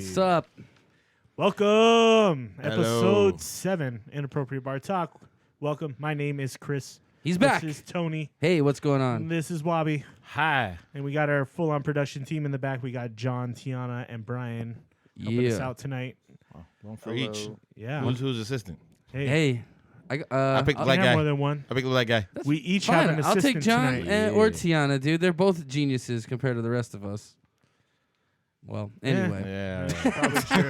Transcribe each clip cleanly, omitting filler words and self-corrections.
What's up? Welcome. Hello. Episode 7, Inappropriate Bar Talk. Welcome. My name is Chris. He's back. This is Tony. Hey, what's going on? This is Wobby. Hi. And we got our full-on production team in the back. We got John, Tiana, and Brian helping us out tonight. One for each. Yeah. Who's assistant? Hey, I picked the I black have guy. more than one. I picked the black guy. We each fine. have an I'll assistant take John tonight. or Tiana, dude. They're both geniuses compared to the rest of us. Well, anyway. Yeah. Probably true.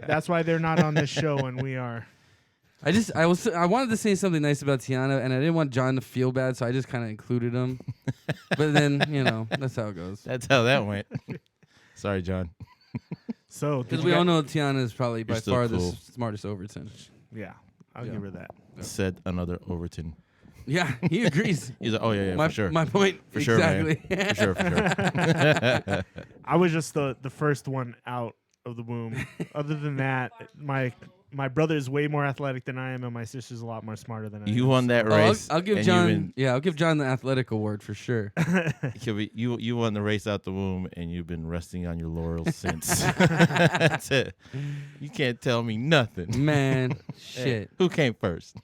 That's why they're not on this show and we are. I wanted to say something nice about Tiana, and I didn't want John to feel bad, so I just kind of included him. But then, that's how it goes. That's how that went. Sorry, John. So, Because we all know Tiana is probably by still far cool. the smartest Overton. Yeah, I'll give her that. Yeah. Said another Overton. Yeah, he agrees. He's like, oh yeah, my, for sure. My point. For sure, exactly. man. For sure. I was just the first one out of the womb. Other than that, my brother is way more athletic than I am, and my sister's a lot more smarter than I am. You won that race. I'll give John. I'll give John the athletic award for sure. You won the race out the womb, and you've been resting on your laurels since. That's it. You can't tell me nothing. Man, shit. Who came first?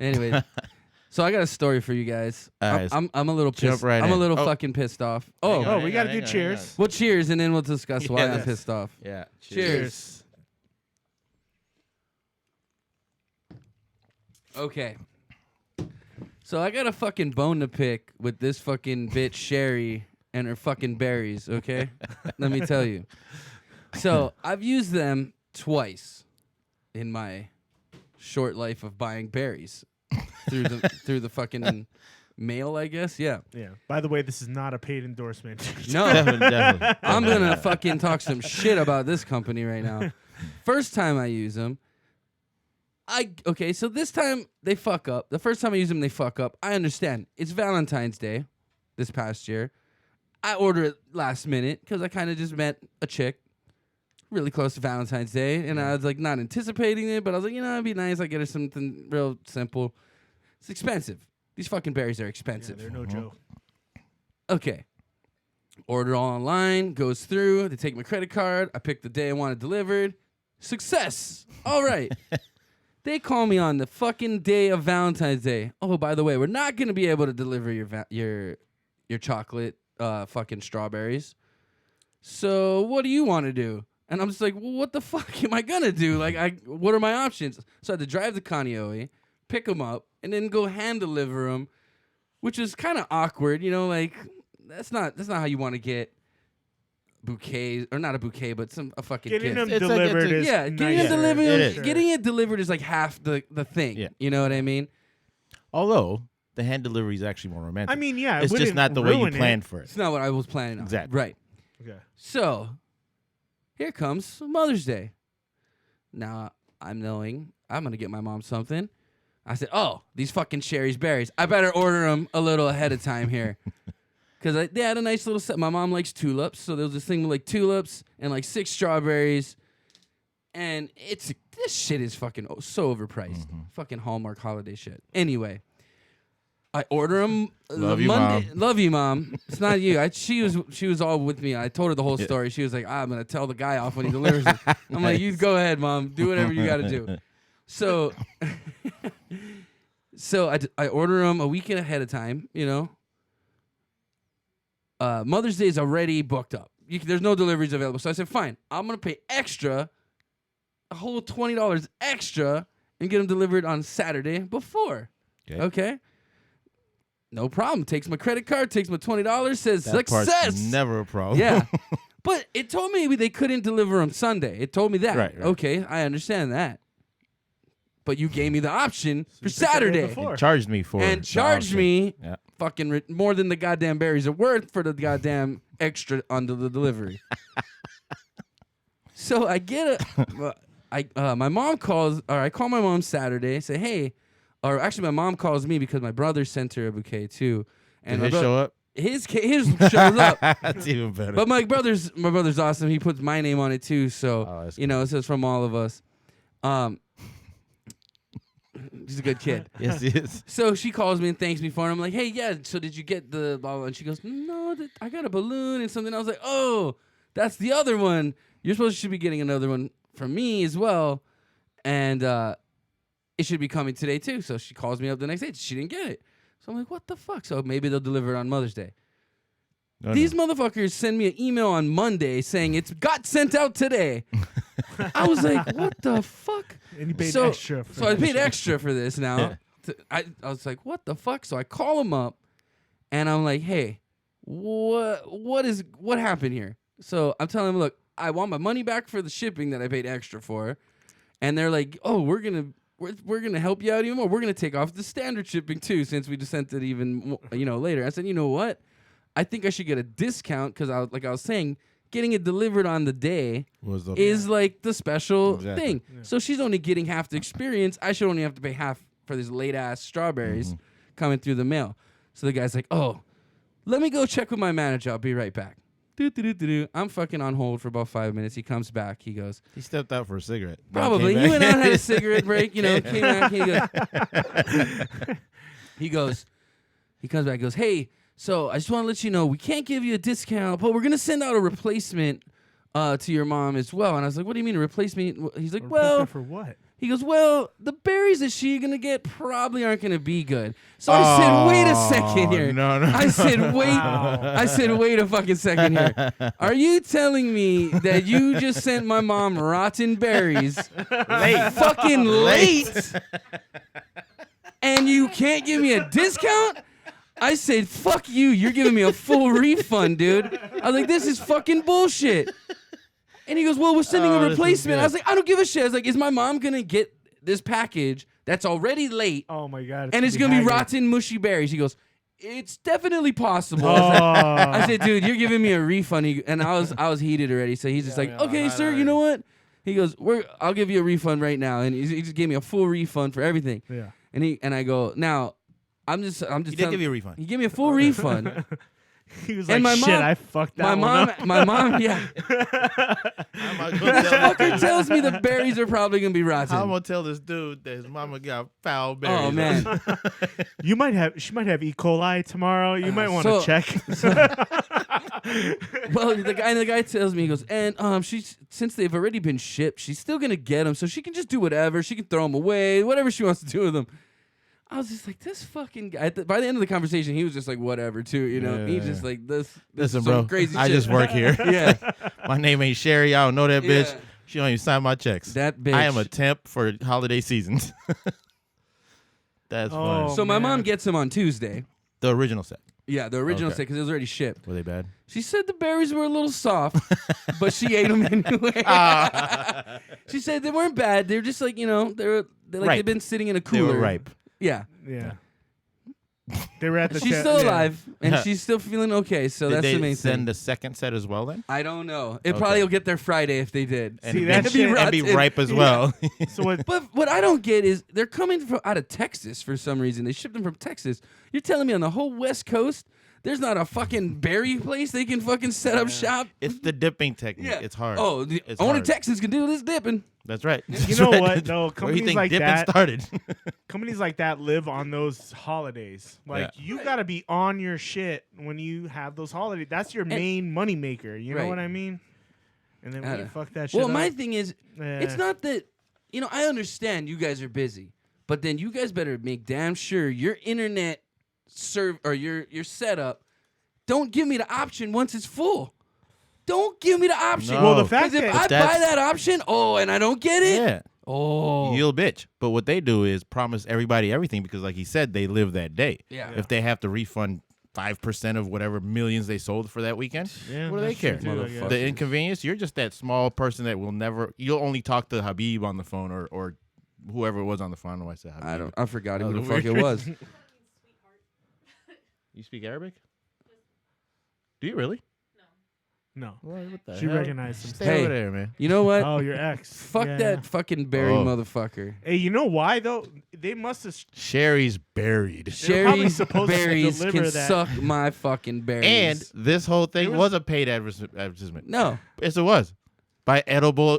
Anyway, so I got a story for you guys. Right, I'm a little pissed. right I'm a in. little Oh. fucking pissed off. Oh, Oh, we got to do cheers. well, cheers, and then we'll discuss why I'm Yes. pissed off. Yeah. Cheers. Okay. So I got a fucking bone to pick with this fucking bitch Sherry and her fucking berries, okay? Let me tell you. So I've used them twice in my short life of buying berries through the fucking mail, I guess. Yeah. Yeah. By the way, this is not a paid endorsement. No. Definitely. I'm gonna fucking talk some shit about this company right now. First time I use them, so this time they fuck up. The first time I use them, they fuck up. I understand. It's Valentine's Day this past year. I order it last minute because I kind of just met a chick really close to Valentine's Day, and I was like not anticipating it, but I was like, it'd be nice. I get her something real simple. It's expensive. These fucking berries are Yeah, expensive. they're no joke. Okay. Order all online, goes through. They take my credit card. I pick the day I want it delivered. Success. All right. They call me on the fucking day of Valentine's Day. Oh, by the way, we're not going to be able to deliver your chocolate fucking strawberries. So what do you want to do? And I'm just like, well, what the fuck am I going to do? Like, what are my options? So I had to drive to Kaneohe, pick them up, and then go hand deliver them, which is kind of awkward, like that's not how you want to get bouquets, or not a bouquet, but a fucking Getting gift. them delivered is getting nicer. it delivered. It is. Getting it delivered is like half the thing. Yeah. You know what I mean? Although the hand delivery is actually more romantic. I mean, yeah, it's just not the way you ruin it. planned for it. It's not what I was planning on. Exactly. Right. Okay. So here comes Mother's Day. Now I'm knowing I'm gonna get my mom something. I said, oh, these fucking Sherry's berries. I better order them a little ahead of time here. Because they had a nice little set. My mom likes tulips. So there was this thing with like tulips and like 6 strawberries. And this shit is fucking so overpriced. Fucking Hallmark holiday shit. Anyway, I order them Love you, Monday. Mom. Love you, Mom. It's not you. She was all with me. I told her the whole story. She was like, I'm going to tell the guy off when he delivers it. I'm like, you go ahead, Mom. Do whatever you got to do. So, I order them a week ahead of time, Mother's Day is already booked up. There's no deliveries available. So I said, fine, I'm going to pay extra, a whole $20 extra, and get them delivered on Saturday before. Okay? No problem. Takes my credit card, takes my $20, says That success. part's never a problem. Yeah. But it told me they couldn't deliver them Sunday. It told me that. Right. Okay, I understand that. But you gave me the option for you picked the day Saturday. before. Charged me for And the charged option. me Yeah. fucking more than the goddamn berries are worth for the goddamn extra under the delivery. So I get my mom calls, or I call my mom Saturday, say, hey, or actually my mom calls me because my brother sent her a bouquet too. And Did his show up? His shows up. That's even better. But my brother's awesome. He puts my name on it too, so that's it says from all of us. He's a good kid. Yes, he is. So she calls me and thanks me for it. I'm like, hey, yeah, so did you get the blah, blah? And she goes, no, I got a balloon and something. I was like, oh, that's the other one. You're supposed to be getting another one from me as well. And it should be coming today, too. So she calls me up the next day. She didn't get it. So I'm like, what the fuck? So maybe they'll deliver it on Mother's Day. No, These motherfuckers send me an email on Monday saying it's got sent out today. I was like, what the fuck? And you paid So- extra. For So I that paid shit. extra for this now. I was like, what the fuck? So I call him up, and I'm like, hey, what happened here? So I'm telling him, look, I want my money back for the shipping that I paid extra for, and they're like, oh, we're gonna help you out even more. We're gonna take off the standard shipping too, since we just sent it even later. I said, you know what? I think I should get a discount because I was saying, getting it delivered on the day is like the special thing. Yeah. So she's only getting half the experience. I should only have to pay half for these late ass strawberries coming through the mail. So the guy's like, oh, let me go check with my manager. I'll be right back. I'm fucking on hold for about 5 minutes. He comes back. He goes, He stepped out for a cigarette. probably. He went out and had a cigarette break. Came back. He comes back. He goes, hey, so I just want to let you know, we can't give you a discount, but we're going to send out a replacement to your mom as well. And I was like, what do you mean a replacement? He's like, well, for what? he goes, well, the berries that she's going to get probably aren't going to be good. So I said, wait a second here. No. I said, wait. Wow. I said, wait a fucking second here. Are you telling me that you just sent my mom rotten berries fucking late and you can't give me a discount? I said, fuck you. You're giving me a full refund, dude. I was like, this is fucking bullshit. And he goes, well, we're sending a this is replacement. good. I was like, I don't give a shit. I was like, is my mom going to get this package that's already late Oh my god! and it's going to be rotten, mushy berries? He goes, it's definitely possible. Oh. I said, dude, you're giving me a refund. And I was heated already. So he's just like, yeah, okay, I sir, know. you know what? He goes, I'll give you a refund right now. And he just gave me a full refund for everything. Yeah. And I go, now, I'm just He did telling- give you a refund. He gave me a full refund. He was And like, my shit, mom- I fucked that My one mom, up. my mom, yeah. I'm not This gonna tell- fucker tells me the berries are probably gonna be rotten. I'm gonna tell this dude that his mama got foul berries. Oh man, She might have E. coli tomorrow. You might want to so- check. well the guy tells me, he goes, and since they've already been shipped, she's still gonna get them, so she can just do whatever. She can throw them away, whatever she wants to do with them. I was just like, this fucking guy. By the end of the conversation, he was just like, whatever, too. He's Yeah. just like, this Listen, is some bro. crazy I shit. just work here. Yeah, My name ain't Sherry. I don't know that bitch. Yeah. She don't even sign my checks. that bitch. I am a temp for holiday seasons. That's Oh. funny. So my mom man. gets them on Tuesday. The original set. Yeah, the original Okay. set, because it was already shipped. Were they bad? She said the berries were a little soft, but she ate them anyway. She said they weren't bad. They're just like, they're like Ripe. they've been sitting in a They cooler. were ripe. Yeah. Yeah. They were at the She's chat- still yeah. alive, and she's still feeling okay, so Did that's they the main send thing. the second set as well then? I don't know. It Okay. probably will get there Friday if they did. And See, be- that and shit- be rotten. ripe as well. So what? But what I don't get is they're coming from out of Texas for some reason. They shipped them from Texas. You're telling me on the whole West Coast, there's not a fucking berry place they can fucking set up shop? It's the dipping technique. Yeah. It's hard. Oh, It's only hard. Texas can do this dipping. That's right. You That's know right. what, though? Where do Companies you think like dipping that, started? companies like that live on those holidays. Like Yeah. you got to be on your shit when you have those holidays. That's your main money maker. You know Right. what I mean? And then when you fuck that shit Well, up, my thing is, eh, it's not that, I understand you guys are busy, but then you guys better make damn sure your internet or your setup, don't give me the option once it's full. Don't give me the option. No. Well, the fact Because if that I that's- buy that option, and I don't get it, Yeah. oh, You'll bitch. But what they do is promise everybody everything because, like he said, they live that day. Yeah. If they have to refund 5% of whatever millions they sold for that weekend, Yeah, what do they that's true care? too, I Motherfucker. guess. The inconvenience, you're just that small person that will never, you'll only talk to Habib on the phone or whoever it was on the phone. I don't know why I said Habib. I forgot That who the was fuck it weird. was. You speak Arabic? Do you really? No. What the She hell? recognized some Stay stuff. Hey. over there, man. You know what? Oh, your ex. Fuck Yeah. that fucking berry Oh. motherfucker. Hey, you know why though? They must have. Sherry's buried. They're probably Sherry's supposed to berries deliver can that. suck my fucking berries. And this whole thing It was a paid advertisement. no, Yes, it was. By edible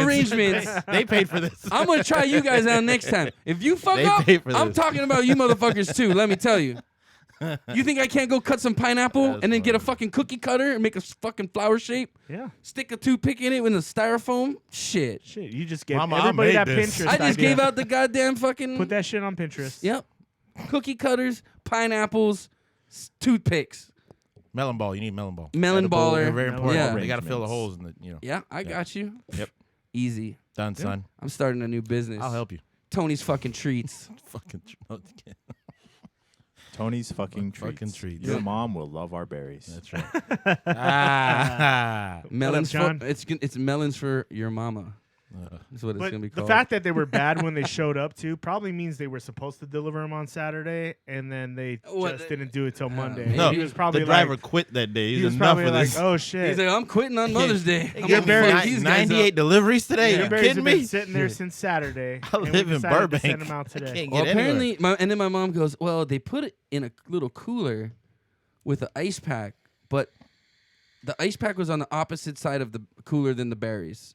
arrangements. They paid for this. I'm gonna try you guys out next time. If you fuck They up, pay for I'm this. talking about you motherfuckers too. Let me tell you. You think I can't go cut some pineapple That's and then get a funny. fucking cookie cutter and make a fucking flower shape? Yeah. Stick a toothpick in it with a styrofoam? Shit. Shit, you just gave Mama, I everybody made that this. Pinterest I just idea. gave out the goddamn fucking. Put that shit on Pinterest. Yep. Cookie cutters, pineapples, toothpicks. Melon ball. You need melon ball. Melon Edible, baller. They're very important. Yeah. They got to fill the holes in the. Yeah, I got you. Yep. Easy. Done, son. I'm starting a new business. I'll help you. Tony's fucking treats. Fucking. Tony's fucking Fucking treats. treats. Your mom will love our berries. That's right. Ah. Melons John? for it's melons for your mama. That's what it's But gonna be the called. fact that they were bad when they showed up too probably means they were supposed to deliver them on Saturday and then they What just the- didn't do it till Monday. No, he was probably the driver like, quit that day. he He's was enough probably with like, this. oh shit. He's like, I'm quitting on Mother's Day. I'm Your gonna berries- fuck these guys up. 98 deliveries today. Yeah. You Your berries kidding have been me? sitting there since Saturday. I and we live in decided to Burbank. Send them out I today. can't Well, get anywhere. apparently, and then my mom goes, well, they put it in a little cooler with an ice pack, but the ice pack was on the opposite side of the cooler than the berries.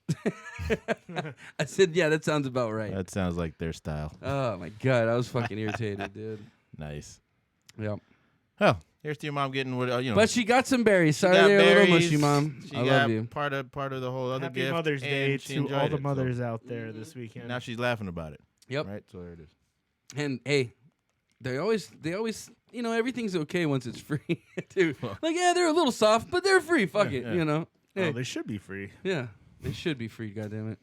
I said, yeah, that sounds about right. That sounds like their style. Oh my god, I was fucking irritated, dude. Nice. Yep. Well, here's to your mom getting what you know. But she got some berries. she Sorry, got they're a little berries. mushy, mom. She I got love you. part of the whole other Happy gift. Mother's Day and she to all enjoyed the it, so mothers out there this weekend. Now she's laughing about it. Yep. Right. So there it is. And hey, they always, you know, everything's okay once it's free, dude. Like, yeah, they're a little soft, but they're free. Fuck it, yeah. you know. Hey, Oh, they should be free. yeah, they should be free. Goddamn it.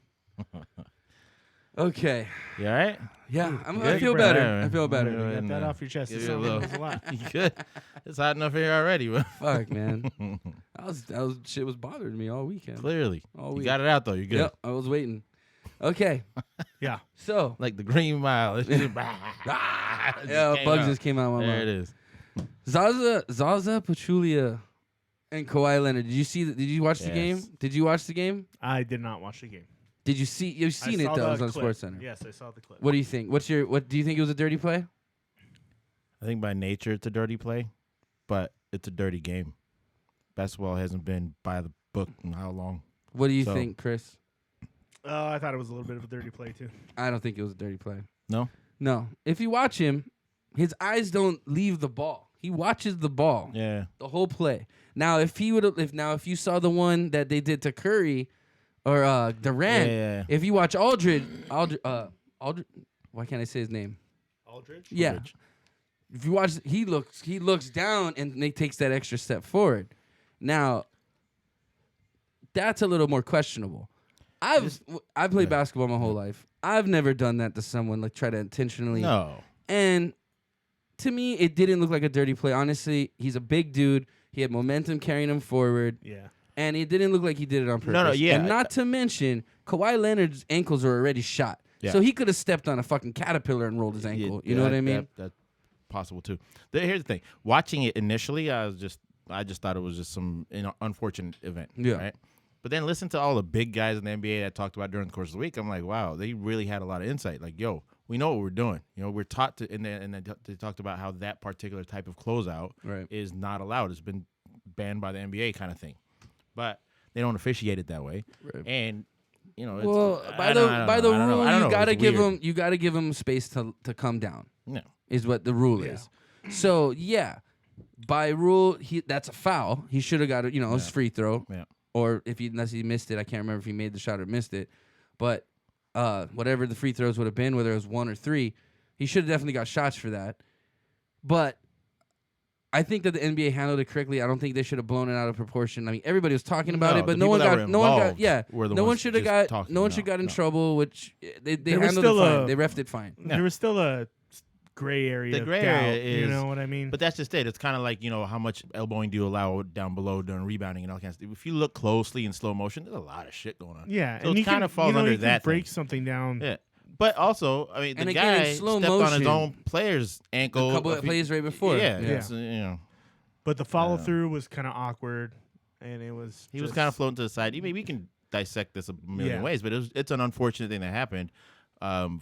Okay. You all right? Yeah, I good? feel All better. right. I feel better. Go ahead Get and, that off your chest. give It you a sounds little- like it was a lot. You good? It's hot enough here already. But Fuck, man. Shit was bothering me all weekend. clearly, All you week. got it out though. You're good. Yep, I was waiting. Okay, Yeah. so Like the Green Mile. It's just, it yeah, came bugs out. just came out of my There mouth. it is. Zaza, Pachulia, and Kawhi Leonard. Did you see? Did you watch the Yes. game? Did you watch the game? I did not watch the game. Did you see? You've seen I it saw though. It the was on clip. Sports Center. Yes, I saw the clip. What do you think? What do you think it was a dirty play? I think by nature it's a dirty play, but it's a dirty game. Basketball hasn't been by the book in how long? What do you So- think, Chris? I thought it was a little bit of a dirty play too. I don't think it was a dirty play. No? No. If you watch him, his eyes don't leave the ball. He watches the ball Yeah. the whole play. Now, if you saw the one that they did to Curry or Durant, Yeah. if you watch Aldridge, why can't I say his name? Aldridge? Yeah. Aldridge. If you watch, he looks down and he takes that extra step forward. Now, that's a little more questionable. I played basketball my whole life. I've never done that to someone, like try to intentionally. No. And to me, it didn't look like a dirty play. Honestly, he's a big dude. He had momentum carrying him forward. Yeah. And it didn't look like he did it on purpose. no, yeah. And not to mention, Kawhi Leonard's ankles are already shot. Yeah. So he could have stepped on a fucking caterpillar and rolled his ankle. You know what I mean? That's possible too. Here's the thing. Watching it initially, I just thought it was just some unfortunate event. Yeah. Right. But then listen to all the big guys in the NBA that talked about during the course of the week. I'm like, wow, they really had a lot of insight. Like, yo, we know what we're doing. You know, we're taught to, and they talked about how that particular type of closeout Right. is not allowed. It's been banned by the NBA kind of thing. But they don't officiate it that way. Right. And you know, Well, it's, by the rule, you gotta It's give weird. him space to come down. No. Is what the rule is. So yeah, by rule, that's a foul. He should have got it. You know, his free throw. Yeah. Or unless he missed it, I can't remember if he made the shot or missed it. But whatever the free throws would have been, whether it was 1 or 3, he should have definitely got shots for that. But I think that the NBA handled it correctly. I don't think they should have blown it out of proportion. I mean, everybody was talking about No, it, but the no one people that got, were no one got, involved yeah, were the no one ones should have just got, talking. no one should got in No. trouble. Which they There was handled it still fine. They refed it fine. There was still a gray area. The of gray doubt, area you is- know what I mean? But that's just it. It's kind of like, you know, how much elbowing do you allow down below during rebounding and all kinds of stuff. If you look closely in slow motion, there's a lot of shit going on. yeah, So and it you kind can, of falls you know, under you can that break thing. something down. Yeah. But also, I mean, the And again, in guy slow stepped on his motion, own player's ankle. A couple a of few- plays right before. Yeah. Yeah. It's, you know, But the follow through was kind of awkward, and it was. he was just- kind of floating to the side. Maybe we can dissect this a million Yeah. ways, but it's an unfortunate thing that happened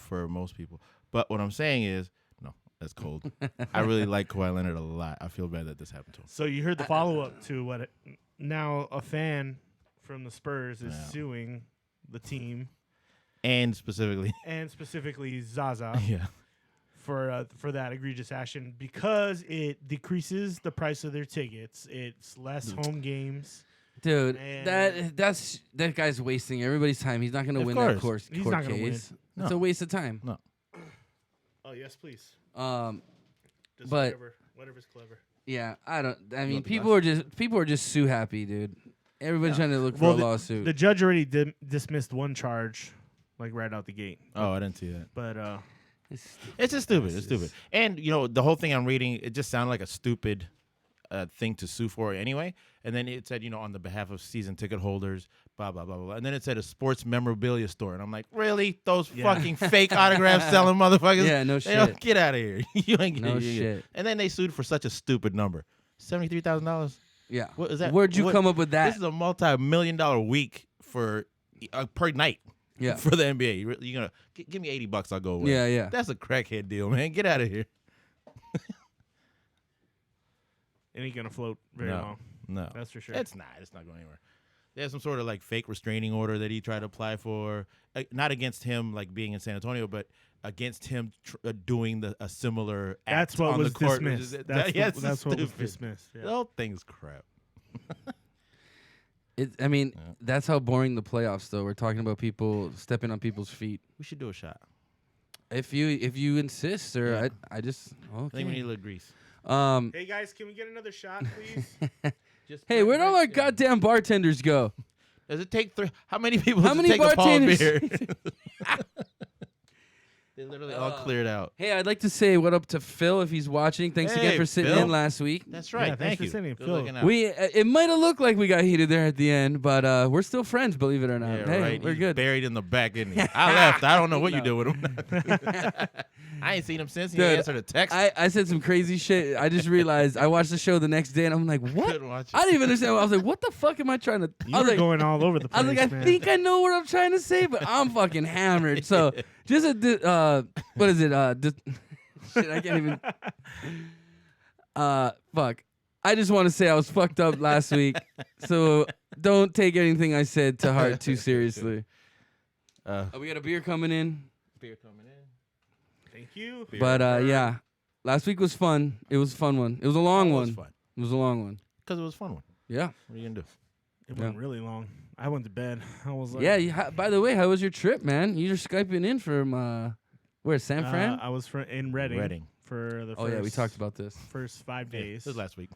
for most people. But what I'm saying is, no, that's cold. I really like Kawhi Leonard a lot. I feel bad that this happened to him. So you heard the follow up to what? Now a fan from the Spurs is suing the team And specifically, Zaza yeah. for that egregious action because it decreases the price of their tickets. It's less home games. Dude, And- that guy's wasting everybody's time. He's not going to Of win course. that court He's not gonna case. win. It's No. a waste of time. No. Oh yes, please. But- Just whatever's clever. Yeah, I mean, want the people are just sue happy, dude. Everybody's trying to look for a lawsuit. The judge already dismissed one charge, like right out the gate. Oh, I didn't see that. But It's just stupid. It's stupid. And, the whole thing I'm reading, it just sounded like a stupid thing to sue for anyway. And then it said, on the behalf of season ticket holders, blah, blah, blah, blah. And then it said a sports memorabilia store. And I'm like, really? Those fucking fake autograph selling motherfuckers? Yeah, no They don't shit. get out of here. You ain't No getting shit. And then they sued for such a stupid number. $73,000? Yeah. What is that? Where'd you come up with that? This is a multi-million-dollar week for per night. Yeah. For the NBA. You're going to give me $80, I'll go away. Yeah, yeah. That's a crackhead deal, man. Get out of here. it ain't gonna float very long. No. That's for sure. It's not going anywhere. There's some sort of like fake restraining order that he tried to apply for, not against him like being in San Antonio, but against him doing a similar act That's what on was the court. dismissed. That's what was dismissed. Yeah. The whole thing's crap. That's how boring the playoffs though. We're talking about people stepping on people's feet. We should do a shot. If you insist, sir, Yeah. I just I think we need okay. a little grease. Hey guys, can we get another shot, please? Hey, where'd all our goddamn bartenders go? Does it take three? How many people How does many it take a Paul bartenders? beer? They literally all cleared out. Hey, I'd like to say what up to Phil if he's watching. Thanks again Hey, for sitting Phil. in last week. That's right. Yeah, thanks Thank for you. sitting, Good Phil. looking out. It might have looked like we got heated there at the end, but we're still friends, believe it or not. Yeah, Hey, right. we're He's good. buried in the back, isn't he? I left. I don't know what you did with him. I ain't seen him since. He Dude, answered a text. I said some crazy shit. I just realized I watched the show the next day and I'm like, what? Couldn't watch it. I didn't even understand. I was like, what the fuck am I trying to? You I was were like, going all over the I place, was like, I man. think I know what I'm trying to say, but I'm fucking hammered. So just what is it? Shit, I can't even. Fuck. I just want to say I was fucked up last week, so don't take anything I said to heart too seriously. We got a beer coming in, Beer coming in. Thank you. but yeah, last week was fun. It was a fun one. It was a long It one. was fun. It was a long one. Because it was a fun one. Yeah. What are you going to do? It went really long. I went to bed. I was like, Yeah. By the way, how was your trip, man? You're skyping in from where? San Fran? I was in Reading. Reading. For the Oh yeah, we talked about this. first 5 days. This was last week.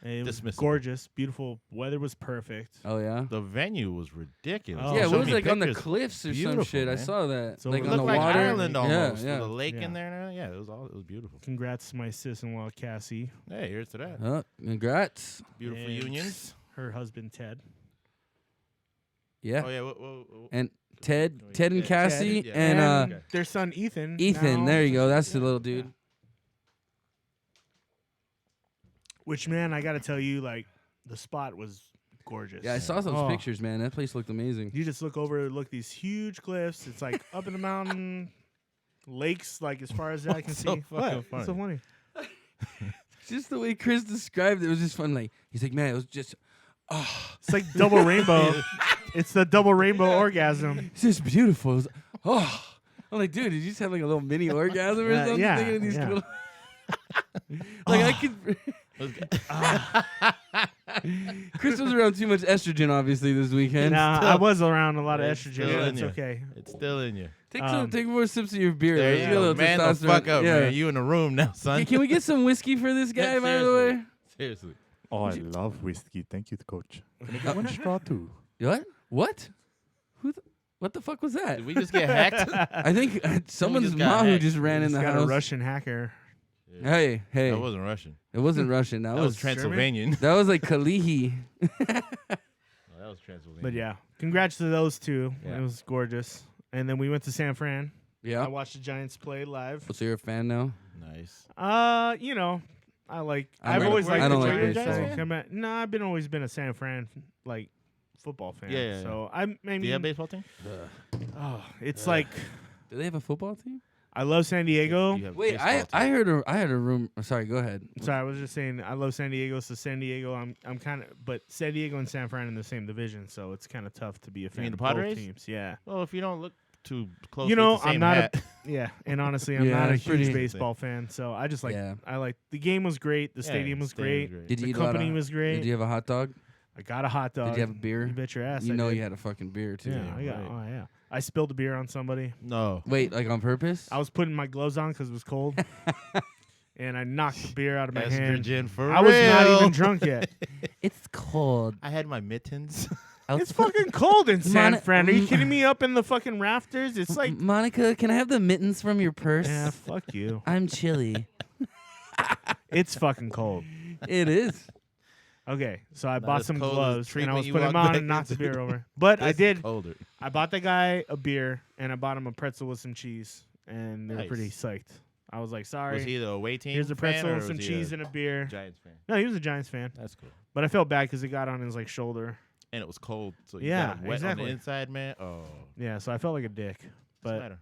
It was Dismissable. gorgeous, beautiful. Weather was perfect. Oh yeah. The venue was ridiculous. Oh, Yeah, They it showed was me like on the pictures. cliffs or some Beautiful, shit. I man. saw that. So Like it on It the looked like water. Ireland almost. Yeah, With a lake Yeah. in there. Yeah, it was beautiful. Congrats to my sis-in-law Cassie, Hey, here's to that. yeah. Congrats. Beautiful and unions. her husband Ted. Yeah. Oh, yeah. Whoa. And Ted and Yeah, Cassie Ted, and okay. their son Ethan. Ethan. now- There you go. That's the little dude. Which, man, I got to tell you, like, the spot was gorgeous. Yeah, I saw those Oh. pictures, man. That place looked amazing. You just look these huge cliffs. It's like up in the mountain, lakes, like as far as I can so see. fucking What? What's so funny? Just the way Chris described it was just fun. Like he's like, man, it was just, It's like double rainbow. It's the double rainbow orgasm. it's just beautiful. It was, oh, I'm like, dude, did you just have like a little mini orgasm or something? yeah, Thinking of these yeah. little- like I could. Chris was around too much estrogen, obviously, this weekend. Nah, I was around a lot of It's estrogen. still But in it's you. okay. It's still in you. Take more sips of your beer. There Let's you get a go. little Man the testosterone. fuck up, Yeah. man. You in the room now, son. Can we get some whiskey for this guy, by the way? Seriously. Oh, I love whiskey. Thank you, coach. Can I get one straw too? What? What? What the fuck was that? Did we just get hacked? I think someone's just got Mahu hacked. just ran in It's the got house. a Russian hacker. Hey. That wasn't Russian. It wasn't Russian. That That was was Transylvanian. that was like Kalihi. Oh, that was Transylvanian. But yeah, congrats to those two. Yeah. It was gorgeous. And then we went to San Fran. I Yeah. watched the Giants play live. So you're a fan now? Nice. You know, I I've don't always like- liked I don't the like Giants. baseball. No, I've been a San Fran like football fan. Yeah. So I mean, Do you have a baseball team? oh, it's like Do they have a football team? I love San Diego. You have Wait, baseball I team. heard a room. Sorry, go ahead. Sorry, I was just saying I love San Diego. So San Diego, I'm kind of, but San Diego and San Fran in the same division, so it's kind of tough to be a fan mean of the both Padres? teams. Yeah. Well, if you don't look too close, You know, with the same I'm not hat. Yeah, and honestly, I'm Yeah, not a it's pretty- huge baseball fan, so I just like Yeah. I like the game was great, the stadium was great, Did you the eat a lot company of- was great. Did you have a hot dog? I got a hot dog. Did you have a beer? You bet your ass. You I know did. you had a fucking beer too. Yeah, I got. right. Oh yeah, I spilled the beer on somebody. No. Wait, like on purpose? I was putting my gloves on because it was cold, and I knocked the beer out of my hand. Estrogen for I was not real. even drunk yet. It's cold. I had my mittens. It's fucking cold in San Moni- Fran. Are you kidding me? Up in the fucking rafters, it's like. Monica, can I have the mittens from your purse? Yeah, fuck you. I'm chilly. It's fucking cold. It is. Okay, so I Not bought as some cold as gloves and treatment I was you putting them walked on back and knocked the into. beer over. But I It's did. colder. I bought the guy a beer and I bought him a pretzel with some cheese, and they were pretty Nice. psyched. I was like, sorry. Was he the away team? Here's a fan, pretzel, or with some was he cheese, a and a beer. Giants fan. No, he was a Giants fan, That's cool. but I felt bad because it got on his like shoulder. And it was cold, so you Yeah, got him wet on exactly. the inside, man. Oh, Yeah, so I felt like a dick. what's the But matter?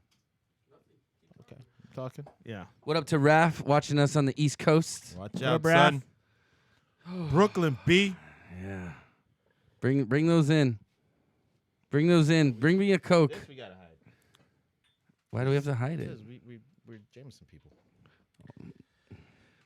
Okay, I'm talking. yeah, What up to Raph watching us on the East Coast? Watch What out, up, Raph? son. Brooklyn B. Yeah. Bring those in. Bring those in. Bring me a Coke. This we gotta hide. Why do we have to hide it? Because we're Jameson people.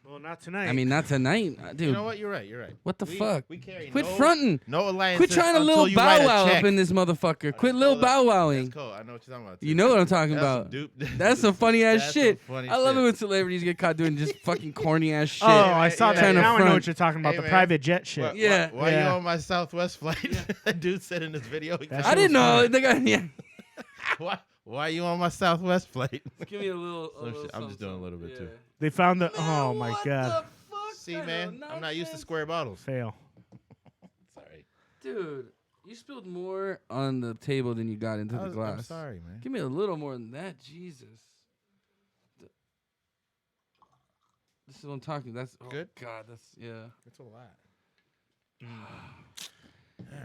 well, not tonight. I mean, not tonight, dude. You know what? You're right. You're right. What the We- fuck? We carry Quit no, fronting. No alliance. Quit trying to little bow wow up in this motherfucker. Quit little bow wowing. That's cool. I know what you're talking about. You know what I'm talking That's about. some dupe. That's some funny ass That's shit. some funny I love it shit. when celebrities get caught doing just fucking corny ass shit. oh, I saw yeah, that. trying to Now I know front. what you're talking about. Hey, The man. private jet shit. Why, Yeah. Why Yeah. you on my Southwest flight? That dude said in this video. he That got- I shit didn't was know. funny. The guy, yeah. Why you on my Southwest flight? Give me a little. Some shit. I'm just doing a little bit too. They found the. Oh my god. See, man, I'm not used to square bottles. Fail. Sorry. Dude, you spilled more on the table than you got into the glass. I'm sorry, man. Give me a little more than that, Jesus. This is what I'm talking. That's Good? God, that's yeah. It's a lot.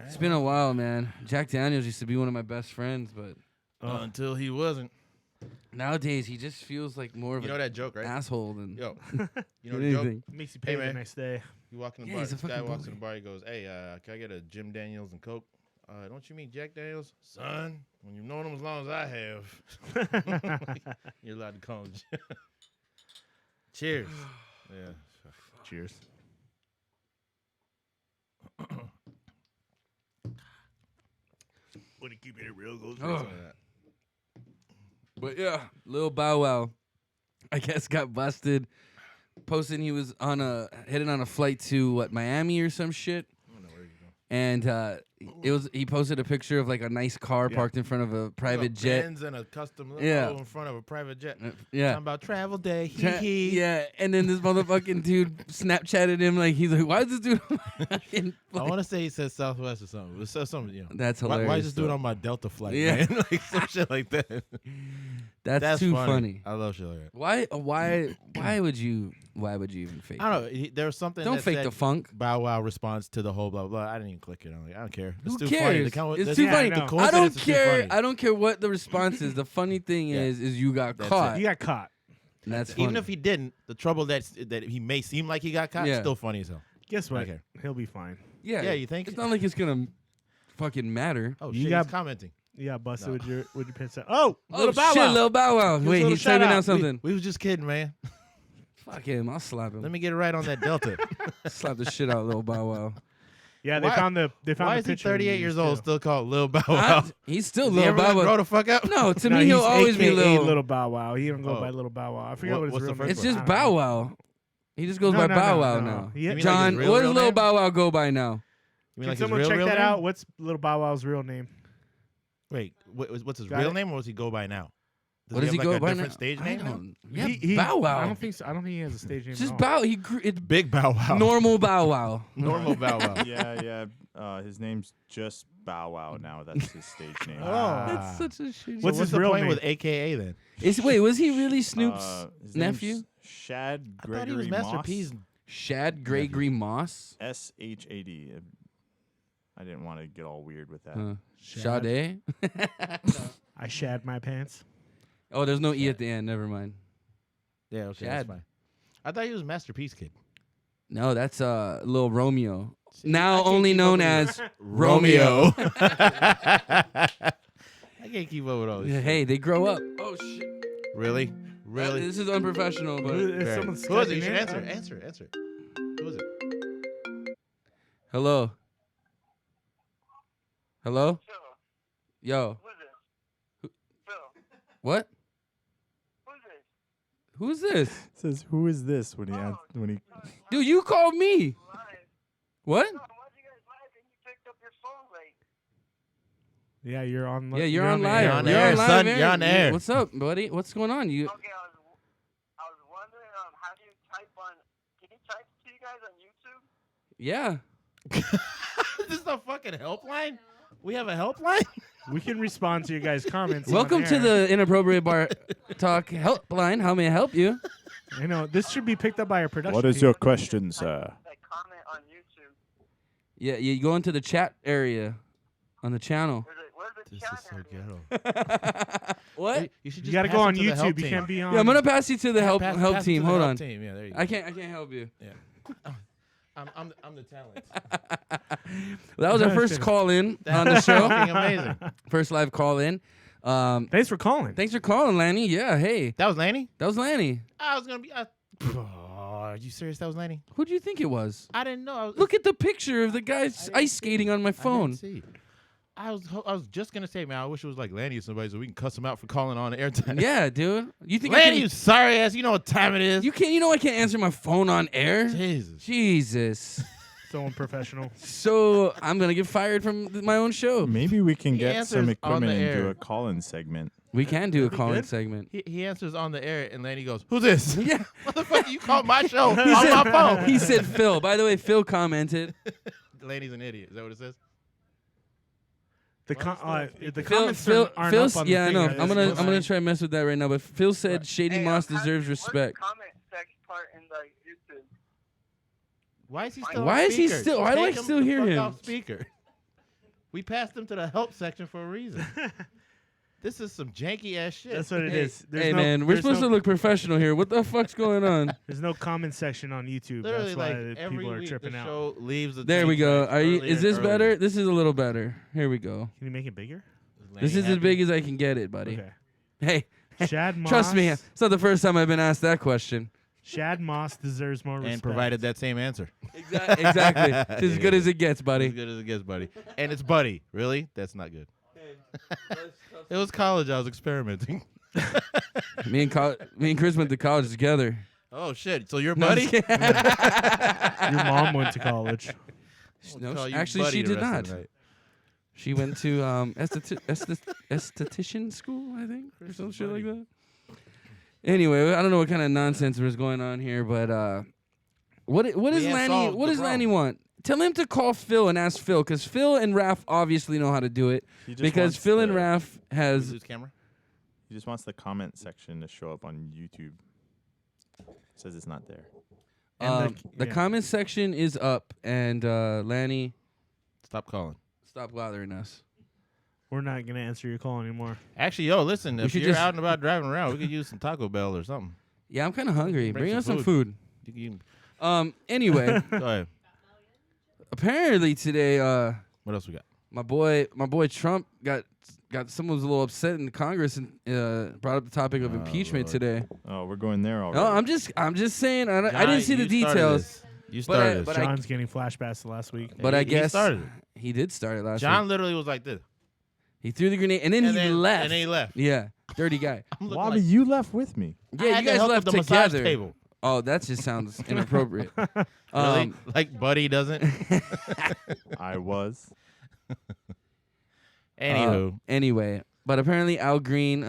It's been a while, man. Jack Daniels used to be one of my best friends, but Until he wasn't. nowadays he just feels like more of You know an that joke, right? asshole than Yo, you know the joke? anything. Makes you pay Hey, the man. next day. You walk in the Yeah, bar. he's a This guy fucking walks in bully. the bar. He goes, "Hey, can I get a Jim Daniels and Coke?" Don't you mean Jack Daniels, son? When you've known him as long as I have, you're allowed to call him. Cheers. Yeah. Cheers. When you keep it real, goes Oh. But yeah, Lil Bow Wow, I guess got busted posting he was heading on a flight to Miami or some shit, I don't know where you go. and he posted a picture of like a nice car parked in front of a private jet. Benz and a custom limo Yeah. in front of a private jet. Yeah. Talking about travel day. Hee Tra- hee. yeah, and then this motherfucking dude Snapchatted him like he's like, why is this dude on my fucking I flight? want to say he said Southwest or something. It says something, you know. That's Why hilarious. is this dude though. on my Delta flight? Yeah. Man? Like some shit like that. That's too funny. I love shit like that. Why would you even fake? I don't know. There was something. Don't that fake said the funk. Bow Wow response to the whole blah blah. I didn't even click it. I'm like, I don't care. It's Who too cares? funny. The count- It's the- too Yeah, funny. I know. I coincidence don't is too care. funny. I don't care what the response is. The funny thing Yeah. is you got That's caught. You got caught. And that's Even funny. if he didn't, the trouble that he may seem like he got caught, Yeah. still funny as hell. Guess what? Okay. He'll be fine. Yeah, you think? It's not like it's gonna fucking matter. Oh You shit, got- he's commenting. You got busted No. with your pants out. Oh, Oh little Bow shit, Wow. Lil Bow Wow. a Wait, little he's shout typing out. out something. We was just kidding, man. Fuck him. I'll slap him. Let me get it right on that Delta. slap the shit out of Lil Bow Wow. Yeah, they Why- found the Why the is he picture 38 used, years old, too. still called Lil Bow Wow? He's still Does he Lil ever Bow grow Wow. the fuck up? No, to No, me he'll he's always be AKA Lil. Little Bow Wow. He don't go Oh. by Little Bow Wow. I forget what What's his the real first name It's is. just I don't Bow know. Wow. He just goes No, by no, Bow no, Wow no. now. He- You mean like John, his real, what does real Lil name? Bow Wow go by now? You mean Can like his someone real, check real that name? out? What's Little Bow Wow's real name? Wait, what's his Got real it? name, or does he go by now? What does he have go like a by different now? stage I name? now? don't. Yeah, He- Bow Wow. I don't think so. I don't think he has a stage name. It's just at all. Bow. It's Big Bow Wow. normal Bow Wow. Normal Bow Wow. Yeah. His name's just Bow Wow now. That's his stage name. That's such a shitty. What's his the real point name? with AKA then? Wait, was he really Snoop's His nephew? name's Shad I Gregory thought he was Master Moss. P's. Shad Gregory Moss? SHAD. I didn't want to get all weird with that. Sade? I shad my pants. Oh, there's no E at the end. Never mind. Yeah, okay, Shad. that's fine. I thought he was Masterpiece Kid. No, that's Lil Romeo. See, I Now can't only keep known up with as you. Romeo. I can't keep up with all this. Yeah, shit. hey, they grow up. Oh shit. Really? Really? This is unprofessional, but Is Very. someone Who is it? You Skyping should in? answer. Who is it? hello. Hello? Phil, Yo. who's this? Phil, What? who's this? Who's this? Says who is this when he Dude, you called me. Live. What? No, I watched you guys live and you picked up your phone late. Yeah, you're on. Yeah, you're on the live. air. on You're air, on live son. air. You're on air. What's up, buddy? What's going on? You? Okay, I was wondering, how do you type on? Can you type to you guys on YouTube? Yeah. This is a fucking helpline? We have a helpline? We can respond to your guys' comments. Welcome on to air. the Inappropriate Bar Talk Helpline. How may I help you? I know this should be picked up by our production. What is team. your question, sir? Like comment on YouTube. Yeah, you go into the chat area on the channel. Where's the This chat is so area? ghetto. What? You should You just got to pass go it on to the help YouTube. You team. can't be on. Yeah, I'm gonna pass you to the help Pass help it to team. the Hold help on. Team. Yeah, there you go. I can't help you. Yeah. I'm the talent. That was our first call in on the That's show. fucking amazing. First live call in. Thanks for calling. Thanks for calling, Lanny. Yeah, hey, That was Lanny? that was Lanny. I was going to be... are you serious that was Lanny? Who do you think it was? I didn't know. Look at the picture of the guy ice skating on my phone. I was just going to say, man, I wish it was like Lanny or somebody so we can cuss him out for calling on airtime. Yeah, dude. You think Lanny, I you sorry ass. You know what time it is. you can't? You know I can't answer my phone on air. Jesus. Jesus. So unprofessional. So I'm gonna get fired from my own show. Maybe we can He get answers some on equipment the and do air. a call-in segment. We can do a be call-in good. segment. He answers on the air, and Lanny goes, "Who's this? Yeah. Motherfucker, you called my show on said- my phone." He said Phil. By the way, Phil commented. Lanny's an idiot. Is that what it says? The Phil, comments Phil, aren't Phil, up on the yeah, I thing know. right I'm now. gonna It's I'm gonna fine. try to mess with that right now. But Phil said Shady Hey, Moss how do deserves you- respect. Where's the comment section part in the YouTube? Why is he still? Why on is he speaker? still- why do I Take him still the hear fuck him? Off speaker. We passed him to the help section for a reason. This is some janky ass shit. That's what it Hey, is. There's hey no, man, we're there's supposed no, to look professional here. What the fuck's going on? There's no comment section on YouTube. Literally, That's why like every people are week, tripping the out. show leaves. The There we tape go. back Are you? earlier Is this and better? earlier. This is a little better. Here we go. Can you make it bigger? This is as big as I can get it, buddy. Okay. Hey, Shad Moss. trust me, it's not the first time I've been asked that question. Shad Moss deserves more respect. And provided that same answer. Exactly. It's as good as it gets, As buddy. good as it gets, buddy. And it's buddy. Really? That's not good. It was college. I was experimenting. Me and Chris went to college together. Oh shit! So you're No, I'm buddy? just kidding. Your mom went to college. No, Call you actually, buddy she the did rest not. of the night. She went to esthetician school, I think, or some shit like that. Anyway, I don't know what kind of nonsense was going on here, but what does We have Lanny? solved What the does Lanny problem. want? Tell him to call Phil and ask Phil, because Phil and Raph obviously know how to do it. He just Because wants Phil and the- Raph Did we has lose camera? He just wants the comment section to show up on YouTube. Says it's not there. And the yeah. comment section is up, and Lanny, Stop calling. stop bothering us. We're not gonna answer your call anymore. Actually, yo, listen. If should you're just- out and about driving around, we could use some Taco Bell or something. Yeah, I'm kind of hungry. Bring Bring some us some food. food. You can, Anyway, go ahead. apparently today, What else we got? my boy Trump got someone was a little upset in Congress and brought up the topic of Oh, impeachment Lord. today. Oh, we're going there already. No, I'm just saying. I didn't see the You started details, this. You But I- started but this. John's getting flashbacks to last week. but I He guess started it. he did start it last John week. literally was like this. He threw the grenade and then And he then- left. and then he left. Yeah, dirty guy. I'm looking Wobby, like, you left with me. I Yeah, had you to guys help left with the massage together. table. Oh, that just sounds inappropriate. Really? Like Buddy doesn't. I was. Anywho, Anyway, but apparently Al Green,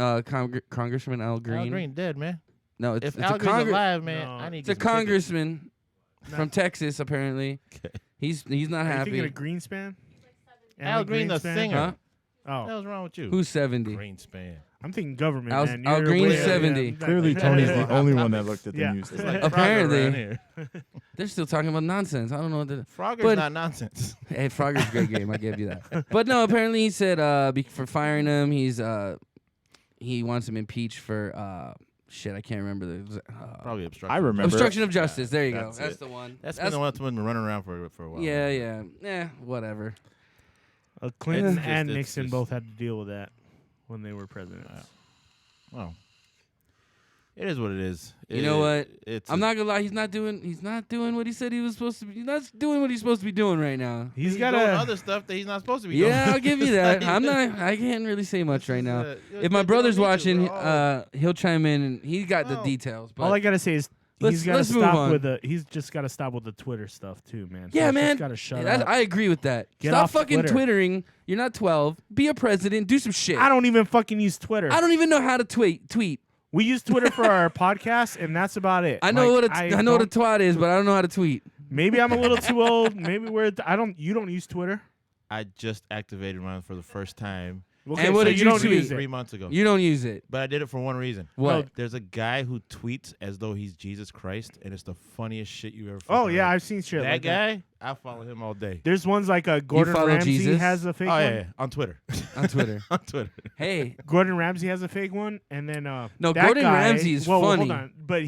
Congressman Al Green. Al Green dead, man. No, it's If Al a Green's alive, man, No. I need it's a to get some tickets. congressman from Texas. Apparently, Okay. he's not Are you happy. thinking of Greenspan? Al Green, the Greenspan? singer. Huh? What the Oh, hell's wrong with you? Who's 70? Greenspan? I'm thinking government, Al- man. Al You're Green's way- 70. Clearly, Yeah. Tony's Yeah. the only one that looked at the Yeah. news. It's like Apparently. Frogger around here. They're still talking about nonsense. I don't know what the. Frogger's But- not nonsense. Hey, Frogger's a great game. I give you that. But no, apparently he said for firing him, he's he wants him impeached for shit. I can't remember the Probably obstruction. I remember. obstruction of justice. There you go. That's That's it. the one. That's been the one that's been running around for a while. Yeah. Whatever. Clinton It's just- and it's Nixon just- both had to deal with that when they were president. Well, it is what it is. You know what? It's I'm not gonna lie. He's not doing what he said he was supposed to be. He's not doing what he's supposed to be doing right now. He's doing got other stuff that he's not supposed to be doing. Yeah, I'll give you that. I can't really say much right now. If my brother's watching, he'll chime in and he got the details. But all I gotta say is Let's he's got to move on. stop with the. He's just got to stop with the Twitter stuff too, man. yeah, He's man. Got to shut That's- up. I agree with that. Get Stop off fucking Twitter. twittering. You're not 12. Be a president. Do some shit. I don't even fucking use Twitter. I don't even know how to tweet. We use Twitter for our podcast, and that's about it. I know Like, I know what a twat is, but I don't know how to tweet. Maybe I'm a little too old. Maybe you don't use Twitter. I just activated mine for the first time Okay, And what so did you you don't tweet? use 3 it. months ago. You don't use it. But I did it for one reason. What? There's a guy who tweets as though he's Jesus Christ, and it's the funniest shit you ever. Oh fucking yeah, heard. I've seen shit that like guy. I follow him all day. There's ones like Gordon follow Ramsay Jesus? has a fake Oh one. yeah, on Twitter. On Twitter. On Twitter. Hey, Gordon Ramsay has a fake one, and then No, that Gordon guy, Ramsay is well, funny. Hold on, but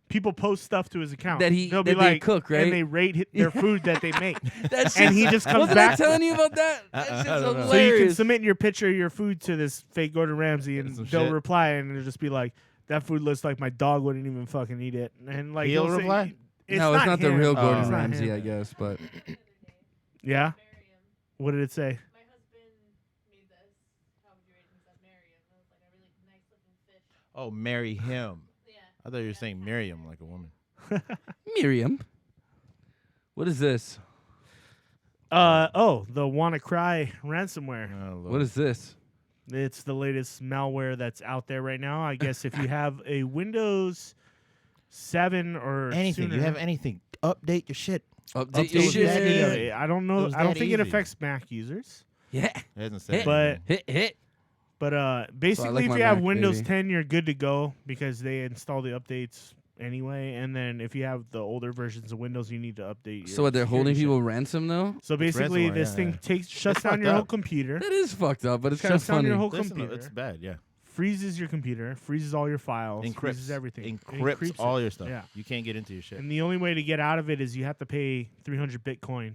people post stuff to his account That he- They'll be that they like, cook, right? And they rate their food that they make, that's and he just comes wasn't I back. telling you about that? That shit's I don't know. So you can hilarious. submit your picture of your food to this fake Gordon Ramsay, and Some they'll shit. reply, and it'll just be like, "That food looks like my dog wouldn't even fucking eat it." And like He'll say- reply? No, it's not the him. real Oh. Gordon It's not Ramsay, him. I guess, but Yeah. What did it say? My husband made this. How would you rate him? He said Miriam. And it was like a really nice looking fish. Oh, marry him. Yeah. I thought you were saying Miriam like a woman. Miriam. What is this? The WannaCry ransomware. Oh, Lord. What is this? It's the latest malware that's out there right now. I guess if you have a Windows 7 or anything? sooner, You have anything? Update your shit. Update it your was shit. that- I don't know. It was I don't that think it easy. affects Mac users. Yeah. It hasn't said But- anything. Hit. But basically, like if my you have Mac, Windows baby. 10, you're good to go because they install the updates anyway. And then if you have the older versions of Windows, you need to update. So your what, they're holding security people shit. ransom though? So basically, ransomware, this yeah, thing yeah. shuts It's down fucked your whole up. computer, That is fucked up, but it's kind of shuts down funny. your whole Listen, computer, it's bad. Yeah. freezes your computer, freezes all your files, freezes Encrypts everything, Encrypts it. all your stuff. Yeah. You can't get into your shit. And the only way to get out of it is you have to pay 300 Bitcoin.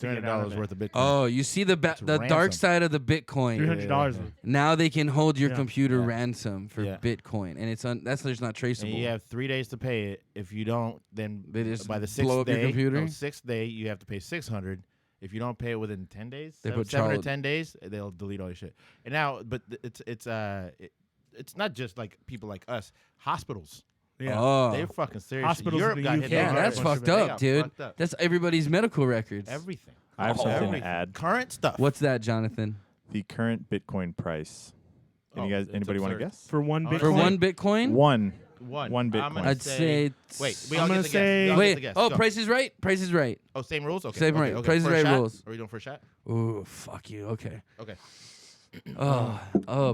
To get out of $300 it. worth of Bitcoin. Oh, you see the It's dark ransom. side of the Bitcoin. $300. Yeah. Now they can hold your Yeah. computer Yeah. ransom for Yeah. Bitcoin, and that's just not traceable. And you have 3 days to pay it. If you don't, then They just by the blow sixth up your day, computer? no, sixth day, you have to pay $600. If you don't pay it within 10 days, They put 7 or child- 10 days, they'll delete all your shit. And now, but it's not just like people like us. Hospitals, Yeah. Oh, they're fucking serious. Hospitals in Europe the got hit UK. yeah, hard. that's A bunch fucked of it. They up, got dude. fucked up. That's everybody's medical records. Everything. I have something Everything. to add. Current stuff. What's that, Jonathan? The current Bitcoin price. Oh, Any guys? it's Anybody want to absurd. guess? For one For Bitcoin. For one Bitcoin? One One Bitcoin. I'm gonna I'd say. Wait, we I'm all gonna get the say- guess. We all get Wait. the guess. Oh, Go. Price is Right. Price is Right. Oh, same rules. Okay. Same okay, right. Okay. Price is First Right shot? rules. Are we doing first shot? Ooh, fuck you. Okay. Okay. Oh,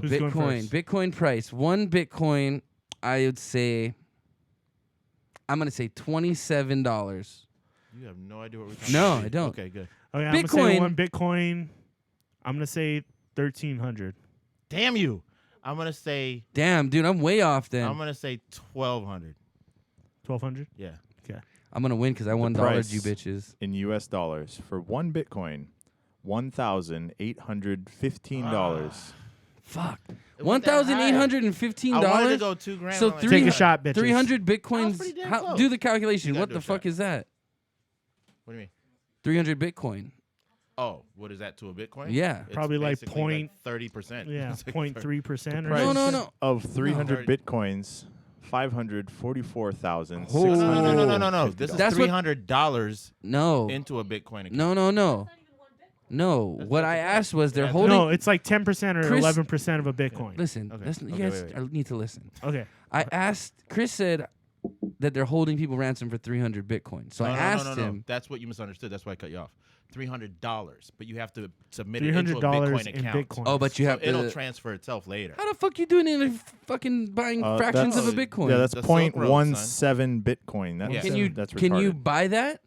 Who's going Bitcoin. first? Bitcoin price. One Bitcoin, I would say. I'm gonna say $27. You have no idea what we're talking No, about. I don't. Okay, good. Okay, I'm gonna say Bitcoin- one Bitcoin. I'm gonna say 1,300. Damn you. I'm gonna say Damn, dude, I'm way off. Then I'm gonna say 1,200. 1,200. Yeah. I'm gonna win because I won price. $1, you bitches. in U.S. dollars for one Bitcoin, $1,815. Fuck. It wasn't that high. $1,815. I wanted to go $2,000. So like, three- Take a shot, bitches. 300 That was Bitcoins. pretty damn How, close. do the calculation. You gotta What do the a fuck shot. is that? What do you mean? 300 Bitcoin. Oh, what is that to a Bitcoin? Yeah. It's Probably like basically 30%. Yeah, It's like 0.3% or price. No, no, something. no. Of 300 Right. Bitcoins, 544,000. Oh. No. This is That's what- $300 No. into a Bitcoin account. No. No. What I asked was they're holding. No, it's like 10% or Chris- 11% of a Bitcoin. Listen, Okay. listen. You Okay, guys wait. need to listen. Okay. I asked. Chris said that they're holding people ransom for 300 Bitcoin. So I asked him. That's what you misunderstood. That's why I cut you off. $300, but you have to submit it $300 into a Bitcoin in account. Bitcoin. Oh, but you So have it'll to. transfer itself later. How the fuck you doing it? Fucking buying fractions of a that's- Bitcoin. Yeah, that's The Silk Road, 0.17 Bitcoin. That's, Yeah. Can you that's can you retarded. buy that?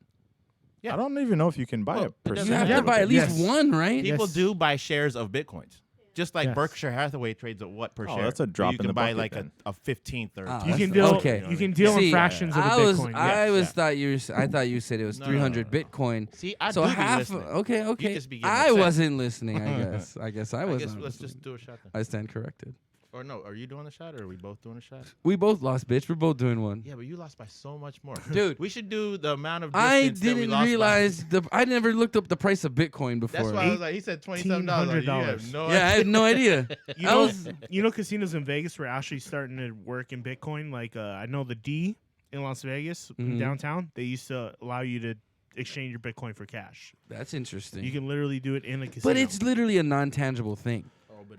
Yeah. I don't even know if you can buy Well, a it percentage. doesn't You have Yeah, to buy at least yes. one, right? People Yes. do buy shares of Bitcoins. Just like Yes. Berkshire Hathaway trades at what per Oh, share? that's a So drop you in can the buy bucket like then. a 15th or Ah, You that's can deal. okay. You can deal See, in fractions of a I Bitcoin. I Yeah. thought I thought you said it was No, 300 no. Bitcoin. See, I So do be half. listening. Okay. just be getting I upset. wasn't listening. I guess I I was. guess let's just do a shot then. I stand corrected. Or no, are you doing a shot or are we both doing a shot? We both lost, bitch. We're both doing one. Yeah, but you lost by so much more. Dude. We should do the amount of I distance that we didn't lost by. realize I never looked up the price of Bitcoin before. That's why I was like, he said $27. Like, you have no Yeah, I had no idea. You I know, was- casinos in Vegas were actually starting to work in Bitcoin. Like I know the D in Las Vegas, in Mhm. downtown, they used to allow you to exchange your Bitcoin for cash. That's interesting. You can literally do it in a casino. But it's literally a non-tangible thing. Oh, but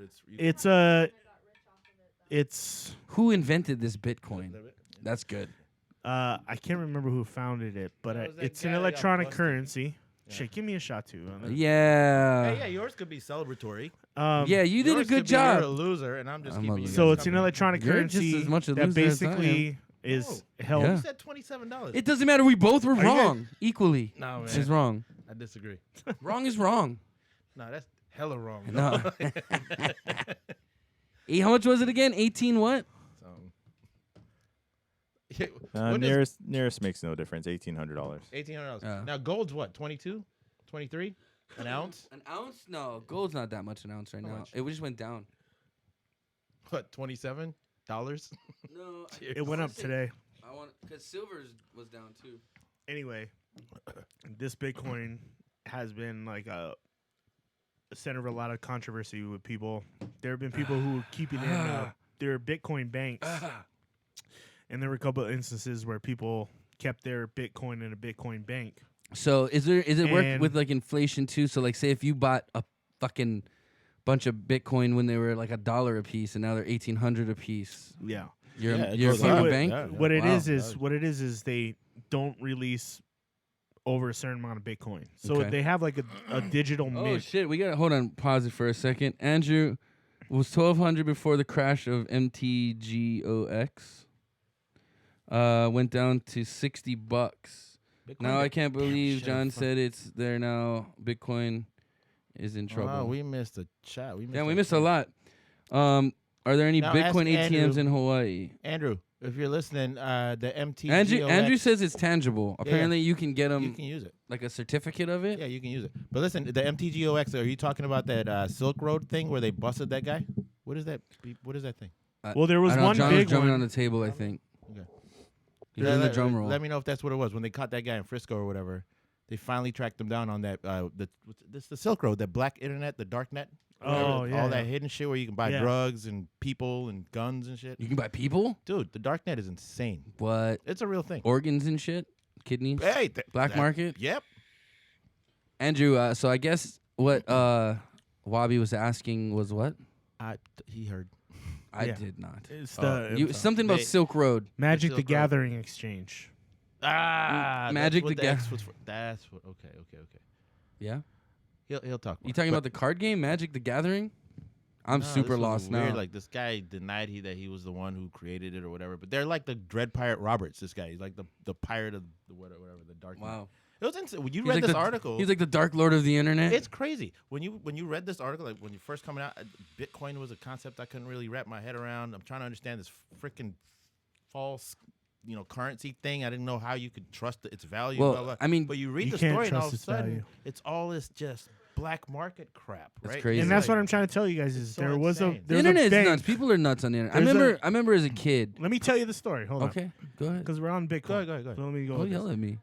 it's Who invented this Bitcoin? That's good. I can't remember who founded it, but That was that it's guy an that got electronic busted. currency. Yeah. Shit, give me a shot too. Yeah. Hey, yeah, yours could be celebratory. Yeah, you did a Yours good could be you're a job. loser, and I'm just I'm keeping a you loser. So guys it's an company. electronic You're just currency as much a that loser as I am. basically is held. Yeah. You said $27. It doesn't matter. We both were Are you guys- wrong equally. No, man. She's wrong. I disagree. Wrong is wrong. No, that's hella wrong. No. How much was it again? 18 what? So, yeah, what is Nearest makes no difference. $1,800. $1,800. Now gold's what? 22, 23 an ounce. An ounce? No, gold's not that much an ounce right How now. much? It just went down. What? $27? No, It went up today. I want because silver was down too. Anyway, this Bitcoin has been like a center of a lot of controversy with people. There have been people who keep it in their Bitcoin banks, and there were a couple of instances where people kept their Bitcoin in a Bitcoin bank. So is it work And- with like inflation too? So like say if you bought a fucking bunch of Bitcoin when they were like $1 a piece and now they're 1,800 a piece. Yeah. You're Yeah, it you're goes from up. a bank. Yeah. What it Wow. is they don't release over a certain amount of Bitcoin. So Okay. they have like a digital Oh mint. shit, we gotta hold on, pause it for a second. Andrew, was 1,200 before the crash of MTGOX? Went down to $60. Now I can't believe shit, John fuck. said it's there now. Bitcoin is in trouble. Wow, we missed a chat. Yeah, we missed a lot. Are there any Now Bitcoin ask ATMs Andrew. in Hawaii? Andrew, if you're listening, the MTGOX. Andrew says it's tangible. Apparently, you can get you them can use it. like a certificate of it. Yeah, you can use it. But listen, the MTGOX. Are you talking about that Silk Road thing where they busted that guy? What is that? What is that thing? Well, there was I don't know, one John was big drumming one. on the table, I think. Okay. He's doing the drum roll. Let me know if that's what it was when they caught that guy in Frisco or whatever. They finally tracked him down on that. The Silk Road, the black internet, the dark net. Oh, whatever, yeah, all that yeah. hidden shit where you can buy Yeah. drugs and people and guns and shit. You can buy people? Dude, the dark net is insane. What? It's a real thing. Organs and shit? Kidneys? Hey, Black market? Yep. Andrew, so I guess what Wabi was asking was what? He heard. I Yeah. did not. It's Oh, the You something about They- Silk Road. Magic Silk the Road. Gathering exchange. Magic that's what the X was for. That's what. Okay. Yeah? He'll talk. You talking about the card game, Magic the Gathering? I'm super lost now. Weird. Like this guy denied that he was the one who created it or whatever. But they're like the Dread Pirate Roberts. This guy, he's like the pirate of the whatever the dark. Knight. Wow. It was insane. When you He's read like this the- article, He's like the Dark Lord of the internet. it's crazy. When you read this article, like when you first coming out, Bitcoin was a concept I couldn't really wrap my head around. I'm trying to understand this freaking false, currency thing. I didn't know how you could trust its value. Well, blah, blah. I mean, but you read You the can't story and all trust of a its sudden, value. it's all this just black market crap, That's right? crazy. And that's like- what I'm trying to tell you guys is so there was a insane. the there's internet's a bank. nuts. People are nuts on the internet. There's I remember as a kid. Let me tell you the story. Hold on. Okay, go ahead. Because we're on Bitcoin. Go ahead. So let me go. Don't with yell at me.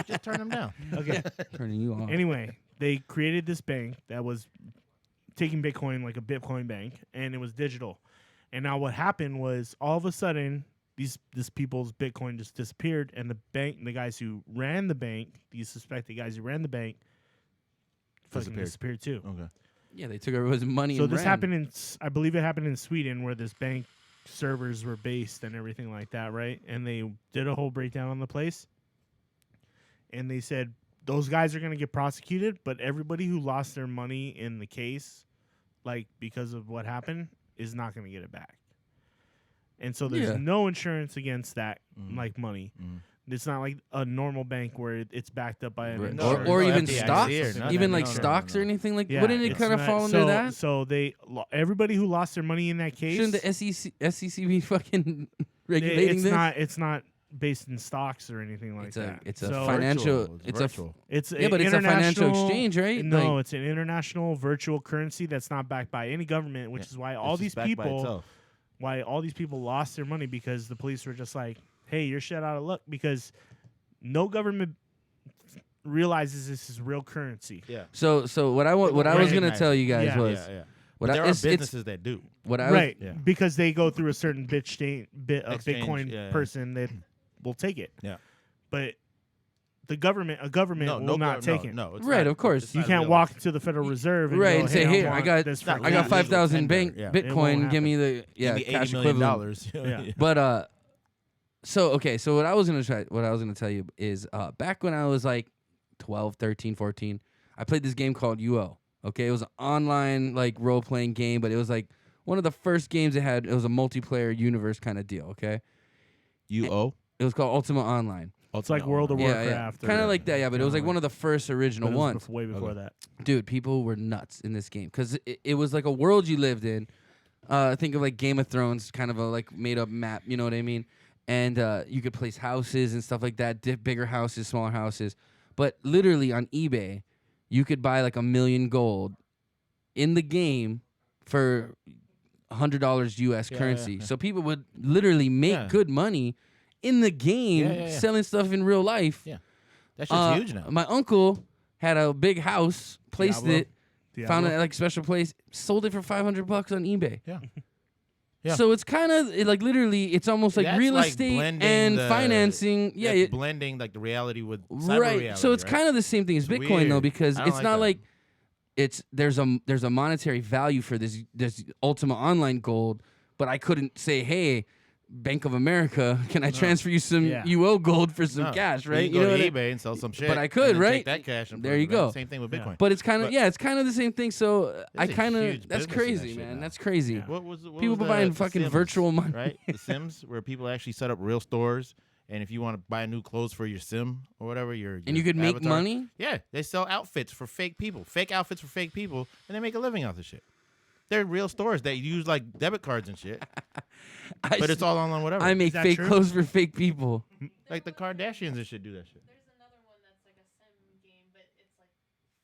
just turn them down. this. Okay. Turning you off. Anyway, they created this bank that was taking Bitcoin like a Bitcoin bank, and it was digital. And now what happened was all of a sudden this people's Bitcoin just disappeared, and the guys who ran the bank, these suspected guys who ran the bank, fucking disappeared too. Okay. Yeah, they took everyone's money. So and this ran. happened I believe it happened in Sweden, where this bank servers were based and everything like that, right? And they did a whole breakdown on the place, and they said those guys are going to get prosecuted, but everybody who lost their money in the case, like because of what happened, is not going to get it back. And so there's Yeah. no insurance against that, Mhm. like money. Mhm. It's not like a normal bank where it's backed up by an Right. insurance. Or no even FDIC stocks, or nothing. even like No, no, no, stocks no. or anything like. Yeah, Wouldn't it it's kind of not- fall so, under that? So everybody who lost their money in that case, Shouldn't the SEC be fucking regulating it's this? not. It's not based in stocks or anything like It's that. a So financial. Virtual. It's virtual. It's yeah, but it's a financial international- exchange, right? No, Like- it's an international virtual currency that's not backed by any government, which Yeah, is why It's all just these backed by people, itself. lost their money because the police were just like, "Hey, you're shit out of luck," because no government realizes this is real currency. Yeah. So what I was gonna recognize tell it. you guys Yeah. was Yeah. what But there are it's businesses that do. what I was, Right, Yeah. because they go through a certain Exchange, Bitcoin yeah. person that will take it. Yeah. But a government will not take it. No, it's Right, not- of course. it's You not can't real. walk to the Federal Reserve and right go, and say, hey, "Here, I want got this not for I got legal 5,000 tender, bank yeah. It won't Bitcoin. Give me the Give me cash $80 million. equivalent." Yeah. But so what I was gonna tell you is back when I was like 12, 13, 14, I played this game called UO. Okay, it was an online like role playing game, but it was like one of the first games it had. It was a multiplayer universe kind of deal. Okay, UO. it was called Ultima Online. It's like World of Yeah, Warcraft. kind of like that. Yeah, but it was like one of the first original ones. Way before that. Dude, people were nuts in this game because it was like a world you lived in. Think of like Game of Thrones, kind of a like made up map. You know what I mean? And you could place houses and stuff like that, bigger houses, smaller houses. But literally on eBay, you could buy like $1 million gold in the game for $100 US currency. yeah. So people would literally make Yeah. good money in the game Yeah. selling stuff in real life. Yeah. That shit's huge now. My uncle had a big house, placed Diablo? it, found it at like a special place, sold it for $500 on eBay. Yeah. Yeah. So it's kind of like literally, it's almost like That's real like estate blending and the- financing. Yeah, That's it, blending like the reality with cyber right. reality. So it's right? kind of the same thing as It's Bitcoin though, weird. because I don't it's like not that. like there's a monetary value for this Ultima Online gold, but I couldn't say, hey, Bank of America, can I transfer you some Yeah. UO gold for some No. cash, You right? can go know to what I- eBay and sell some shit. But I and could, then right? Take that cash and There put you it back. go. Same thing with Yeah. Bitcoin. But it's kind of But- it's kind of the same thing. So I There's a kind of huge that's business in crazy, that shit man. now. That's crazy. Yeah. What People was buying the fucking Sims, virtual money. right? The Sims, where people actually set up real stores, and if you want to buy new clothes for your Sim or whatever, And you could make avatar- money. Yeah, they sell outfits for fake people, fake outfits for fake people, and they make a living off the shit. They're real stores that use like debit cards and shit, but it's all online, whatever. I make that fake true? clothes for fake people. like the Kardashians and shit do that shit. There's another one that's like a sim game, but it's like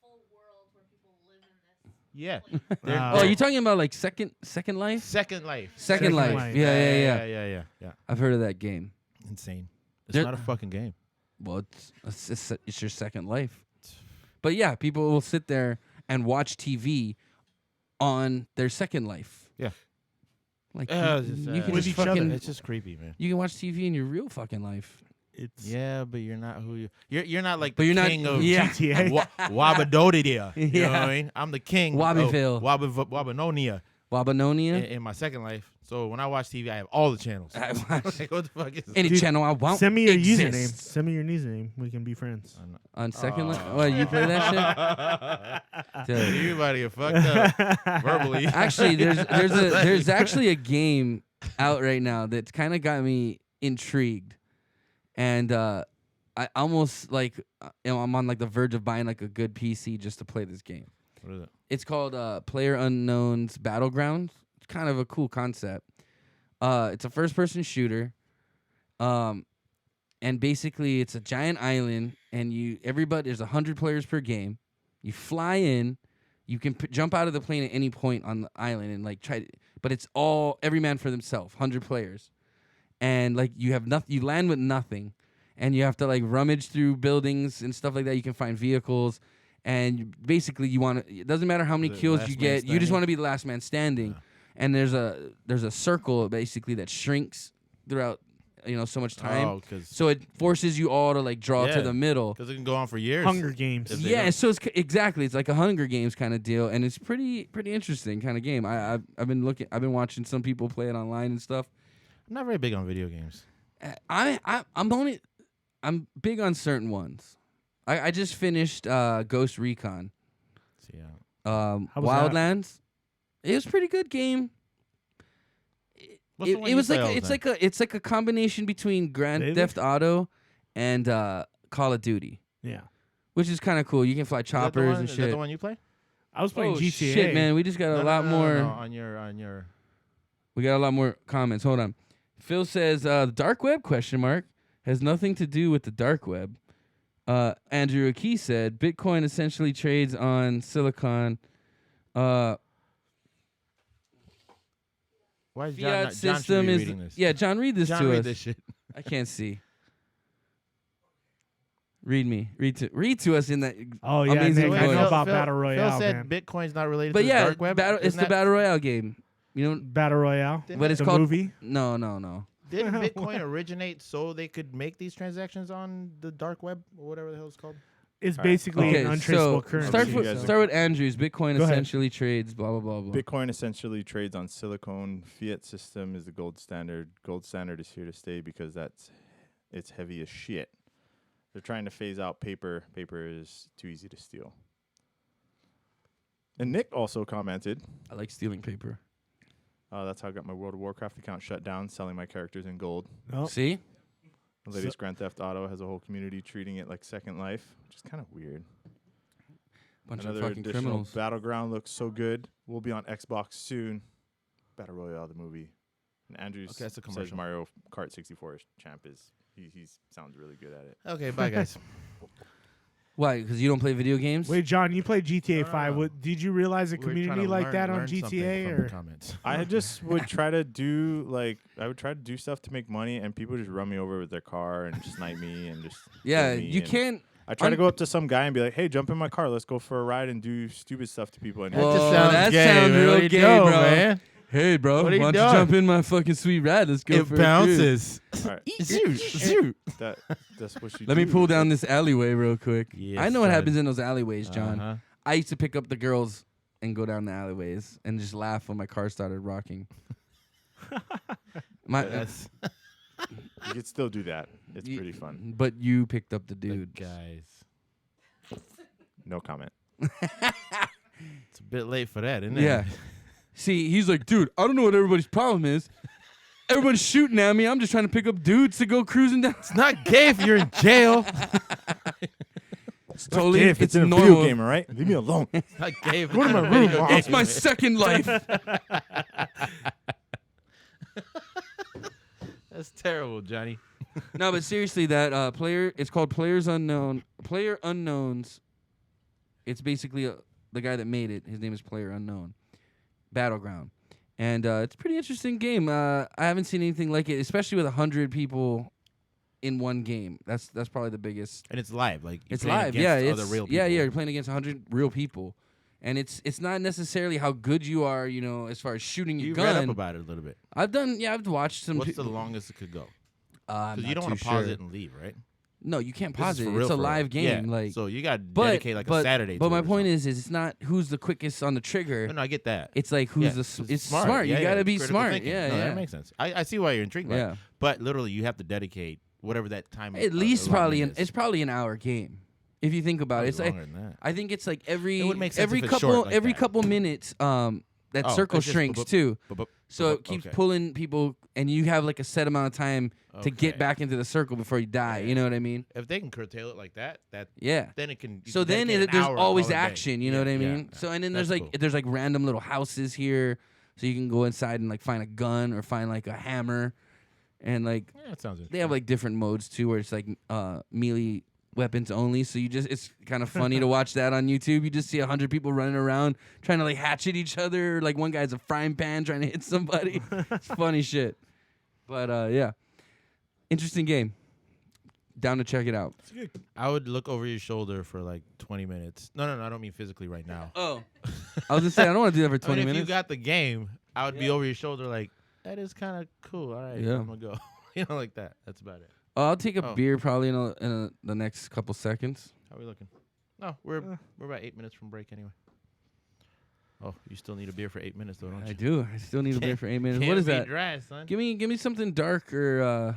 full world where people live in this. Yeah. Like, They're- Wow. Oh, they're- you're talking about like Second Life? Second Life. Second Life. Life. Yeah. Yeah. I've heard of that game. Insane. It's There- not a fucking game. Well, it's your Second Life. But yeah, people will sit there and watch TV on their Second Life. Yeah. Like It's you, just, you can With just each other. fucking It's just creepy, man. you can watch TV in your real fucking life. It's Yeah, but you're not who you're not like But the you're not- king of yeah. GTA. Wabadodia. You know Yeah. what I mean? I'm the king Wabbiville. of Wabanonia Wabanonia. in my second life. So when I watch TV, I have all the channels. I watch Like, what the fuck is any Dude, channel I want. Send me your username. exists. Send me your username. We can be friends. On Second Life. What, you play that shit? Dude. Everybody get fucked up verbally. Actually, there's actually a game out right now that's kind of got me intrigued, and I almost like I'm on like the verge of buying like a good PC just to play this game. What is it? It's called PlayerUnknown's Battlegrounds. It's kind of a cool concept. It's a first-person shooter, and basically it's a giant island, and there's 100 players per game. You fly in, you can jump out of the plane at any point on the island and like but it's all every man for themselves, 100 players, and like you have nothing. You land with nothing, and you have to like rummage through buildings and stuff like that. You can find vehicles. And basically, it doesn't matter how many The kills last you man get. You just standing? want to be the last man standing. Yeah. And there's a circle basically that shrinks throughout so much time. Oh, because So it forces you all to like draw to Yeah. the middle. it can go on for years. Hunger Games. If they Yeah, don't- so it's exactly it's like a Hunger Games kind of deal, and it's pretty interesting kind of game. I've been watching some people play it online and stuff. I'm not very big on video games. I'm big on certain ones. I just finished Ghost Recon. So, yeah. How was that? Wildlands. It was a pretty good game. What's the one It you was play like all the it's time? like a combination between Grand David? Theft Auto and Call of Duty, Yeah. which is kind of cool. You can fly Is that the choppers one- and Is that shit. the one you play? I was playing Oh GTA. shit, man! We just got a lot more. No, on your. We got a lot more comments. Hold on. Phil says the dark web has nothing to do with the dark web. Andrew Akey said Bitcoin essentially trades on Silicon. Why is John, Fiat John should system be is reading this? yeah. John, read this John, to read us. this shit. I can't see. Read to us in that. Oh yeah, Amazing Nick, I voice. know about Battle Royale, Phil said man. Bitcoin's not related But to yeah, the dark web. it's Isn't the that- battle royale game. You know, Battle Royale. but it's the called movie. No. Didn't Bitcoin originate so they could make these transactions on the dark web or whatever the hell it's called? It's All right. basically Okay, an untraceable so currency. guys start with Andrews. Bitcoin Go ahead. essentially trades blah blah blah blah. Bitcoin essentially trades on silicon. Fiat system is the gold standard. Gold standard is here to stay because it's heavy as shit. They're trying to phase out paper. Paper is too easy to steal. And Nick also commented, I like stealing paper. that's how I got my World of Warcraft account shut down, selling my characters in gold. Oh, See, The latest Grand Theft Auto has a whole community treating it like Second Life, which is kind of weird. bunch Another of fucking additional criminals. Battleground looks so good. We'll be on Xbox soon. Battle Royale, the movie. And Andrews Okay, that's a says commercial. Mario Kart 64 champ is he sounds really good at it. Okay, bye guys. Why? Because you don't play video games? wait, John, you played GTA No, no, 5. no. What, did you realize a We're trying community to like learn- that on learn something GTA? from the Or comments. I just would try to do do stuff to make money, and people just run me over with their car and snipe me and just Yeah, kill me, you and can't. I try to go up to some guy and be like, "Hey, jump in my car. Let's go for a ride and do stupid stuff to people." And Whoa, just sounds that gay, sounds man. real What are you gay, doing, bro. man? Hey, bro, What are you why don't doing? you jump in my fucking sweet ride? Let's go It for a cruise. bounces. all right, Zoot. that's what you Let do. me pull down this alleyway real quick. Yes, I know what son. happens in those alleyways, John. Uh-huh. I used to pick up the girls and go down the alleyways and just laugh when my car started rocking. That's You could still do that. It's pretty fun. But you picked up the the dude. guys. No comment. It's a bit late for that, isn't it? Yeah. See, he's like, dude, I don't know what everybody's problem is. Everybody's shooting at me. I'm just trying to pick up dudes to go cruising down. It's not gay if you're in jail. It's totally, If it's in a normal. video game, all right? Leave me alone. It's not gay if Go to it's my in a room, video Mom. game. It's my second life. That's terrible, Johnny. No, but seriously, that player, it's called Players Unknown. Player Unknowns. It's basically the guy that made it. His name is Player Unknown. Battleground. And it's a pretty interesting game. I haven't seen anything like it, especially with 100 people in one game. That's probably the biggest. And it's live, like you're It's playing live, against yeah. other It's real people. yeah. You're playing against 100 real people, and it's not necessarily how good you are, as far as shooting your You gun. read up about it a little bit. I've watched some. What's the longest it could go? I'm Because you not don't want too to pause sure. it and leave, right? No, you can't This is pause it. for It's real, a for real. live game. Yeah. Like, so you got to but dedicate like but, a Saturday. But to my it or point something. is it's not who's the quickest on the trigger. No, I get that. It's like who's Yeah, the. It's smart. Yeah, You yeah, got to be critical smart. thinking. Yeah, no, yeah. that makes sense. I see why you're intrigued by Yeah. it. But literally, you have to dedicate whatever that time. At least probably allotment it's is. probably an hour game, if you think about it. It's Probably like longer than that. I think it's like every It would make sense every if it's couple short like every that. couple minutes. That Oh, circle it's just shrinks boop, too. boop, boop, So boop, it keeps okay. pulling people, and you have like a set amount of time to get Okay. back into the circle before you die. Yeah. You know what I mean? If they can curtail it like that, Yeah. then it can. you So can then dedicate an there's hour and always call it a day. action. You know Yeah, what I yeah, mean? yeah. So and then That's there's like cool. there's like random little houses here, so you can go inside and like find a gun or find like a hammer, and like Yeah, that sounds interesting. they have like different modes too, where it's like melee weapons only. So it's kind of funny to watch that on YouTube. You just see 100 people running around trying to like hatchet each other. Like one guy's a frying pan trying to hit somebody. It's funny shit. But yeah, interesting game. Down to check it out. I would look over your shoulder for like 20 minutes. No, I don't mean physically right now. Oh, I was gonna say I don't want to do that for 20 I mean, minutes. if you got the game, I would be over your shoulder like, that is kind of cool. All right, Yeah. I'm gonna go. Like that. That's about it. I'll take a Oh. beer probably in the next couple seconds. How are we looking? No, we're about 8 minutes from break anyway. Oh, you still need a beer for 8 minutes though, don't you? I do. I still need a beer for 8 minutes. Can't What is be that? Dry, son. Give me something dark or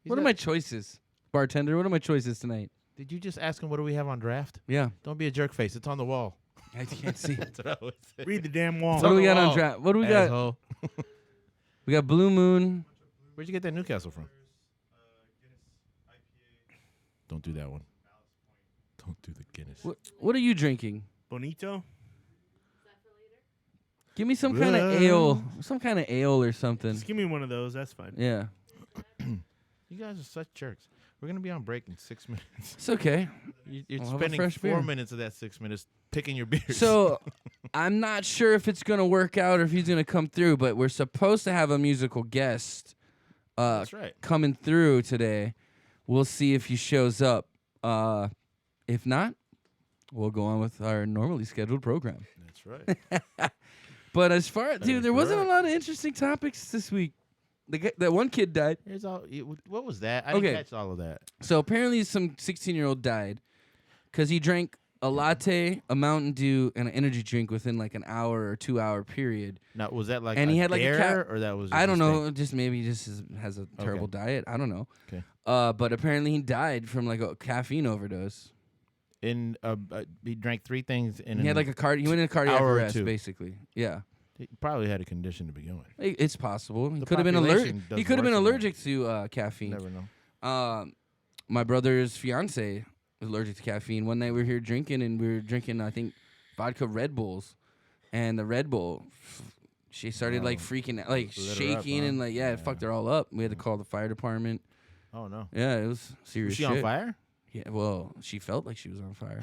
He's what are got- my choices, bartender? What are my choices tonight? Did you just ask him what do we have on draft? Yeah, Don't be a jerk face. It's on the wall. I can't see. That's what I would say. read the damn wall. What do we got on wall, draft? What do we got? Asshole. We got Blue Moon. Where'd you get that Newcastle from? Don't do that one. Don't do the Guinness. What are you drinking? Bonito. Give me some kind of ale, or something. Just give me one of those. That's fine. Yeah, You guys are such jerks. We're gonna be on break in 6 minutes. it's okay. You're I'll have a spending fresh 4 beer. minutes of that 6 minutes picking your beers. So I'm not sure if it's gonna work out or if he's gonna come through, but we're supposed to have a musical guest that's right. coming through today. We'll see if he shows up. If not, we'll go on with our normally scheduled program. That's right. But as far as, dude, is there wasn't a correct. lot of interesting topics this week. That one kid died. Here's all. What was that? I Okay. didn't catch all of that. So apparently some 16-year-old died because he drank a latte, a Mountain Dew, and an energy drink within like an hour or 2 hour period. Now, was that like And a he had, like, a dare, cat- or that was? I don't just a know, thing? just maybe he just has a terrible diet. I don't know. Okay. But apparently he died from like a caffeine overdose. He drank 3 things in. He had like he went in a cardiac hour or arrest, 2. basically. Yeah. He probably had a condition to begin with. It's possible. He The could have been allergic. population does He could have been worse than that. allergic to caffeine. Never know. My brother's fiance was allergic to caffeine. One night we were here drinking, and we were drinking, I think, vodka Red Bulls, and the Red Bull, she started like freaking out, like lit her up, shaking, huh? and like it fucked her all up. We had to call the fire department. Oh no. Yeah, it was serious. Was she shit. on fire? Yeah, well, she felt like she was on fire.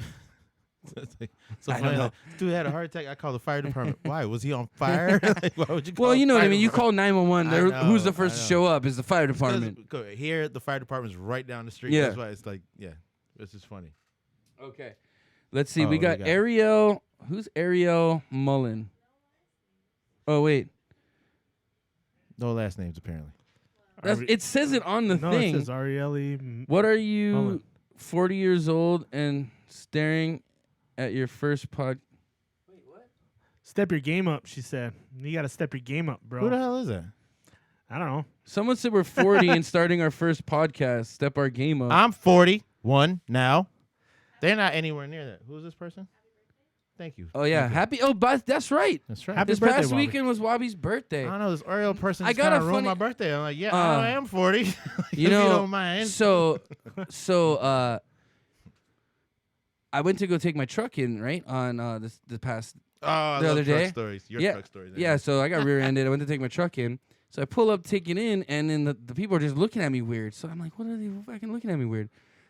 So I don't funny, know. like, dude had a heart attack. I called the fire department. Why was he on fire? Like, why would you? Call Well, you know what I fire mean. You department? call 911. I Who's the know, first I to know. show up? Is the fire Because, department. here, the fire department's right down the street. Yeah. That's why it's like, yeah, this is funny. Okay. Let's see. Oh, We what got do we got? Ariel. Who's Ariel Mullen? Oh wait, No last names apparently. it says it on the No, thing. it says Arieli. What are you, Mullen. 40 years old and staring at your first pod? Step your game up, she said. You got to step your game up, bro. Who the hell is that? I don't know. Someone said we're 40 and starting our first podcast. Step our game up. I'm 41 now. They're not anywhere near that. Who's this person? Thank you. Oh yeah, Thank you. happy. Oh, but that's right. That's right. Happy This birthday, past Wabi. weekend was Wabi's birthday. I don't know, this Oriole person I just got kind a of ruined funny- my birthday. I'm like, yeah, Uh, I am 40. You if you know, don't mind. So I went to go take my truck in right on the past. Oh, I the love other truck day? stories. Your Yeah, truck stories. Yeah, so I got rear-ended. I went to take my truck in. So I pull up, take it in, and then the people are just looking at me weird. So I'm like, what are they fucking looking at me weird?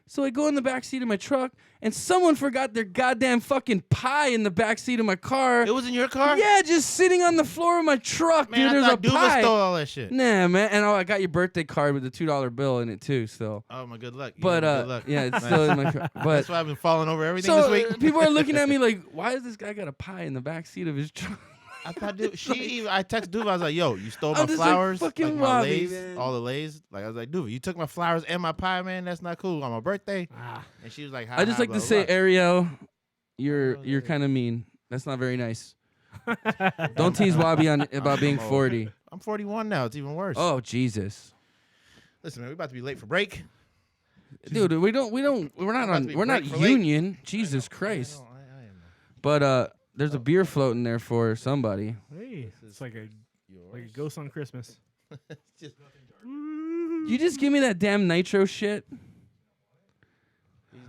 So I go in the back seat of my truck, and someone forgot their goddamn fucking pie in the back seat of my car. It was in your car? Yeah, just sitting on the floor of my truck, Man, dude. I There's thought a Duva pie. stole all that shit. Nah, man. And I got your birthday card with the $2 bill in it too. So, Oh, my good luck. You but have good luck. yeah, it's Nice. still in my car. But That's why I've been falling over everything so this week. people are looking at me like, why is this guy got a pie in the back seat of his truck? I thought, dude, I texted Duva. I was like, yo, you stole my I'm just like, flowers, fucking my Robbie, Lays, man. all the Lays. Like, I was like, Duva, you took my flowers and my pie, man. That's not cool on my birthday. And she was like, I just like to say, Ariel, you're kind of mean. That's not very nice. Don't tease Wabi about being 40. I'm 41 now. It's even worse. Oh Jesus, Listen, man, we about to be late for break. dude, we're not about to be we're not break for late. union. Jesus Christ. I am. But there's a beer floating there for somebody. Hey, it's like a ghost on Christmas. You just give me that damn nitro shit.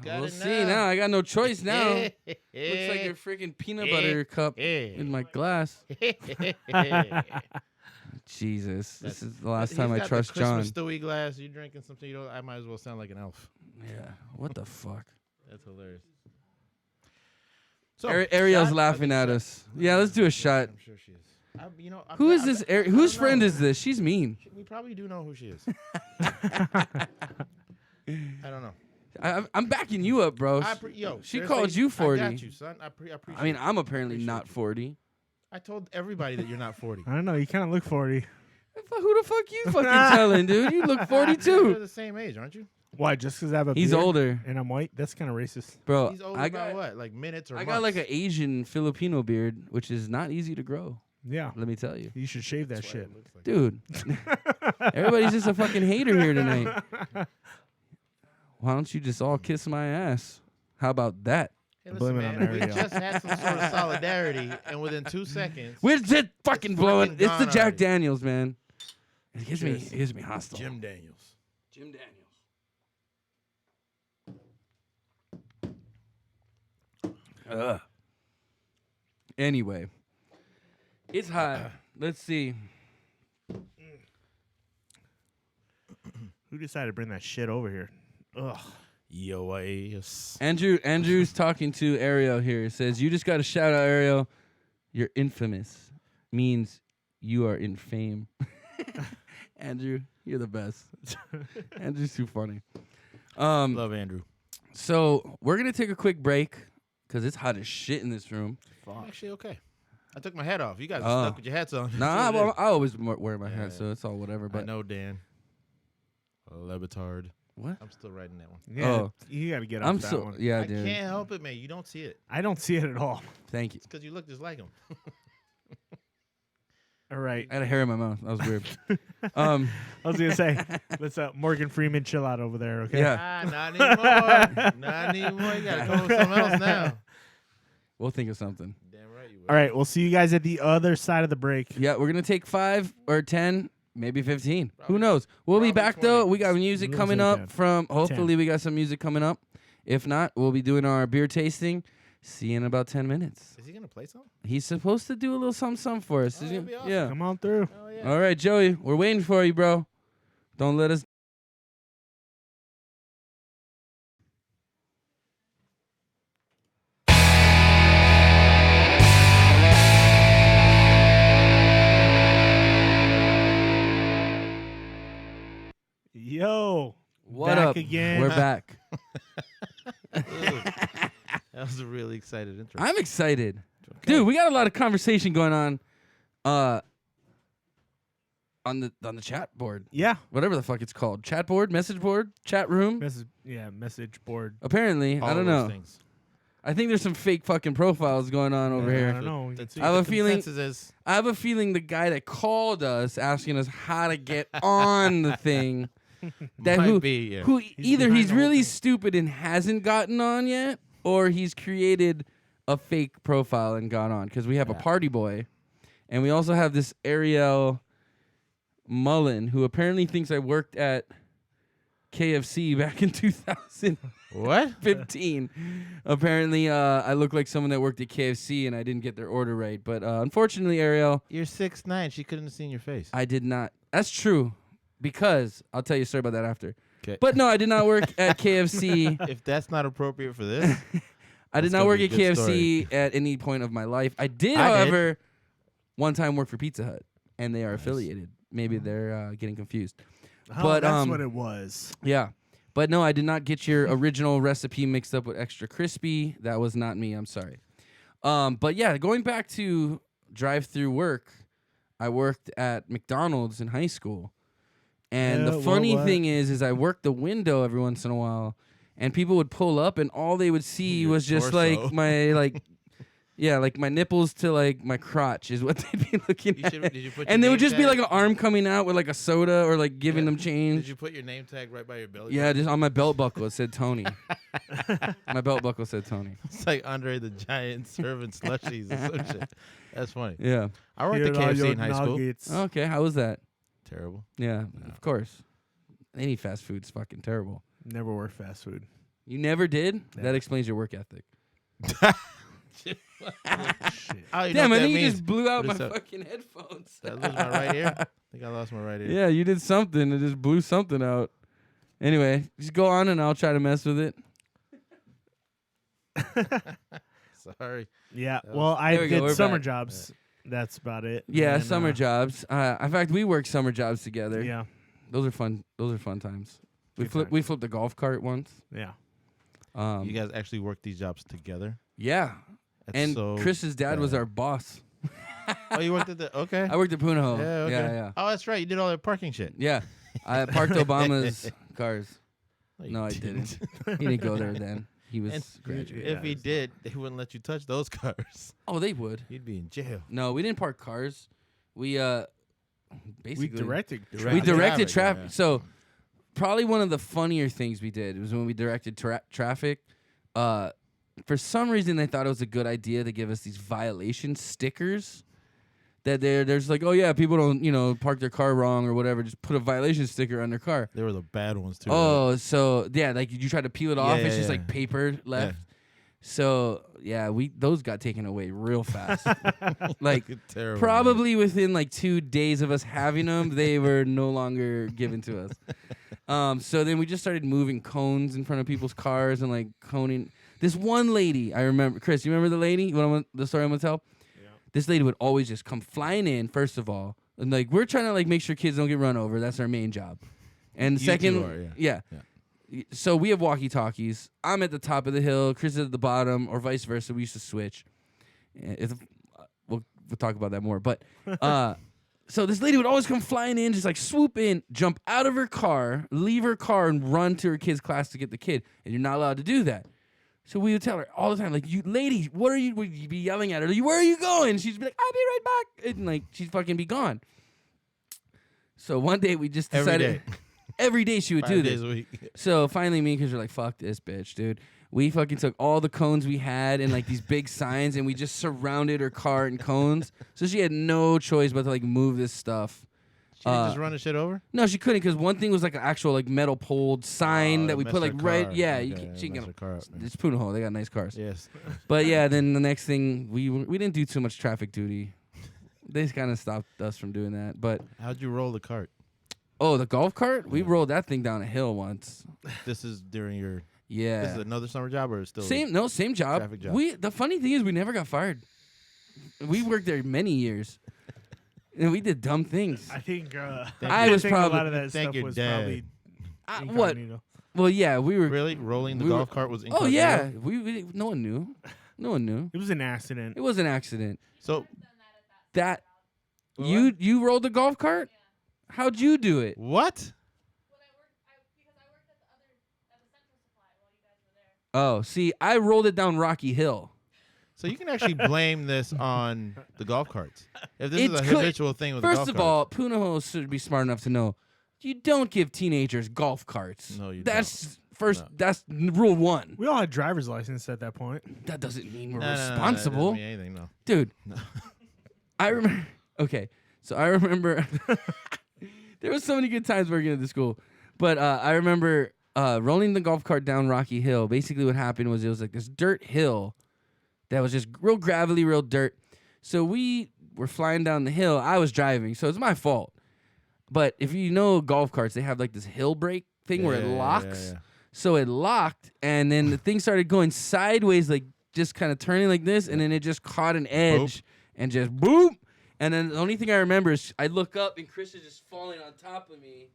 We'll see now. I got no choice now. Looks like a freaking peanut butter cup in my glass. Jesus, this is the last time I trust John. Christmas Stewie glass. You drinking something? You know, I might as well sound like an elf. Yeah, what the fuck? That's hilarious. So Ariel's shot? laughing at us. Yeah, let's do a shot. I'm sure she is. Who is this? Whose don't friend know. is this? She's mean. We probably do know who she is. I don't know. I'm backing you up, bro. She called you 40. I got you, son. I appreciate I mean, it. I'm apparently Appreciate not you. 40. I told everybody that you're not 40. I don't know. You kind of look 40. Who the fuck you fucking telling, dude? You look 42. You're the same age, aren't you? Why? Just because I have a He's beard older, and I'm white? That's kind of racist. bro. He's older I by got what? Like minutes or I months? got like an Asian Filipino beard, which is not easy to grow. Yeah. Let me tell you, You should shave that That's why shit. it looks like dude. Everybody's just a fucking hater here tonight. Why don't you just all kiss my ass? How about that? Hey, Blame listen, it on man, we Ariel. just had some sort of solidarity, and within 2 seconds, We're just fucking blowing. fucking It's the gone Jack already. Daniels, man. It Cheers. gives me hostile. Jim Daniels. Jim Daniels. Ugh. Anyway, it's hot. Let's see. Who decided to bring that shit over here? Ugh. Yo, yes. Andrew's talking to Ariel here. He says, you just got to shout out, Ariel. You're infamous. Means you are in fame. Andrew, you're the best. Andrew's too funny. Love Andrew. So we're going to take a quick break because it's hot as shit in this room. I'm actually okay. I took my hat off. You guys Oh. are stuck with your hats on. Nah, That's what it well, I always wear my Yeah, hat, so it's all whatever. is. I But know, Dan. Lebitard. what? I'm still writing that one. Yeah, Oh. you got to get off I'm that so one. yeah, I dude. can't help it, man. You don't see it. I don't see it at all. Thank you. It's because you look just like him. All right. I had a hair in my mouth. That was weird. I was gonna say, let's Morgan Freeman chill out over there. Okay. Yeah. Not anymore. Not anymore. You gotta go with something else now. We'll think of something. Damn right you will. All right. We'll see you guys at the other side of the break. Yeah, we're gonna take 5 or 10, maybe 15. Who Probably- knows? We'll be probably back though. 20. We got music Looks coming like up that. from. Hopefully, we got some music coming up. If not, we'll be doing our beer tasting. See you in about 10 minutes. Is he gonna play something? He's supposed to do a little something for us. Oh, Is he? that'd be awesome. Yeah. Come on through. Oh yeah. All right, Joey, we're waiting for you, bro. Don't let us. Yo. What Back up? again. We're back. That was a really excited intro. I'm excited. Okay. Dude, we got a lot of conversation going on on the chat board. Yeah. Whatever the fuck it's called. Chat board, message board, chat room. Message board. Apparently, All I don't of those know. things. I think there's some fake fucking profiles going on over I here. don't know. We can see. I have a The feeling- consensus is I have a feeling the guy that called us asking us how to get on the thing that might who be, yeah. who either behind he's the whole really thing. stupid and hasn't gotten on yet, or he's created a fake profile and got on. Because we have a Yeah. party boy, and we also have this Ariel Mullen who apparently thinks I worked at KFC back in 2015. What? Apparently, I look like someone that worked at KFC and I didn't get their order right. But unfortunately, Ariel, You're 6'9". She couldn't have seen your face. I did not. That's true, because I'll tell you a story about that after. 'Kay. But no, I did not work at KFC. If that's not appropriate for this, I did That's not gonna work be at a good KFC at any point of my life. I did, I did. however, one time work for Pizza Hut, and they are affiliated. Maybe they're getting confused. Oh, but, that's um, what it was. Yeah. But no, I did not get your original recipe mixed up with extra crispy. That was not me. I'm sorry. But yeah, going back to drive-through work, I worked at McDonald's in high school. And Yeah, the what, funny what? thing is I worked the window every once in a while, and people would pull up, and all they would see Your was just torso. like my yeah, like my nipples to like my crotch is what they'd be looking you at. should, did you put And your there would name just be like tag- an arm coming out with like a soda or like giving them change. Did you put your name tag right by your belly? Yeah, button? just on my belt buckle it said Tony. My belt buckle said Tony. It's like Andre the Giant serving slushies or some shit. That's funny. Yeah. I worked at Here are KFC your in high school. nuggets. Okay, how was that? Terrible. Yeah, of course. Any fast food's fucking terrible. Never worked fast food. You never did? Never. That explains your work ethic. Shit. Oh, you Damn, know I what think that you just blew out my What is that? fucking headphones. Did I lose my right ear? I think I lost my right ear. Yeah, you did something. It just blew something out. Anyway, just go on and I'll try to mess with it. Sorry. Yeah. That Well, was- I There we go, did we're summer back. jobs. That's about it. Yeah, And, summer jobs. In fact, we worked summer jobs together. Yeah. Those are fun. Those are fun times. Good We times. flipped a golf cart once. Yeah. You guys actually worked these jobs together? Yeah. That's And so Chris's dad was bad. our boss. Oh, you worked at the... Okay. I worked at Punahou. Yeah, okay. Yeah. Oh, that's right. You did all that parking shit. Yeah. I parked Obama's cars. you No, I didn't. He didn't go there then. He was And graduating. If he did, they wouldn't let you touch those cars. Oh, they would. You'd be in jail. No, we didn't park cars. We basically We directed. we Directed directed traffic, traffic. yeah. So probably one of the funnier things we did was when we directed traffic. For some reason, they thought it was a good idea to give us these violation stickers. That there's like, oh yeah, people don't park their car wrong or whatever. Just put a violation sticker on their car. They were the bad ones, too. right? Oh, so yeah, like you try to peel it off, Yeah, it's just yeah, like yeah. paper left. So yeah, those got taken away real fast. Like Terrible, probably within like 2 days of us having them, they were no longer given to us. So then we just started moving cones in front of people's cars and like coning. This one lady, I remember, Chris, you remember the lady? The story I'm gonna tell? Yeah. This lady would always just come flying in, first of all. And like we're trying to like make sure kids don't get run over. That's our main job. And You second, two are, yeah. So we have walkie-talkies. I'm at the top of the hill. Chris is at the bottom, or vice versa. We used to switch. We'll talk about that more. But so this lady would always come flying in, just like swoop in, jump out of her car, leave her car, and run to her kid's class to get the kid. And you're not allowed to do that. So we would tell her all the time, like, "You lady, what are you?" We'd be yelling at her, "Where are you going?" She'd be like, "I'll be right back," and like she'd fucking be gone. So one day we just decided. Every day she would 5 do days this. a week. So finally me and Chris were like, fuck this bitch, dude. We fucking took all the cones we had and like these big signs and we just surrounded her car in cones. So she had no choice but to like move this stuff. She didn't just run the shit over? No, she couldn't because one thing was like an actual like metal pole sign that we messed put her like right. car. Yeah, Okay, she can messed get her car up. It's Punahou. They got nice cars. Yes. But yeah, then the next thing we didn't do too much traffic duty. They just kind of stopped us from doing that. But How'd you roll the cart? oh, the golf cart? We rolled that thing down a hill once. This is during your... Yeah. This is another summer job or still... Same job. Traffic job. The funny thing is we never got fired. We worked there many years. And we did dumb things. I think I was think probably- a lot of that thank stuff your was dad. probably What? incognito. Well, yeah, we were. Really? Rolling the we were- golf cart was Oh incognito? yeah, we no one knew. No one knew. It was an accident. It was an accident. So, That you rolled the golf cart? How'd you do it? what? Because I worked at the Central Supply while you guys were there. Oh, see, I rolled it down Rocky Hill. So you can actually blame this on the golf carts. If this is It a could- habitual thing with the First golf of carts. all, Punahou should be smart enough to know you don't give teenagers golf carts. No, you That's first. No. That's rule one. We all had driver's license at that point. That doesn't mean we're No, responsible, that doesn't mean anything, no. dude. I remember. Okay, so I remember there was so many good times working at the school, but I remember rolling the golf cart down Rocky Hill. Basically, what happened was it was like this dirt hill that was just real gravelly, real dirt. So we were flying down the hill. I was driving, so it's my fault. But if you know golf carts, they have like this hill brake thing where it locks. Yeah. So it locked, and then the thing started going sideways, like just kind of turning like this, and then it just caught an edge and just boom. And then the only thing I remember is I look up, and Chris is just falling on top of me.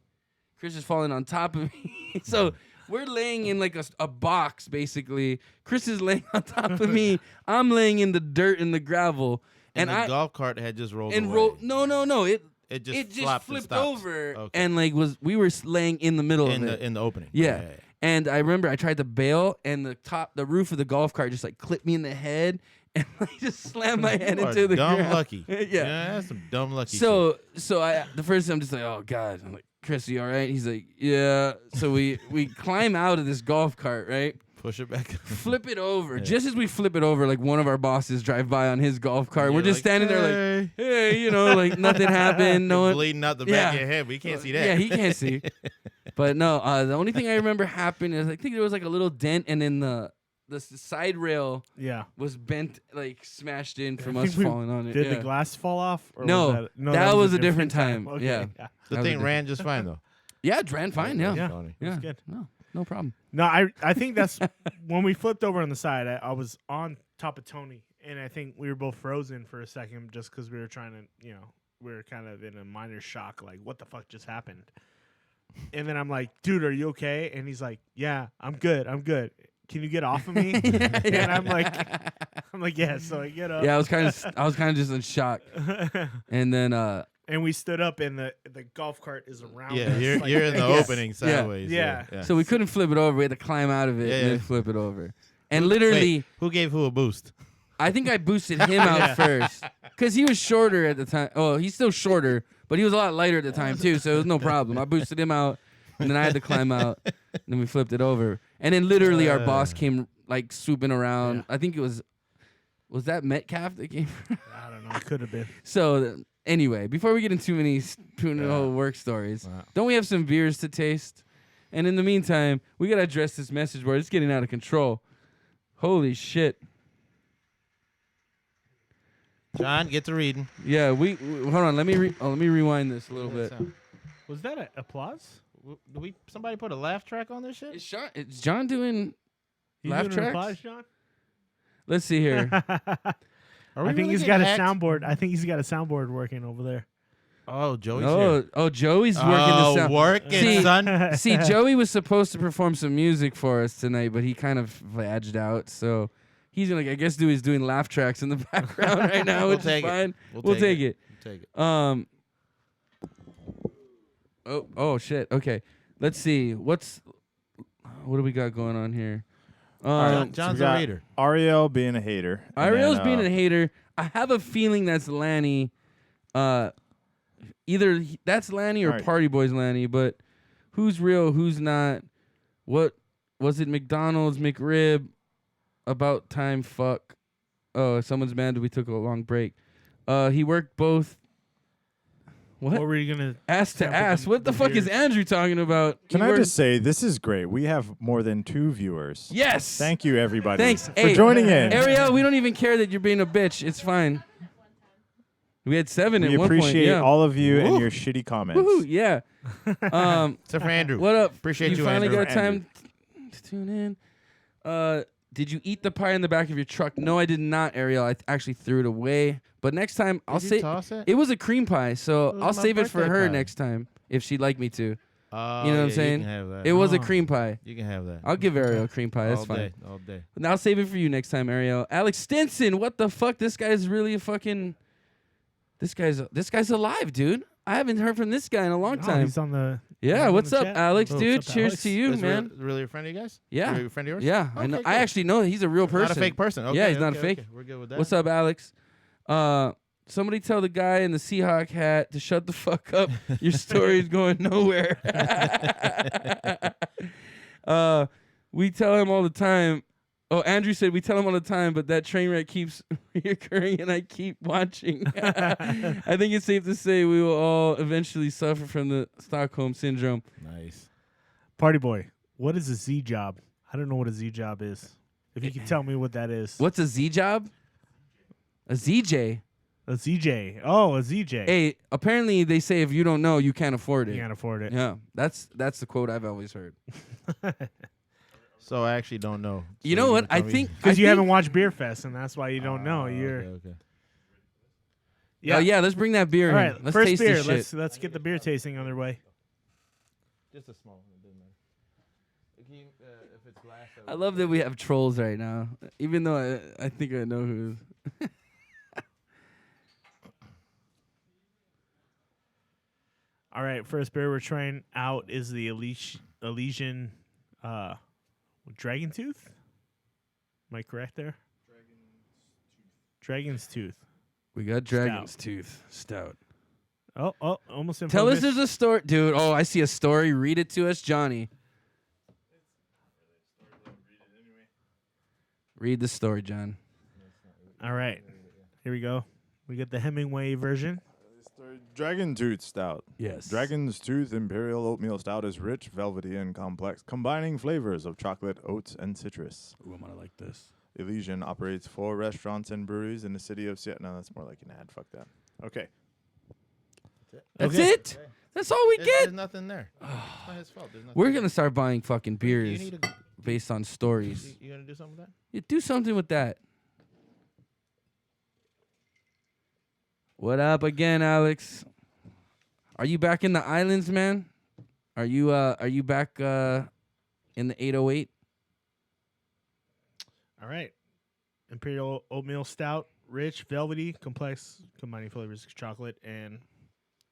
So we're laying in like a box, basically. Chris is laying on top of me. I'm laying in the dirt and the gravel. And the golf cart had just rolled and away. No. It just It just flopped and flipped stopped. over Okay. and like we were laying in the middle of it. in the opening. Yeah. And I remember I tried to bail, and the roof of the golf cart just like clipped me in the head, and I just slammed my head You are into the dumb ground. lucky. Yeah. That's some dumb lucky. So I the first time I'm just like, oh God. I'm like, Chris, you all right? He's like, yeah. So we climb out of this golf cart, right? shit. Push it back. Flip it over. Yeah. Just as we flip it over, like one of our bosses drive by on his golf cart. And We're you're just standing there like, "Hey." hey, like nothing happened. No You're one bleeding out the back Yeah. of your head, but you can't see that. Yeah, he can't see. But no, the only thing I remember happened is I think there was like a little dent, and then the side rail Yeah. was bent, like smashed in from I us think we- falling on it. Did yeah. the glass fall off? Or No, was that was a different time. Okay. Yeah. Yeah. The That was thing a ran just fine though. Yeah, it ran fine. Yeah, Yeah. Funny. yeah. good. No problem. No, I think that's when we flipped over on the side. I was on top of Tony, and I think we were both frozen for a second just because we were trying to, we were kind of in a minor shock, like what the fuck just happened. And then I'm like, dude, are you okay? And he's like, yeah, I'm good. Can you get off of me? And I'm like, yeah. So I get up. Yeah, I was kind of just in shock. And then And we stood up, and the golf cart is around. Yeah, us, you're like- in the Yes. opening sideways. Yeah. so we couldn't flip it over. We had to climb out of it Yeah, and then yeah. flip it over. And literally, Wait, who gave who a boost? I think I boosted him out first because he was shorter at the time. Oh, he's still shorter, but he was a lot lighter at the time too, so it was no problem. I boosted him out, and then I had to climb out, and then we flipped it over. And then literally our boss came like swooping around. Yeah. I think it was that Metcalf that came? I don't know. It could have been. So anyway, before we get into too many work stories, Wow. don't we have some beers to taste? And in the meantime, we gotta address this message board. It's getting out of control. Holy shit. John, get to reading. Yeah, hold on. Let me rewind this a little bit. Was that an applause? Somebody put a laugh track on this shit? Is John doing You laugh doing an tracks? applause, John? Let's see here. I think he's got a soundboard. I think he's got a soundboard working over there. Oh, Joey's here. Joey's working the sound. Working, son. See, Joey was supposed to perform some music for us tonight, but he kind of edged out. So he's gonna, I guess, he's doing laugh tracks in the background right now, which is fine. We'll take it. We'll take it. Oh shit. Okay. Let's see. What do we got going on here? John's a hater. Ariel being a hater. Ariel's being a hater. I have a feeling that's Lanny. Either that's Lanny or All right. Party Boy's Lanny, but who's real, who's not? What was it? McDonald's, McRib, About Time, fuck. Oh, someone's mad that we took a long break. He worked both. What? What were you gonna Ass to sample ass. What the fuck is beers? Andrew talking about? Can He I worked- just say, this is great. We have more than 2 viewers. Yes. Thank you, everybody. Thanks. for Hey, joining in. Ariel, we don't even care that you're being a bitch. It's fine. We had 7 We at one point. appreciate Yeah. all of you and Woo. your shitty comments. Woohoo, yeah. Except for Andrew. What up? Appreciate you, finally Andrew. got time to tune in. Did you eat the pie in the back of your truck? No, I did not, Ariel. I actually threw it away. But next time, I'll Did you say toss it? it was a cream pie, so It was I'll my save it for birthday her pie. next time if she'd like me to. Oh, You know what I'm yeah, saying? You can have that. It was a Oh. cream pie. You can have that. I'll give Ariel a cream pie. That's all fine. day. All day. And I'll save it for you next time, Ariel. Alex Stinson, what the fuck? This guy's really a fucking. This guy's alive, dude. I haven't heard from this guy in a long Oh, time. he's on the. Yeah, on what's the up, chat. Alex, Oh, dude? what's up, Cheers Alex? to you, That's man. Really a friend of you guys? Yeah. Really a friend of yours? Yeah, I Okay, know. cool. I actually know he's a real person. Not a fake person. Okay, Yeah, he's not okay, fake. okay. We're good with that. What's up, Alex? Somebody tell the guy in the Seahawk hat to shut the fuck up. Your story's going nowhere. We tell him all the time. Oh, Andrew said we tell him all the time, but that train wreck keeps reoccurring, and I keep watching. I think it's safe to say we will all eventually suffer from the Stockholm syndrome. Nice. Party boy. What is a Z job? I don't know what a Z job is. If you can tell me what that is. What's a Z job? A ZJ. A ZJ. Oh, a ZJ. Hey, apparently they say if you don't know, you can't afford it. You can't afford it. Yeah, that's the quote I've always heard. So I actually don't know. You So know you're what? gonna I tell me- think Because you think- haven't watched Beer Fest, and that's why you don't know. You're Okay. Oh yeah, let's bring that beer All in. right, Let's first taste beer. this shit. Let's get the beer tasting underway. Just a small one. It doesn't matter. If it's glass, I love that we have trolls right now, even though I think I know who. All right, first beer we're trying out is the Elysian Dragonstooth. Am I correct there? Dragonstooth. We got Dragonstooth Stout. Oh, almost in Tell us focus. there's a story, dude. Oh, I see a story. Read it to us, Johnny. Read the story, John. All right, here we go. We get the Hemingway version. Dragonstooth Stout. Yes. Dragonstooth Imperial Oatmeal Stout is rich, velvety, and complex, combining flavors of chocolate, oats, and citrus. Ooh, I'm gonna like this. Elysian operates 4 restaurants and breweries in the city of Seattle. No, that's more like an ad. Fuck that. Okay. That's Okay. it. That's all we There's get. nothing there. It's not his fault. There's nothing We're there. gonna start buying fucking You beers need a, based on stories. you gonna do something with that? You do something with that. What up again, Alex? Are you back in the islands, man? Are you back in the 808? All right, Imperial Oatmeal Stout, rich, velvety, complex, combining flavors of chocolate and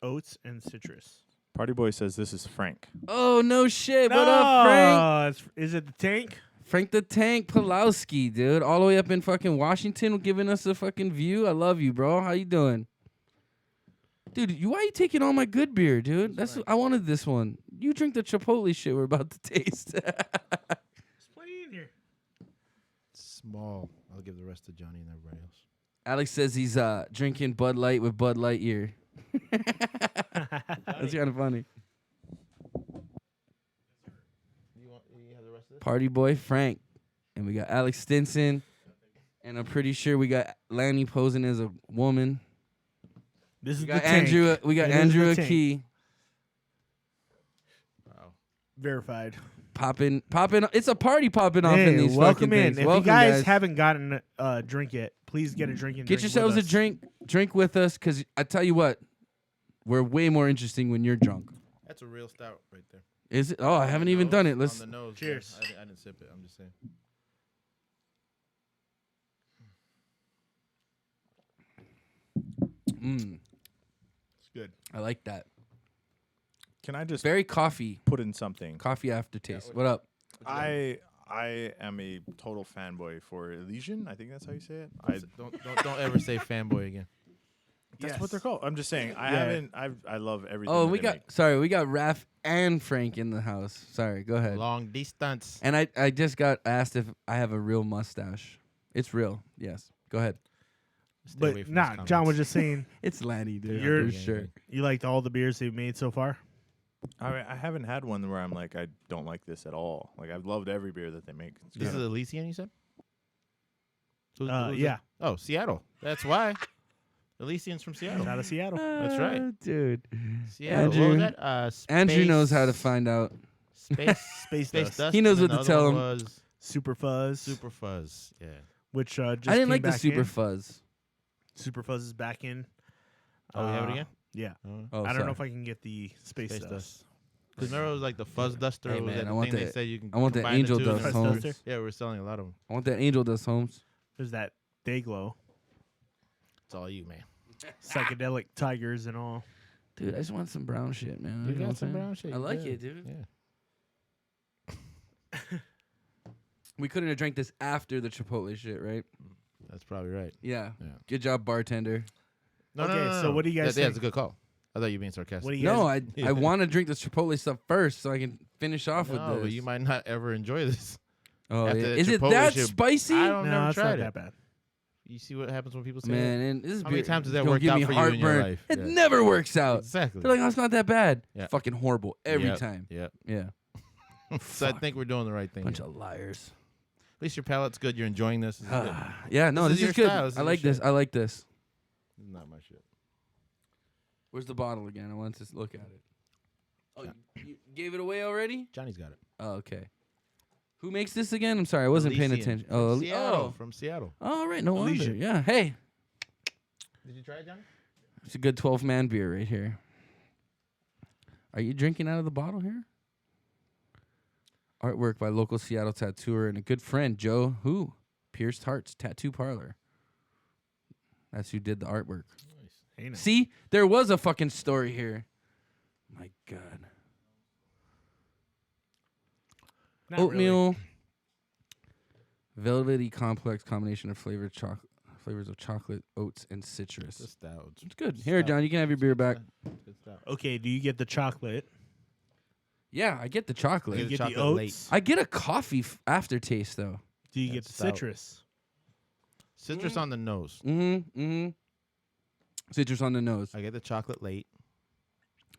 oats and citrus. Party Boy says this is Frank. Oh no shit! What up, Frank? Is it the tank? Frank the Tank Pulowski, dude, all the way up in fucking Washington, giving us a fucking view. I love you, bro. How you doing, dude? Why you taking all my good beer, dude? I wanted this one. You drink the Chipotle shit we're about to taste. There's plenty in here. Small. I'll give the rest to Johnny and everybody else. Alex says he's drinking Bud Light with Bud Lightyear. That's kind of funny. You have the rest of this? Party boy Frank, and we got Alex Stinson, and I'm pretty sure we got Lanny posing as a woman. This is We got the tank. Andrew. We got It is Andrew the tank. Key Wow. Verified. popping. It's a party popping off in Hey, these welcome fucking in. things. If Welcome, you guys guys. haven't gotten a drink yet, please get a drink and Get drink yourselves a with us. drink with us, because I tell you what, we're way more interesting when you're drunk. That's a real stout right there. Is it? Oh, I haven't even done it. Let's. On the nose. Cheers. I didn't sip it. I'm just saying. It's good. I like that. Can I just Very coffee put in something? aftertaste. What up? I am a total fanboy for Elysian. I think that's how you say it. Don't ever say fanboy again. That's Yes. what they're called. I'm just saying. Yeah. I love everything. Oh, that we they got make. we got Raph and Frank in the house. Sorry, go ahead. Long distance. And I just got asked if I have a real mustache. It's real. Yes. Go ahead. Stay away But from nah, his John comments. was just saying It's Lanny, dude. You're- for sure. you liked all the beers they've made so far. I haven't had one where I'm like, I don't like this at all. Like, I've loved every beer that they make. It's This is kinda- Elysian, you said? Who's Yeah, it? Oh, Seattle. That's why. Elysian's from Seattle. out of Seattle. That's right. Dude. Seattle. Andrew- What was that? Andrew knows how to Space- find out. Space, Space space Dust. dust. He knows and what to the tell other him. one was Super Fuzz, Super Fuzz. Yeah. which just I didn't came like the back Super in. Fuzz. Super Fuzz is back in. Oh, we have it again? Yeah. Oh, I don't sorry. know if I can get the Space, Space Dust. dust. Because remember it was like the Fuzz Duster. Hey, was man, that I the want thing they that- said you can I want that combine the Angel two Dust, and- Fuzz Holmes. Duster. Yeah, we're selling a lot of them. I want that Angel Dust, Holmes. There's that Dayglow, It's all you, man. psychedelic tigers and all. Dude, I just want some brown shit, man. You know got what I'm some saying? brown shit. I like yeah. it, dude. Yeah. We couldn't have drank this after the Chipotle shit, right? That's probably right. Yeah. Yeah. Good job, bartender. No, Okay, no, no, so no. what do you guys Yeah, think? it's a good call. I thought you were being sarcastic. What do you No, guys? I want to drink this Chipotle stuff first so I can finish off with No, this. but you might not ever enjoy this. Oh, after yeah. the Is it Chipotle that shit- spicy? I don't No, never it's not tried that it. bad. You see what happens when people say Man, and this How many beer times has is that gonna worked give out me for you in your heartburn. life? It Yeah. never works that. out. Exactly. They're like, oh, it's not that bad. Yeah. Fucking horrible every Yep, time. Yep. Yeah. So I Fuck. think we're doing the right thing. Bunch here. of liars. At least your palate's good. You're enjoying this. This is good. Yeah, no, This this is is your good. style. This is I your like this. shit. I like this. This is not my shit. Where's the bottle again? I want to look at it. Oh, you gave it away already? Johnny's got it. Oh, okay. Who makes this again? I'm sorry, I wasn't paying Elysian attention. from Oh, Seattle. From Seattle. All right, no wonder. Elysian. Yeah. Hey, Did you try it, Johnny? it's a good 12-man beer right here. Are you drinking out of the bottle here? Artwork by local Seattle tattooer and a good friend, Joe Who? Pierced Hearts Tattoo Parlor. That's who did the artwork. Hey, now. See, there was a fucking story here. My God. Not really. Oatmeal, velvety complex combination of flavors of chocolate, oats, and citrus. It's a stout. It's good. Here, John, you can have your beer back. Good stout. Okay, do you get the chocolate? Yeah, I get the Do chocolate. you the get the chocolate late. oats? I get a coffee aftertaste though. Do you Yeah, get the stout. citrus? Citrus on the nose. Mm-hmm. Citrus on the nose. I get the chocolate late.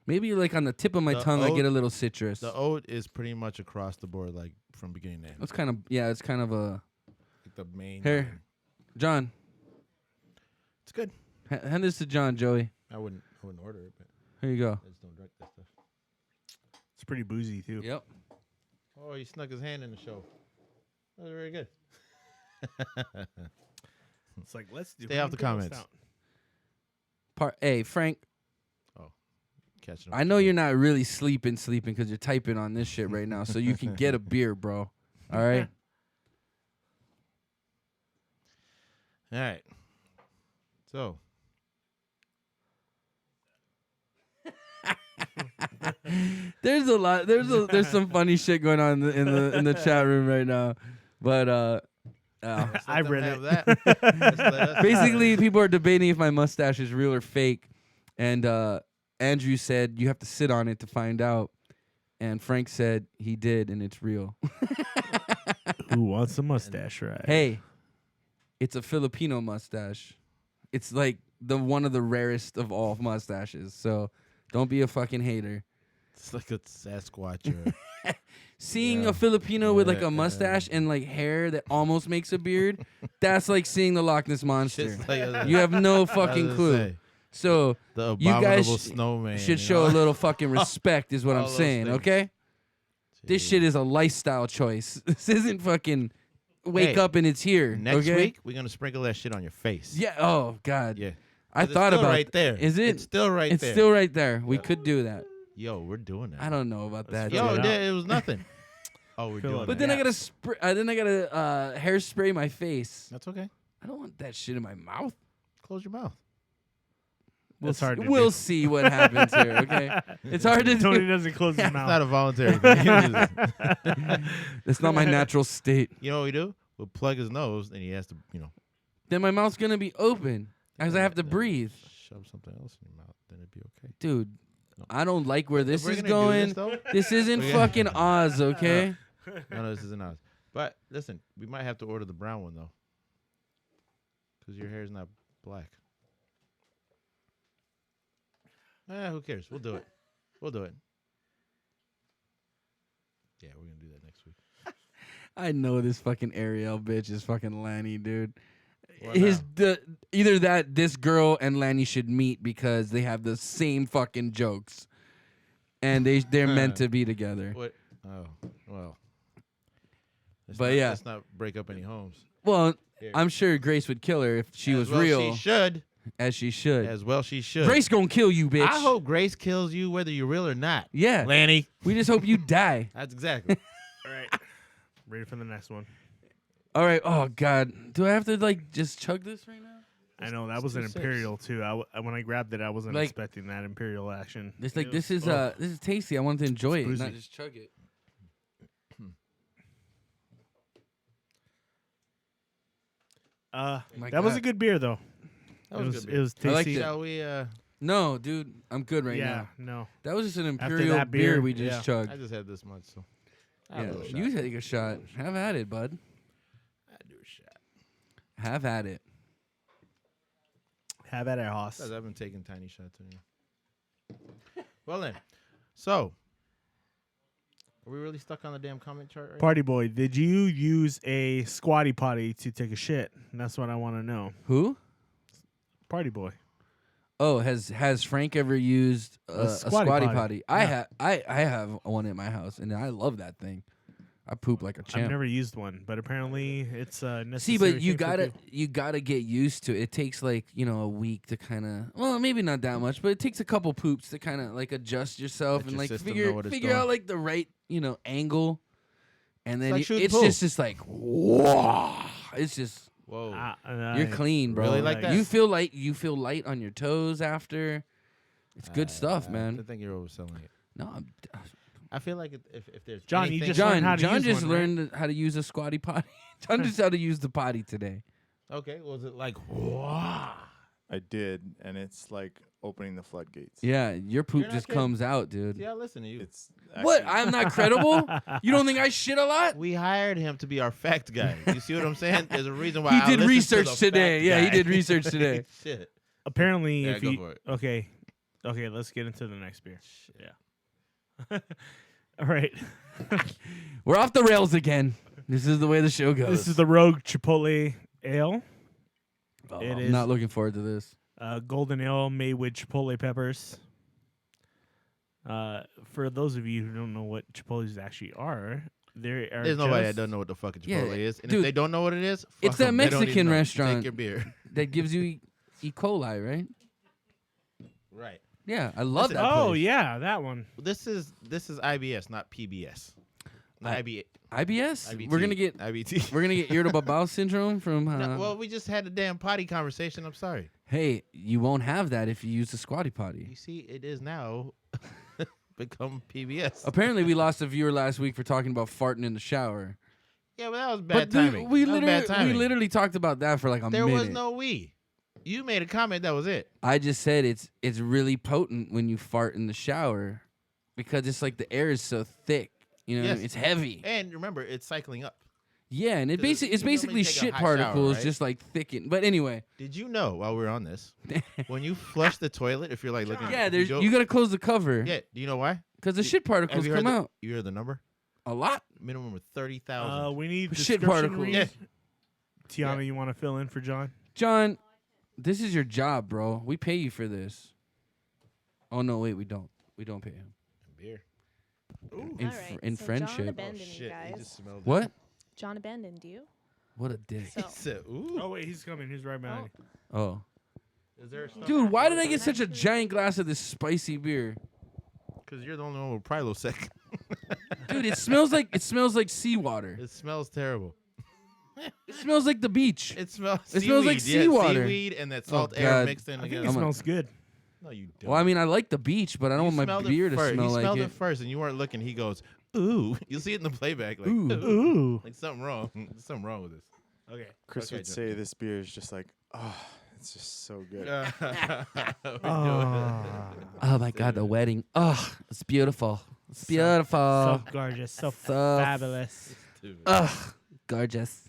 Maybe like on the tip of my The tongue, I oat- get a little citrus. The oat is pretty much across the board, like from beginning to end. It's kind of it's kind of a Like the main. Here. John. It's good. Hand this to John, Joey. I wouldn't order it, but Here you go. I just don't drink this stuff. It's pretty boozy too. Yep. Oh, he snuck his hand in the show. That was very good. It's like let's do. Stay off the Imperial comments. Stout. Hey, Frank. Catching up. I know you're not really sleeping because you're typing on this shit right now, so you can get a beer, bro. All right. All right. So There's a lot. There's some funny shit going on in the chat room right now, but let's I let them read have it. that. Let's let us basically people are debating if my mustache is real or fake, and Andrew said you have to sit on it to find out, and Frank said he did and it's real. Who wants a mustache ride? Hey, it's a Filipino mustache. It's like one of the rarest of all mustaches. So don't be a fucking hater. It's like a Sasquatch or Seeing Yeah. a Filipino with like Yeah, a mustache and like hair that almost makes a beard, that's like seeing the Loch Ness monster. Just like You have no I was fucking gonna clue. say, So the you guys abominable snowman should you show know? a little fucking respect, is what All I'm those saying. things. Okay, this Jeez. shit is a lifestyle choice. This isn't fucking wake Hey, up and it's here. Next okay? week we're gonna sprinkle that shit on your face. Yeah. Oh God. Yeah. I 'Cause it's thought still about right there. Is it? It's still right It's there. still right there. We could do that. Yo, we're doing that. I don't know about that. fill Yo, it dude. out. it was nothing. Oh, we're Fill doing it But that. then I Yes. gotta hairspray my face. That's okay. I don't want that shit in my mouth. Close your mouth. It's hard to We'll do. see what happens here. Okay, it's hard to Tony do. doesn't close his It's mouth. not a voluntary thing. It's not my natural state. You know what we do? We'll plug his nose, and he has to, Then my mouth's gonna be open as I have to then breathe. Shove something else in your mouth, then it'd be okay. Dude, I don't like where this If we're is gonna do going. this, though- This isn't We're gonna- fucking Oz, okay? No, this isn't ours. But listen, we might have to order the brown one though, because your hair is not black. Who cares? We'll do it. We'll do it. Yeah, we're gonna do that next week. I know this fucking Ariel bitch is fucking Lanny, dude. What Either that this girl and Lanny should meet because they have the same fucking jokes, and they're meant to be together. What? Oh, well. But yeah. let's not break up any homes. Well, Here. I'm sure Grace would kill her if she As was well real, She should. as she should. As well, she should. Grace gonna kill you, bitch. I hope Grace kills you whether you're real or not. Yeah, Lanny. we just hope you die. That's exactly. All right. Ready for the next one. All right. Oh God, do I have to like just chug this right now? I know that was an two sips. Imperial too. When I grabbed it, I wasn't Like- expecting that Imperial action. It's like It this was- is tasty. I want to enjoy it, boozy. not just chug it. My that was a God. good beer though. That it was was good. it was I liked tasty. it. Shall we? No, dude, I'm good right yeah, now. no. That was just an After Imperial that beer, beer, we just yeah. chugged. I just had this much, so. Yeah, you take a shot. Have at it, bud. I do a shot. Have at it. Have at it, Hoss. Because I've been taking tiny shots anyway. Well then, so are we really stuck on the damn comment chart right Party boy, did you use a squatty potty to take a shit? And that's what I want to know. Who? Party boy. Oh, has Frank ever used a squatty squatty potty. potty? Yeah. I have one at my house, and I love that thing. I poop like a champ. I've never used one, but apparently it's a See, necessary but you thing to do. you gotta get used to it. It takes like a week to kind of maybe not that much, but it takes a couple poops to kind of like adjust yourself Let and your like system figure know what it's figure doing. out like the right angle, and then like shooting it's pool. just like wow, it's just Whoa. you're clean, bro. Really like that? You feel light on your toes after. It's good stuff, I man. think you're overselling it. No, I feel like if there's John, you anything, just learned how to John use just one, right? learned how to use a squatty potty. John just how to use the potty today. okay, was it like wow? I did, and it's like opening the floodgates. Yeah, your poop You're not just kidding. comes out, dude. Yeah, listen to you. It's What? actually- I'm not credible? You don't think I shit a lot? We hired him to be our fact guy. You see what I'm saying? There's a reason why He I did listen to research the today. fact Yeah, he guy. did research today. Shit. Apparently, Yeah, if go you for it. okay, let's get into the next beer. Yeah. All right. We're off the rails again. This is the way the show goes. This is the Rogue Chipotle Ale. Oh, it I'm is- not looking forward to this. Golden ale made with chipotle peppers. For those of you who don't know what chipotles actually are, there are There's nobody that just- doesn't know what the fucking Yeah, Chipotle is, and dude, if they don't know what it is, it's fuck that 'em. They don't Mexican even know. restaurant. Take your beer. That gives you E. coli, right? Right. Yeah, I love Listen, that. Oh place. yeah, that one. This is IBS, not PBS. Not IBS. IBS. IBT. We're gonna get IBT. irritable bowel syndrome from. No, well, we just had a damn potty conversation. I'm sorry. Hey, you won't have that if you use the squatty You potty. see, it is now become PBS. Apparently, we lost a viewer last week for talking about farting in the shower. Yeah, but that was But bad dude, timing. we That was literally bad timing. talked about that for like a There minute. was no we. You made a comment. That was it. I just said it's really potent when you fart in the shower because it's like the air is so thick. You know, what I Yes. mean? It's heavy. And remember, it's cycling up. Yeah, and it's you basically normally take a shit hot shower, particles right? just like thicken. But anyway, Did you know while we're on this, when you flush the toilet, if you're like looking, yeah, if there's go- you gotta close the cover yeah. Do you know why? because the shit particles Have you heard come the, out. You heard the number? A lot. Minimum of 30,000. We need Shit description particles. read. Yeah. Tiana, you want to fill in for John? John, this is your job, bro. We pay you for this. Oh no, wait, we don't. We don't pay him. Beer. In, All right, in so John friendship. abandoned you Shit, guys. he just smelled it. What? John abandoned you. What a dick. So He said, ooh. Oh wait, he's coming. He's right behind you. Oh. Is there stuff? Dude, why did I get such a giant glass of this spicy beer? Because you're the only one with Prilosec. Dude, it smells like seawater. It smells terrible. It smells like the beach. It smells. It smells like seaweed, seawater. Seaweed and that salt air God. mixed in I think together. it I'm a- smells good. No, you don't. Well, I mean, I like the beach, but I don't You want my smelled it beer to first. smell He like smelled it. it first, and you weren't looking. He goes, ooh. You see it in the playback, like, Ooh. Ooh. like something wrong. There's something wrong with this. Okay. Chris Okay, would John. say this beer is just like, oh, it's just so good. Oh my God, the wedding. Oh, it's beautiful. It's beautiful. So gorgeous. So So fabulous. Ugh, gorgeous.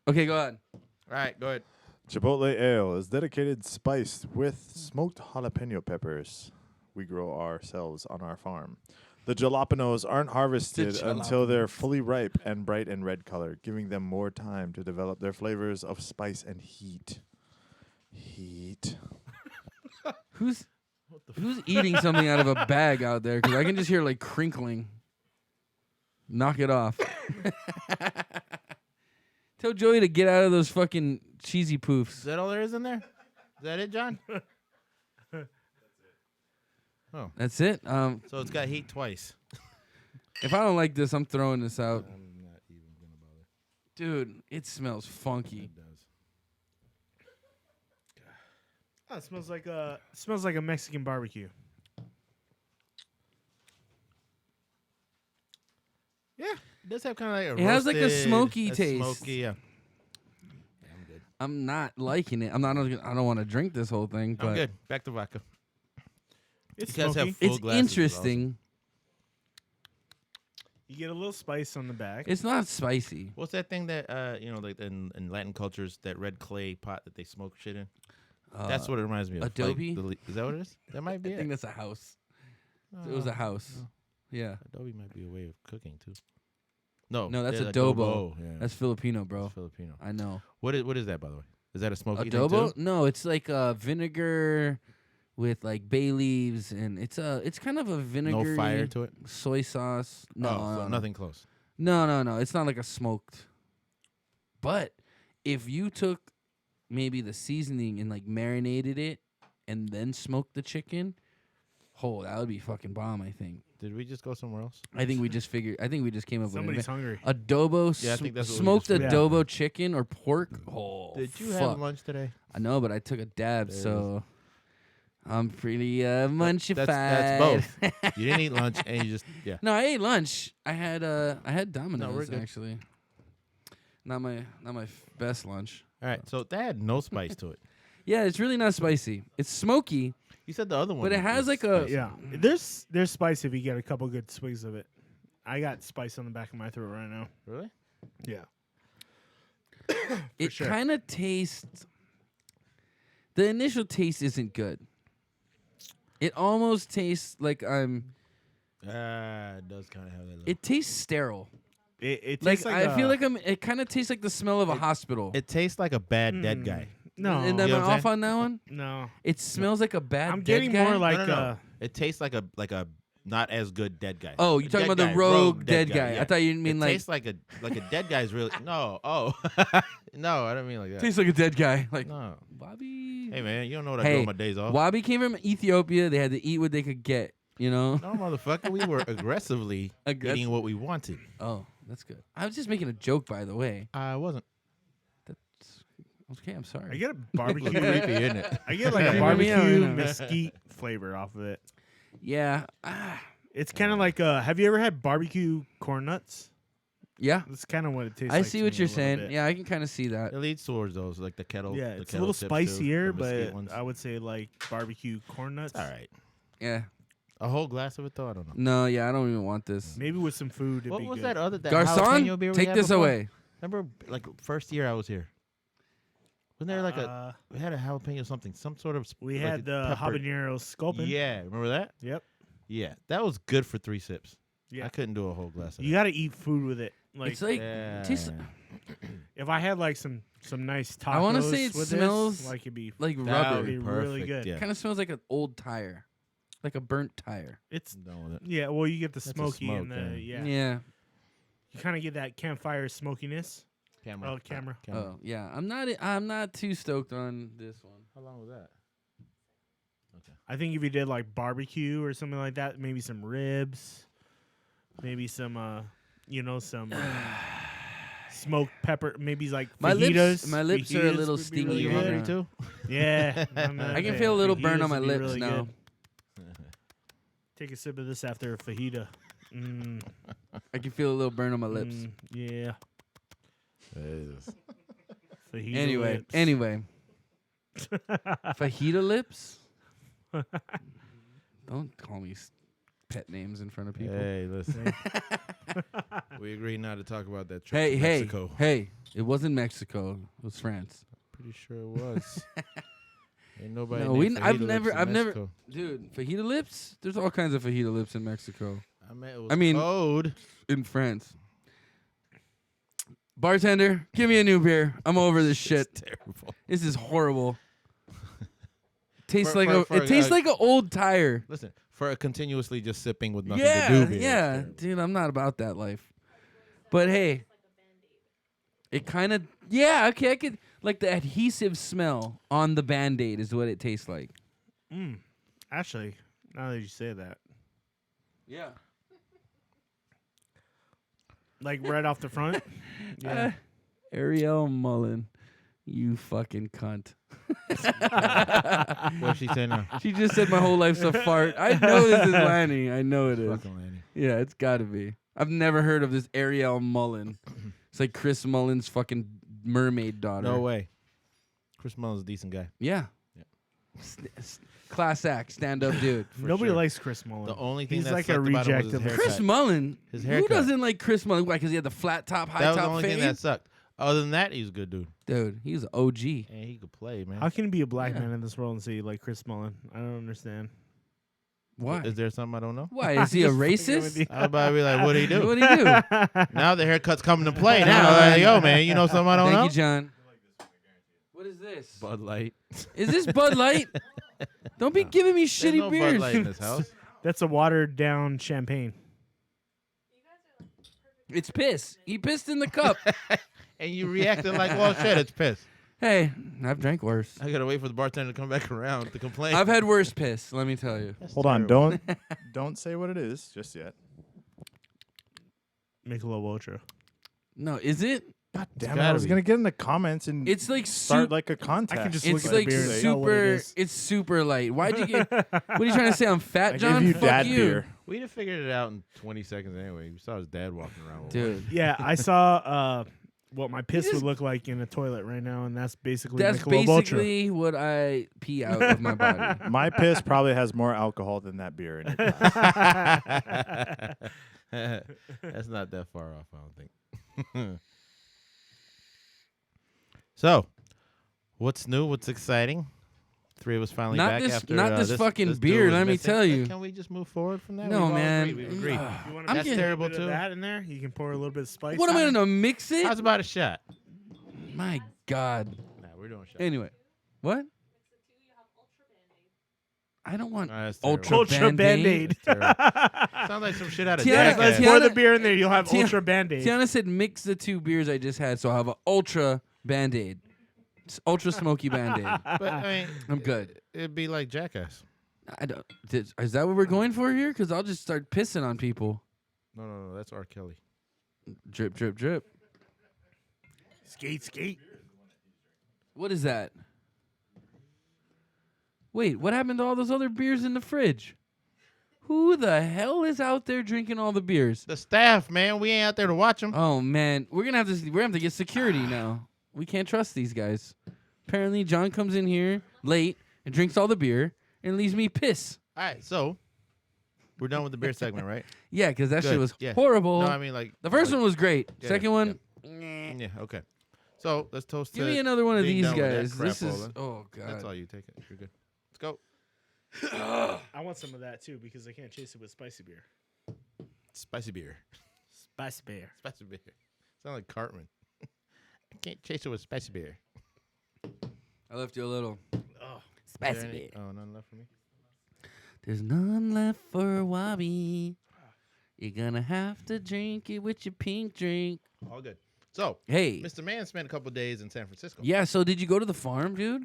Okay, go on. All right, go ahead. Chipotle Ale is dedicated spiced with smoked jalapeno peppers. We grow ourselves on our farm. The jalapenos aren't harvested until they're fully ripe and bright in red color, giving them more time to develop their flavors of spice and heat. Heat. Who's eating something out of a bag out there? Because I can just hear like crinkling. Knock it off. Tell Joey to get out of those fucking cheesy Is poofs. that all there is in there? Is that it, John? Oh, That's it. so it's got heat twice. If I don't like this, I'm throwing this out. I'm not even gonna bother. Dude, it smells funky. It does. Oh, it smells like a Mexican barbecue. Yeah, it does have kind of like a It has like a roasted- smoky taste. Smoky, yeah. I'm good. I'm not liking it. I don't want to drink this whole thing, I'm but good. Back to vodka. It's You guys smoky. have full it's glasses is interesting. You get a little spice on the back. It's not spicy. What's that thing that like in Latin cultures, that red clay pot that they smoke shit in? That's what it reminds me of. Like, Adobe? is that what it is? That might be I think it. that's a house. It was a house. Yeah. Adobe might be a way of cooking too. No, No, that's yeah, adobo. Yeah, That's Filipino, bro. that's Filipino. I know. What is that, by the way? Is that a smoky thing Adobo? too? No, it's like vinegar with like bay leaves, and it's kind of a vinegar. No fire to it. Soy sauce. No, Oh, so no, nothing close. No. It's not like a smoked. But if you took maybe the seasoning and like marinated it and then smoked the chicken, that would be fucking bomb, I think. Did we just go somewhere else? I think we just came up Somebody's with hungry. adobo. Yeah, I think that's what we smoked just figured. adobo chicken or pork. Oh, Did you fuck. have lunch today? I know, but I took a dab, There it so I'm pretty munchified. That's both. You didn't eat lunch, and you just No, I ate lunch. I had Domino's we're good. actually. Not my best lunch. All right. So that had no spice to it. Yeah, it's really not spicy. It's smoky, You said the other one, but it has was like a spicy. Yeah. There's spice if you get a couple good swigs of it. I got spice on the back of my throat right now. Really? Yeah. it sure. kind of tastes. The initial taste isn't good. It almost tastes like It does kind of have that. It tastes sterile. It Like tastes like I feel like It kind of tastes like the smell of a hospital. It tastes like a bad dead guy. No. And You am know I what I'm off on that one? No. It smells like a bad. I'm dead getting guy? more like No. It tastes like a not as good dead guy. Oh, you're talking Dead about the guy, rogue dead guy. yeah. I thought you mean It like tastes like a dead guy's really no. Oh, no, I don't mean like that. tastes like a dead guy. Like No. Bobby. Hey man, you don't know what I do on my days off. Wabi came from Ethiopia. They had to eat what they could get. You know. No, motherfucker, we were aggressively eating what we wanted. Oh, that's good. I was just making a joke, by the way. I wasn't. That's okay. I'm sorry. I get a barbecue. Creepy, isn't it? I get like a Hear me barbecue out, you know. mesquite flavor off of it. Yeah. It's kind of like have you ever had barbecue corn nuts? Yeah. That's kind of what it tastes I like. see to what me you're a little saying. bit. Yeah, I can kind of see that. It leads towards those, like the kettle. Yeah, the it's a kettle little tips too, spicier, the mesquite but ones. I would say like barbecue corn nuts. All right. Yeah. A whole glass of it though. I don't know. No. Yeah. I don't even want this. Maybe with some food. It'd What be was good. that other that Garcon, jalapeno beer we take had this before? away. Remember, like first year I was here. Wasn't there like we had a jalapeno something, some sort of We like had a the pepper. habanero sculpin. Yeah, remember that? Yep. Yeah, that was good for 3 sips. Yeah. I couldn't do a whole glass of You got to eat food with it. Like, It's like Yeah. tastes if I had like some nice tacos, I wanna say it with smells this, like it'd be like That rubber. would be It'd be really perfect, good. Yeah. Kind of smells like an old tire, like a burnt tire. it's Done with it. yeah. Well, you get the That's a smoky smoke, and the yeah. yeah. You kind of get that campfire smokiness. Camera. Oh, camera. Oh yeah, I'm not too stoked on this one. How long was that? I think if you did like barbecue or something like that, maybe some ribs, maybe some some smoked pepper, maybe like My fajitas. lips are a Fajitas little would be steamy really You right good. hungry now. too? Yeah, I can feel a little burn on my Fajitas would be lips really now. good. Take a sip of this after a fajita. I can feel a little burn on my lips. Yeah. Fajita Anyway, lips. anyway, fajita lips. Don't call me pet names in front of people. Hey, listen. We agreed not to talk about that trip Hey, to hey, Mexico. hey! It wasn't Mexico. It was France. Pretty sure it was. Ain't nobody. No, named I've fajita never, lips in I've never, Mexico. dude. Fajita lips. There's all kinds of fajita lips in Mexico. I mean, code. In France. Bartender, give me a new beer. I'm over this shit. It's terrible. This is horrible. Tastes For- like for- it tastes for, like an old tire. Listen, for continuously just sipping with nothing Yeah, to do. Beer, it's yeah, terrible. dude. I'm not about that life. But hey, it kind of okay. I could like the adhesive smell on the Band-Aid is what it tastes like. Actually, now that you say that, Yeah. like right off the front. Yeah. Ariel Mullen, you fucking cunt. What's she saying now? She just said my whole life's a fart. I know this is Lanny. I know it is. Fucking Lanny. Yeah, it's got to be. I've never heard of this Ariel Mullen. It's like Chris Mullen's fucking mermaid daughter. No way. Chris Mullen's a decent guy. Yeah. Class act, stand up dude. Nobody sure. likes Chris Mullen. The only thing He's that like a sucked about him was reject his of haircut. Chris Mullen. His Who haircut. doesn't like Chris Mullen? Why? Because he had the flat top, high That was the top only fade. thing that sucked. Other than that, he's a good dude. Dude, he's an OG. And he could play, man. How can you be a black Yeah. man in this world and say you like Chris Mullen? I don't understand. Why? Is there something I don't know? Why? Is he a Just fucking with racist? you. I was about to be like, what do he do? What do you do? Now the haircut's coming to play. Now, like, yo, man, you know something I don't Thank know? you, John. What is this? Bud Light. Is this Bud Light? Don't be giving me There's shitty no beers. Bud Light in this house. That's a watered down champagne. It's piss. He pissed in the cup. And you reacted like, well, shit, it's piss. Hey, I've drank worse. I gotta wait for the bartender to come back around to complain. I've had worse piss, let me tell you. That's Hold on, terrible. don't say what it is just yet. Michelob Ultra. No, is it? God damn it! gotta I was be. gonna get in the comments and It's like start super. like a contest. I can just It's look at like the beer and tell what it super. is. It's super light. Why'd you get? What are you trying to say? I'm fat, I John? give you Fuck dad you, beer. We'd have figured it out in 20 seconds anyway. We saw his dad walking around. with dude. Yeah, I saw what my piss just- would look like in a toilet right now, and that's basically That's Michelob Ultra. basically what I pee out of my body. My piss probably has more alcohol than that beer in it. That's not that far off, I don't think. So, what's new? What's exciting? Three of us finally Not back this- after not this fucking dude beer, was let me missing. tell you. Can we just move forward from that? No, We've all man. agreed. We've agreed. You want I'm to getting- terrible, a bit of too. that in there? You can pour a little bit of spice. What am I on it. gonna mix it? How's about a shot? My God. Nah, we're doing shots. Anyway, what? I don't want Nah, that's Ultra terrible. Ultra Band-Aid. Band-Aid. Sounds like some shit out of Tiana- Jackass. Let's Tiana- pour the beer in there. You'll have Tiana- Ultra Band-Aid. Tiana said mix the two beers I just had, so I'll have an Ultra Band-Aid. It's Ultra Smoky Band-Aid. But I mean, I'm good. It'd be like Jackass. I don't. Is that what we're going for here? Because I'll just start pissing on people. No, that's R. Kelly. Drip, drip, drip. Skate, skate. What is that? Wait, what happened to all those other beers in the fridge? Who the hell is out there drinking all the beers? The staff, man. We ain't out there to watch them. Oh man, we're gonna have to get security now. We can't trust these guys. Apparently, John comes in here late and drinks all the beer and leaves me piss. All right, so we're done with the beer segment, right? Yeah, because that Good, shit was yeah. horrible. No, I mean like the first one was great. Yeah, Second yeah, one, yeah, okay. So let's toast give to me another one of being these done with that guys. This is crapola. oh god. That's all you take it. You're good. Let's go. I want some of that too because I can't chase it with spicy beer. Spicy beer. Spicy beer. Spicy beer. Sound like Cartman. I can't chase it with spicy beer. I left you a little. Oh, Spicy beer. Oh, none left for me. There's none left for Wabi. You're gonna have to drink it with your pink drink. All good. So, Hey. Mr. Man spent a couple days in San Francisco. Yeah, so did you go to the farm, dude?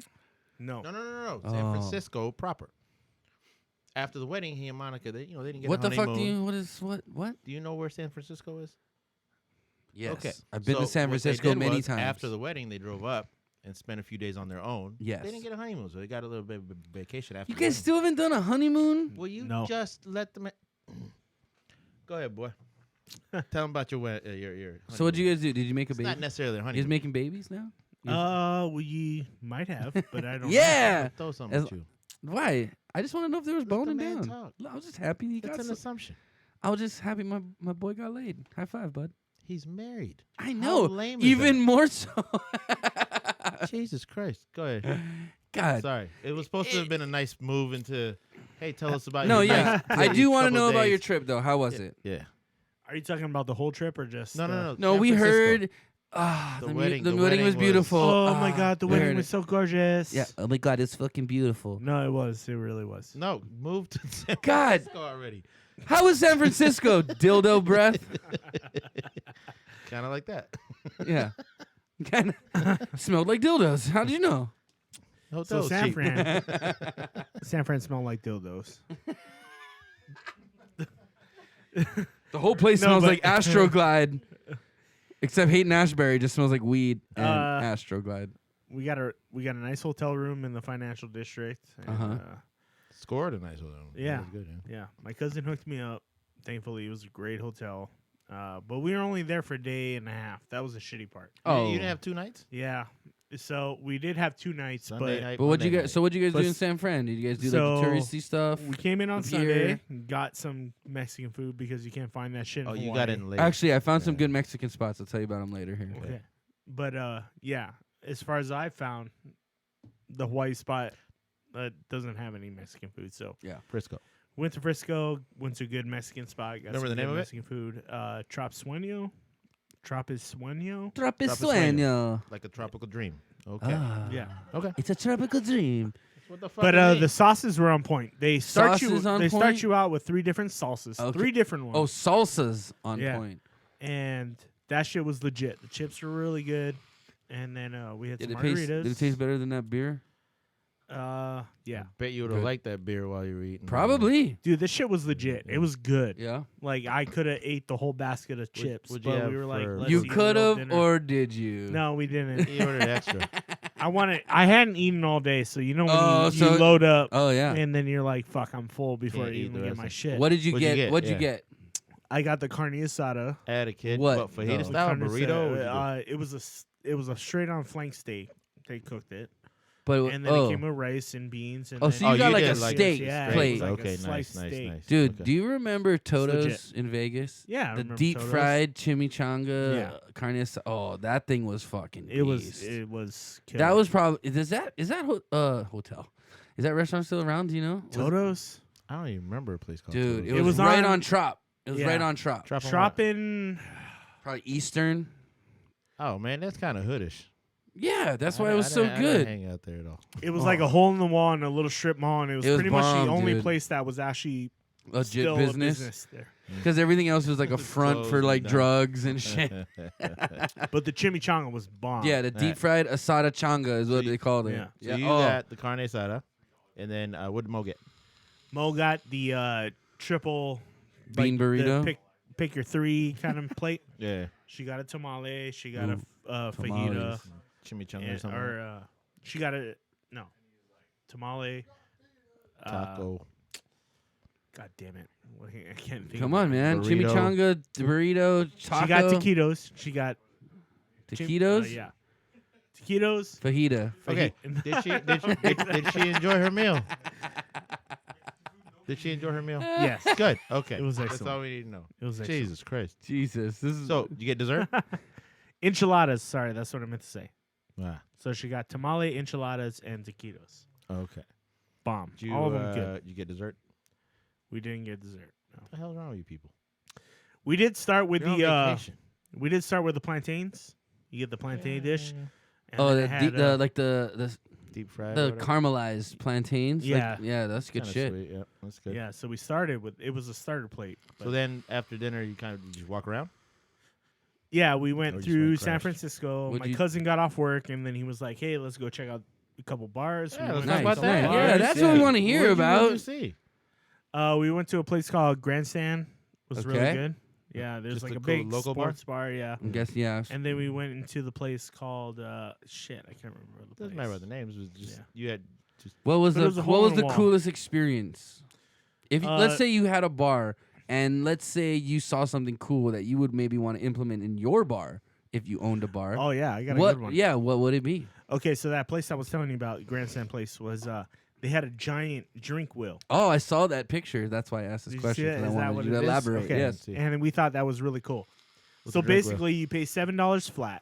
No. No. San Oh. Francisco proper. After the wedding, he and Monica, they didn't get What a the fuck honeymoon. what? Do you know where San Francisco is? Yes. Okay. I've been to So San what they Francisco did many was, times. After the wedding, they drove up and spent a few days on their own. Yes. They didn't get a honeymoon, so they got a little bit of a vacation after. You the guys wedding. still haven't done a honeymoon? Will you No. just let them? Go ahead, boy. Tell them about your your. So what'd you guys do? Did you make a It's baby? not necessarily a You guys honeymoon. making babies now? We might have, but I don't. Yeah. Throw something As- at you. Why? I just want to know if there was Let the boning man down. talk. I was just happy he got That's an some. assumption. I was just happy my boy got laid. High five, bud. He's married. I know. lame is Even more so. Jesus Christ. Go ahead. God. Sorry. It was supposed to have been a nice move into, hey, tell us about No, your yeah. nice I do want to couple know about days. your trip, though. How was it? Yeah. Are you talking about the whole trip or just? No. No, San we Francisco. heard. The The wedding- the the wedding was wedding was- beautiful. Oh my God, the we wedding heard was it. so gorgeous. Yeah. Oh my God, it's fucking beautiful. No, it was. It really was. No, move to San God. Francisco already. How was San Francisco? Dildo breath. Kind of like that. Yeah. Kind of smelled like dildos. How did you know? So Hotel's San cheap. Fran, San Fran smelled like dildos. The whole place No, smells but- like Astroglide. Except Hayden Ashbury just smells like weed and Uh, Astroglide. We got a nice hotel room in the financial district. And, Uh-huh. Scored a nice one. Yeah. That was good, yeah. Yeah, my cousin hooked me up. Thankfully, it was a great hotel. But we were only there for a day and a half. That was the shitty part. Oh, You didn't have 2 nights? Yeah. So we did have 2 nights, Sunday but night. But what'd you Monday guys? So what'd you guys But do in s- San Fran? Did you guys do so like the touristy stuff? we came in on The Sunday, pier. got some Mexican food because you can't find that shit in Oh, Hawaii. you got in late. Actually, I found some Yeah. good Mexican spots. I'll tell you about them later here. Okay. But yeah, as far as I found, the Hawaii spot doesn't have any Mexican food. So Frisco. went to Frisco, went to a good Mexican spot. Got Remember some the name good of it? Mexican food. Trapesueño. Trapesueño. Like a tropical dream. Okay. Ah. Yeah. Okay. It's a tropical dream. What the fuck? But the sauces were on point. They start Sauces on They point? start you out with 3 different sauces, Okay. 3 different ones. Oh, salsa's on Yeah. point. And that shit was legit. The chips were really good. And then we had Did some it taste? margaritas. Did it taste better than that beer? Yeah. Bet you would have Good. liked that beer while you were eating. Probably. Dude, this shit was legit. It was good. Yeah. Like I could have ate the whole basket of chips, what'd you but have we were like, for- let's You eat a could little have, dinner. or did you? No, we didn't. He ordered extra. I hadn't eaten all day, so you know when Oh, you so- load up Oh yeah. and then you're like, fuck, I'm full before I Can't eat even the get rest my of- shit. What did you What'd you get? get? What'd you Yeah. get? I got the carne asada. Add a kid. What? But fajita No. style Carne burrito. asada, What'd you do? it was a straight on flank steak. They cooked it, But and then it came with rice and beans. And Oh, then so you got like a did like steak yeah, plate. It was like Okay, a nice, sliced nice, steak. nice. Dude, Okay. do you remember legit. Toto's in Vegas? Yeah, I The remember deep Toto's. fried chimichanga Yeah. carne asada. Oh, that thing was fucking. It was beast. killer. That was probably. Is that hotel? Is that restaurant still around? Do you know? Toto's. I don't even remember a place called Dude, Toto's. it was, was right on- on Trop. It was Yeah. right on Trop. Trop on what? Troppin'. Probably Eastern. Oh man, that's kind of hoodish. Yeah, that's I why it didn't- was I so didn't- I didn't good. hang out there at all. It was like a hole in the wall in a little strip mall, and it was It was pretty much bomb, the only dude. place that was actually Legit still a business. business there. Because everything else was like a front for Closed like down. drugs and shit. But the chimichanga was bomb. Yeah, the deep fried asada changa is what you- they called it. yeah. So you got the carne asada, and then what did Mo get? Mo got the triple Bean the burrito? pick your 3 kind of plate. Yeah, She got a tamale. She got Ooh, a fajita. tamales. chimichanga or And, something. she got a tamale. Taco. God damn it! I can't think. Come of on, man. Burrito. Chimichanga, burrito, taco. She got taquitos. She got Taquitos? yeah, taquitos. Fajita. Okay. Did she enjoy her meal? Did she enjoy her meal? Yes, Good. Okay. It was That's excellent. all we need to know. it was excellent. Jesus Christ. Jesus. This is So you get dessert? Enchiladas. Sorry, that's what I meant to say. Ah, So she got tamale, enchiladas, and taquitos. okay. Bomb. Did you, All of them good. You get dessert? We didn't get dessert. No. What the hell's wrong with you people? We did start with You're on the vacation. we did start with the plantains. You get the plantain dish. And Oh, then the, it had, the like the Deep fried. the caramelized plantains. Yeah. Like, yeah, that's good Kinda shit. Sweet. Yeah, that's good. yeah. So we started with it was a starter plate. So but- then after dinner, you kind of did you walk around? yeah, we Or went you just through went San crashed? Francisco. What'd My you- cousin got off work, and then he was like, "Hey, let's go check out a couple bars." Yeah, We let's went talk to about Nice, some that. nice. bars. Yeah, that's what we wanna hear about. What did you see? We went to a place called Grandstand. It was really Okay. good. Yeah, there's Just like a a cool big local bar? sports bar. Yeah. I guess yeah. And then we went into the place called shit. I can't remember the place. Doesn't matter about the names. It was just Yeah. you had just What was But it the was a what hole was in a the wall. coolest experience? If you, let's Uh, say you had a bar, and let's say you saw something cool that you would maybe want to implement in your bar if you owned a bar. Oh yeah, I got a what? good one. Yeah, what would it be? Okay, so that place I was telling you about, Grandstand Place, was they had a giant drink wheel. Oh, I saw that picture. That's why I asked this Did you question. see it? 'Cause I Is that wanted what you to it is? elaborate. Okay. Yes. See. And we thought that was really cool. What's So the drink basically, you pay $7 flat,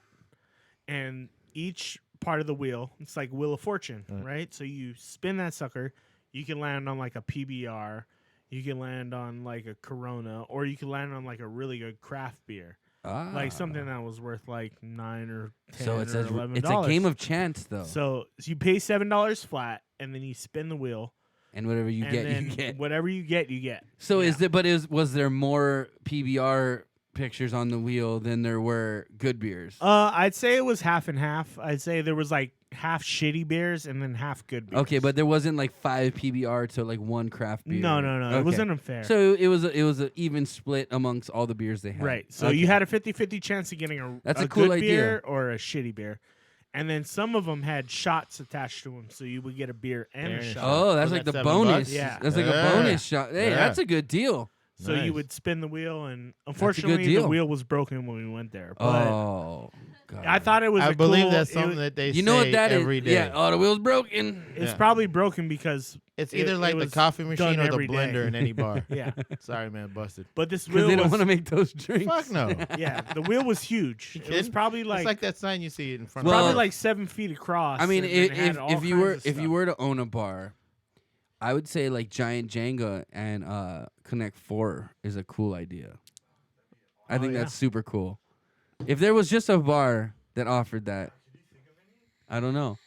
and each part of the wheel, it's like Wheel of Fortune, Right. right? So you spin that sucker, you can land on like a PBR, you can land on like a Corona, or you can land on like a really good craft beer, like something that was worth like $9 or $10 So or it says $11. it's a game of chance, though. So you pay $7 flat, and then you spin the wheel, and whatever you and get, then you get. whatever you get, you get. So Yeah. is there? But was there more PBR pictures on the wheel than there were good beers? I'd say it was half and half. I'd say there was like half shitty beers and then half good beers. Okay, but there wasn't like 5 PBR to like 1 craft beer. no, it Okay. wasn't unfair. So it was an even split amongst all the beers they had. right. So Okay. you had a 50-50 chance of getting a That's a cool good idea. beer or a shitty beer. And then some of them had shots attached to them, so you would get a beer and a And a shot. shot. Oh, that's For like that the $7? bonus. Yeah. That's like a Yeah. bonus shot. Hey, Yeah. that's a good deal. So Nice. you would spin the wheel, and a good unfortunately the deal. wheel was broken when we went there. But Oh, God. I thought it was. I a believe cool, that's it something was- that they You know say what that is? every day. Yeah. Oh, the wheel's broken. It's Yeah. probably broken because It's it- either it like the was coffee done machine or the every day. blender in any bar. yeah. Sorry, man, busted. But this Because wheel they don't was want to make those drinks. Fuck no. yeah, the wheel was huge. You It was kidding? probably It's like, like that sign you see in front Well, of probably like 7 feet across. I mean, and then it had all if you kinds were of if you stuff. were to own a bar, I would say like Giant Jenga and Connect 4 is a cool idea. I think yeah. that's super cool. If there was just a bar that offered that, I don't know.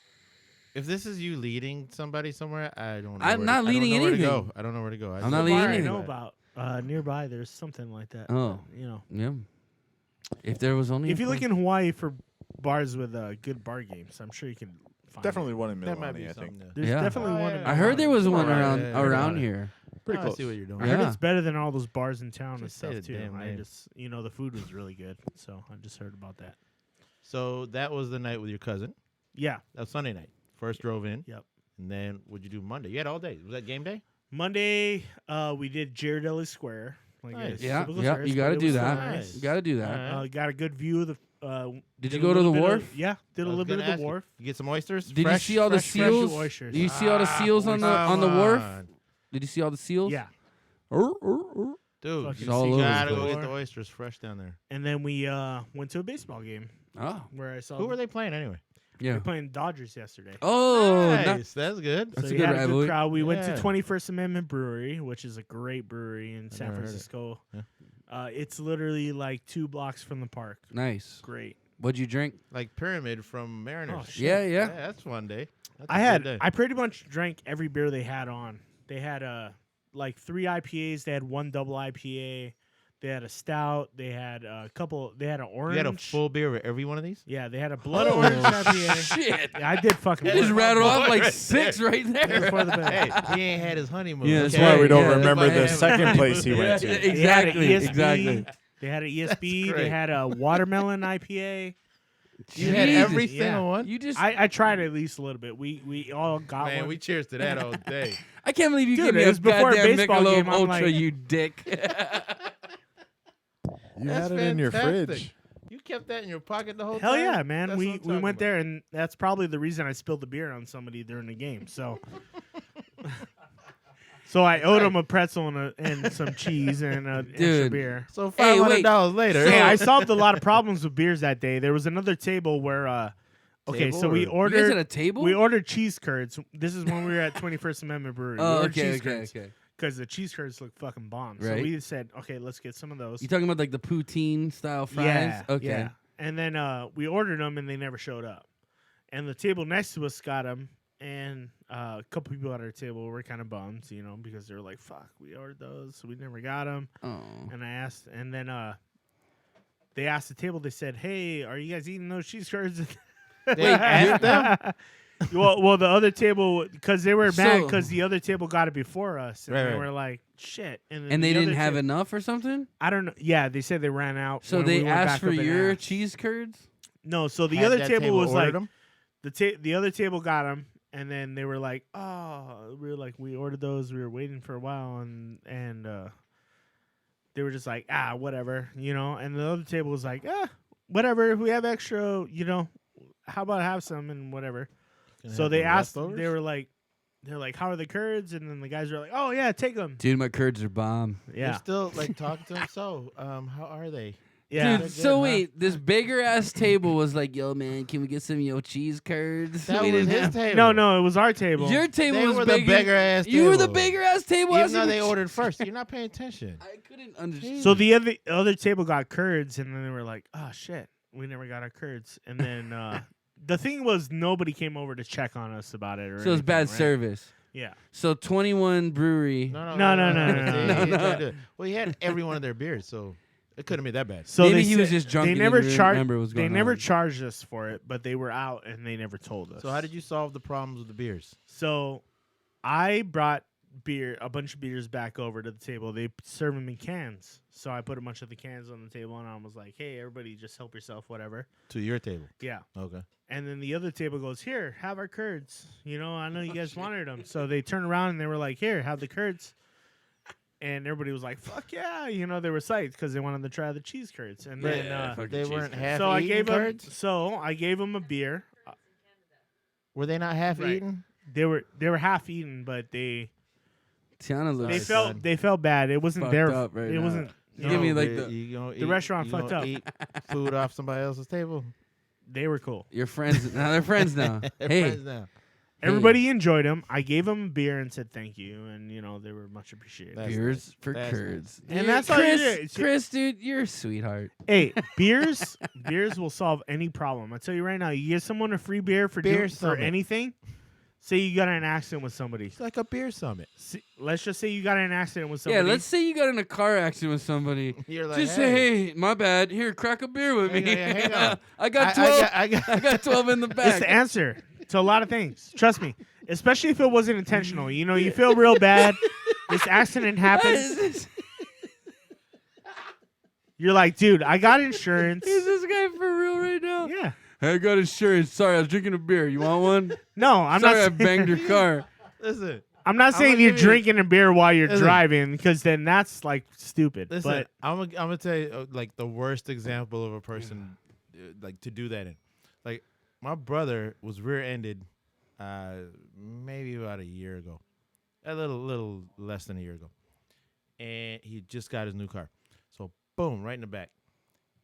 If this is you leading somebody somewhere, I don't know. I'm where not to, leading I don't know where to anything. go. I don't know where to go. I'm not The leading bar I anything. know about nearby. There's something like that. Oh. You know, Yeah. If there was only if a you look place- in Hawaii for bars with good bar games, I'm sure you can find Definitely it. one in That might be Milwaukee, I something. think. There's Yeah. definitely Oh, one. yeah. in I heard there was Milwaukee. one Right, around yeah, yeah, around yeah. here. Pretty I close. see what you're doing. I heard Yeah. it's better than all those bars in town and Just say stuff the too. damn I name. just, the food was really good, so I just heard about that. So that was the night with your cousin. Yeah, That was Sunday night. First drove in. Yep. And then what'd you do Monday? You had all day. Was that game day? Monday we did Ghirardelli Square. Like Nice. Yeah, typical yeah, Ferris, you but got to it do was that. nice. You got to do that. Alright. Got a good view of the. Did you a go to little the bit wharf? yeah, did a I was little bit gonna of the ask you. wharf. You get some oysters? Did you Fresh- see all the fresh, fresh seals? oysters. Did you see all the seals on the wharf? on. Did you see all the seals? Yeah, Dude, Fucking you all over gotta the go place. get the oysters fresh down there. and then we went to a baseball game Oh, where I saw. Who were they playing anyway? They yeah. were playing Dodgers yesterday. Oh, nice. That's good. That's so a you good had rivalry. crowd. We went to Yeah. 21st Amendment Brewery, which is a great brewery in San never heard it. Francisco. Yeah. It's literally like 2 blocks from the park. nice. Great. What'd you drink? Like Pyramid from Mariners. Oh, shit. Yeah, Yeah, yeah. that's one day. That's I a had good day. I pretty much drank every beer they had on. They had like 3 IPAs. They had 1 double IPA. They had a stout. They had a couple. They had an orange. You had a full beer with every one of these? Yeah, they had a blood orange IPA. Shit. Yeah, I did fucking. You work. just rattled off like right 6 right there. Before the bed. Hey, he ain't had his honeymoon. Yeah, that's okay? That's why we don't Yeah, that's remember why the I haven't- second place he went Yeah, to. They had an exactly. ESB. Exactly. They had an ESB. They great. had a watermelon IPA. You had Jesus. every Yeah. single one? You just. I tried at least a little bit. We all got Man, one. we cheers to that all day. I can't believe you Dude, gave me it a was before a goddamn baseball Michelob game, I'm Ultra, like- you dick. You That's had it in your fantastic. fridge. You kept that in your pocket the whole Hell time? yeah, man. That's We what I'm we talking went about. there, and that's probably the reason I spilled the beer on somebody during the game. So, so I owed him a pretzel and some cheese and an extra Dude. beer. So Hey, wait. $500 later. Hey, I solved a lot of problems with beers that day. There was another table where, okay, Table so we or- You guys at ordered a table? we ordered cheese curds. This is when we were at 21st Amendment Brewery. We Oh, ordered okay, cheese okay, curds. okay. because the cheese curds look fucking bomb. So Right. we said, okay, let's get some of those. You talking about like the poutine style fries? Yeah. Okay. Yeah. And then we ordered them, and they never showed up. And the table next to us got them, and a couple people at our table were kind of bummed, because they were like, "Fuck, we ordered those, so we never got them." Oh. And I asked, and then they asked the table. They said, "Hey, are you guys eating those cheese curds?" They asked them? well, the other table, because they were mad So- because the other table got it before us, and Right, they right. were like, "Shit!" then And they the didn't other have ta- enough or something? I don't know. Yeah, they said they ran out. So when they we went asked back for up and your asked. cheese curds? No, so the Had other that table was like ordered 'em? the other table got them, and then they were like, "Oh, we ordered those. We were waiting for a while, and they were just like, whatever, And the other table was like, whatever. If we have extra, how about have some and whatever." Can I So have they the asked. leftovers? They're like, "How are the curds?" And then the guys were like, "Oh yeah, take them." Dude, my curds are bomb. They're Yeah, still like talking to them. So, how are they? yeah. Dude, They're so good, huh? wait, this bigger ass table was like, "Yo, man, can we get some cheese curds?" That We was didn't his have- table. No, it was our table. Your table They was were bigger. the bigger ass You were the table. bigger ass table. I Even was though like, they ordered first, you're not paying attention. I couldn't understand. So the other table got curds, and then they were like, "Oh shit, we never got our curds." And then the thing was, nobody came over to check on us about it. Or So it's bad anything, right? service. Yeah. So 21 Brewery. No. See, no. he's trying to do it. Well, he had every one of their beers, so it couldn't be that bad. So Maybe they he was said- just drunk They and never didn't charged. remember what was They going never on. charged us for it, but they were out and they never told us. So how did you solve the problems with the beers? So I brought a bunch of beers back over to the table. They serve them in cans, so I put a bunch of the cans on the table, and I was like, "Hey, everybody, just help yourself, whatever." To your table. Yeah. Okay. And then the other table goes, "Here, have our curds. I know you guys wanted them." So they turned around and they were like, "Here, have the curds." And everybody was like, "Fuck yeah!" They were psyched because they wanted to try the cheese curds. And then, But they weren't half so I eaten gave them. curds? So I gave them a beer. Were they not half Right. eaten? They were half eaten, but they Tiana looks they felt bad. It wasn't fucked their. up right it now. wasn't. Give me like the restaurant fucked up. Eat food off somebody else's table. They were cool. your friends. Now they're friends now. They're Hey, friends now. Everybody enjoyed them. I gave them a beer and said thank you, and they were much appreciated. That's beers nice. for That's curds. And Dude, that's all you Chris, do. It's- Chris, dude, you're a sweetheart. Hey, beers will solve any problem. I tell you right now, you give someone a free beer for Beer for summit. anything. Say you got in an accident with somebody. It's like a beer summit. Let's just say you got in an accident with Yeah, somebody. let's say you got in a car accident with somebody. You're like, Just say, hey, my bad. Here, crack a beer with me. Hang on. I got 12. I got, I got 12 in the It's back. the answer to a lot of things. Trust me. Especially if it wasn't intentional. You feel real bad. This accident happens. You're like, dude, I got insurance. Is this guy for real right now? Yeah. Hey, I got insurance. Sorry, I was drinking a beer. You want one? No, I'm Sorry, I not. banged your car. Listen, I'm not saying gonna you're give you- drinking a beer while you're Listen. driving, because then that's like stupid. listen. But I'm gonna tell you like the worst example of a person like to do that in. Like my brother was rear-ended, maybe about a year ago, a little less than a year ago, and he just got his new car. So boom, right in the back.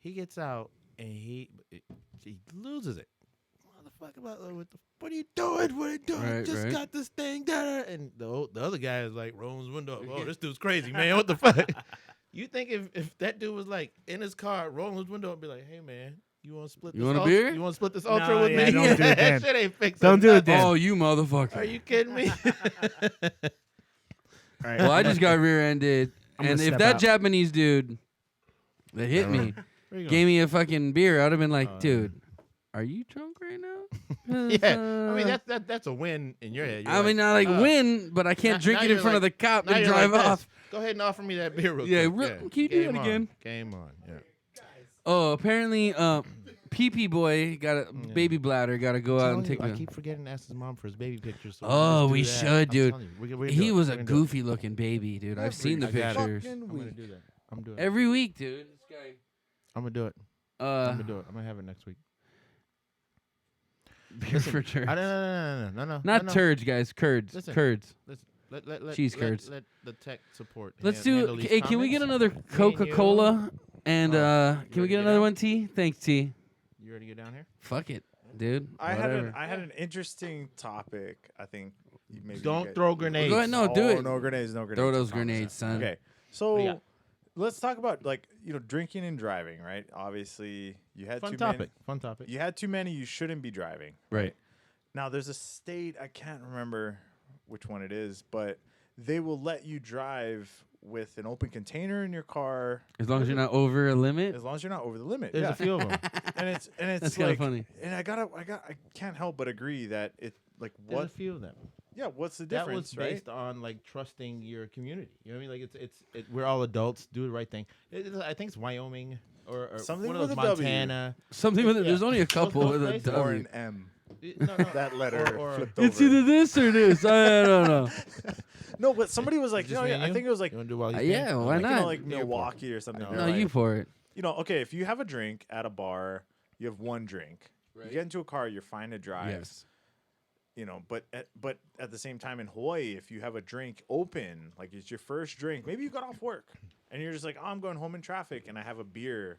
He gets out and he loses it. Motherfucker, what are you doing? What are you doing? Right, Just right. got this thing done. And the other guy is like rolling his window up. Oh, this dude's crazy, man. What the fuck? You think if that dude was like in his car rolling his window up and be like, hey man, you want to split? You this want a ultra? beer? You want to split this No, ultra with yeah, me? don't do it that then. shit ain't fixing. Don't do it nothing. then. Oh, you motherfucker. Are you kidding me? all right. Well, I just got rear-ended. I'm And gonna if step that out. Japanese dude that hit me Where you gave me a fucking beer, I would have been like, Oh, dude, are you drunk right now? yeah, I mean that's a win in your head. You're I mean, not like win, but I can't now- drink now it in you're front of the like- cop now and you're drive like this. off. Go ahead and offer me that beer real Yeah, quick. can you do it Game again? On. Game on. Yeah. Oh, apparently, PP boy got a baby bladder. Got to go out and take I a. keep forgetting to ask his mom for his baby pictures. So Oh, let's do we that. should, I'm dude. telling you, we're gonna do He it. was We're a gonna do it. goofy looking baby, dude. I've seen the I got it. pictures. I'm gonna do that. I'm doing it. Every week, dude. This guy. I'm gonna do it. I'm gonna do it. I'm gonna have it next week. Beer for turds. No. Not turds, guys. Curds. Listen. Curds. Let Cheese curds. Let the tech support. Let's handle do. these Hey, can we get comments. another Me and Coca-Cola? And Oh, you can we ready to get get another out? one, T? Thanks, T. You ready to get down here? Fuck it, dude. I Whatever. had an interesting topic. I think maybe you Don't get- throw grenades. Go ahead, no, do it. No grenades. No grenades. Throw those I promise. grenades, son. Okay, so do you got? let's talk about drinking and driving. Right? Obviously, you had Fun too topic. many. Fun topic. You had too many. You shouldn't be driving. Right. Now, there's a state, I can't remember which one it is, but they will let you drive with an open container in your car As long as you're not over a limit. as long as you're not over the limit. There's yeah. a few of them. and it's That's kinda like, funny. And I can't help but agree that it like There's what a few of them. what's the That difference, was right? based on like trusting your community. You know what I mean? Like we're all adults. Do the right thing. I think it's Wyoming or Something one of with those a W. Montana. Something with it. Yeah. There's only a couple Those with a places. W. Or an M. No, That letter or- flipped It's over. either this or this. I don't know. No, but somebody was like, Just me and I you? think it was like You want to do while you Yeah, can? why like, not? like Milwaukee or something. No. They're No, like, you for it. okay, if you have a drink at a bar, you have one drink. You get into a car, you're fine to drive. Yes. But at the same time in Hawaii, if you have a drink open, like it's your first drink, maybe you got off work and you're just like, oh, I'm going home in traffic and I have a beer.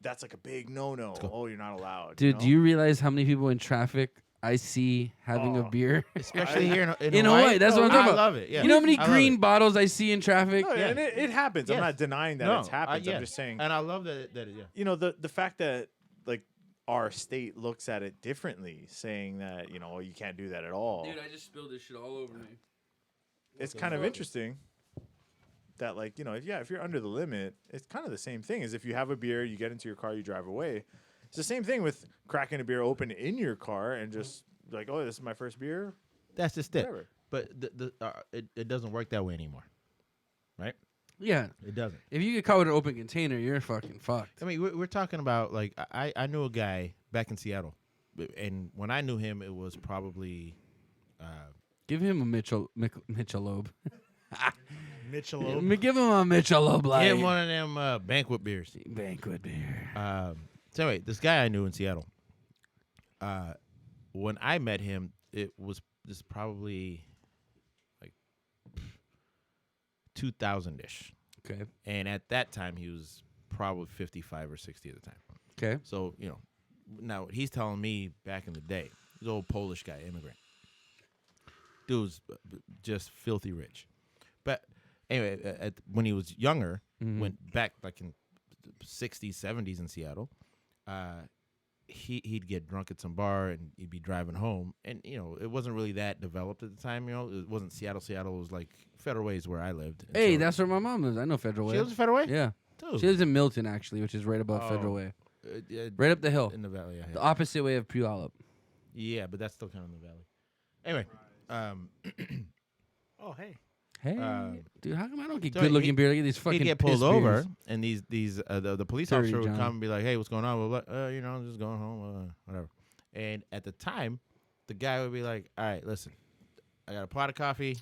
That's like a big no-no. Oh, you're not allowed. Dude, do you realize how many people in traffic I see having a Oh. beer? Especially here in In Hawaii, that's what I'm talking I about. love it. Yeah. You know how many I love green it. bottles I see in traffic? No, and it happens. I'm Yes. not denying that No, it's happens. yes. I'm just saying, And I love that. Yeah. the fact that like our state looks at it differently, saying that, you can't do that at all. I just spilled this shit all over me. It's kind of interesting that if you're under the limit, it's kind of the same thing as if you have a beer, you get into your car, you drive away. It's the same thing with cracking a beer open in your car and just like, oh, this is my first beer. That's just it. Whatever. But it doesn't work that way anymore, right? Yeah. It doesn't. If you get caught with an open container, you're fucking fucked. I mean, we're talking about like I knew a guy back in Seattle, and when I knew him, it was probably Give him a Michelob. Michelob. Give him a Michelob Light. him one of them banquet beers. Banquet beer. So anyway, this guy I knew in Seattle. When I met him, it was probably like 2000-ish, Okay. and at that time he was probably 55 or 60 at the time. Okay. So now what he's telling me back in the day, he's an old Polish guy, immigrant. Dude was just filthy rich. But anyway, when he was younger, went back like in 60s, 70s in Seattle, he'd get drunk at some bar and he'd be driving home. And, it wasn't really that developed at the time. It wasn't Seattle. Seattle was like Federal Way is where I lived. And Hey, so- that's where my mom lives. I know Federal Way. She lives in Federal Way? Yeah. Dude. She lives in Milton, actually, which is right above Federal Way. Right up the hill. In the valley, yeah. The opposite way of Puyallup. Yeah, but that's still kind of in the valley. Anyway, Oh, hey. Hey, dude, how come I don't get So good-looking beer? I get these fucking he'd get piss pulled over, beers. and the police Dirty officer would John. come and be like, "Hey, what's going on?" Well, I'm just going home, whatever. And at the time, the guy would be like, "All right, listen, I got a pot of coffee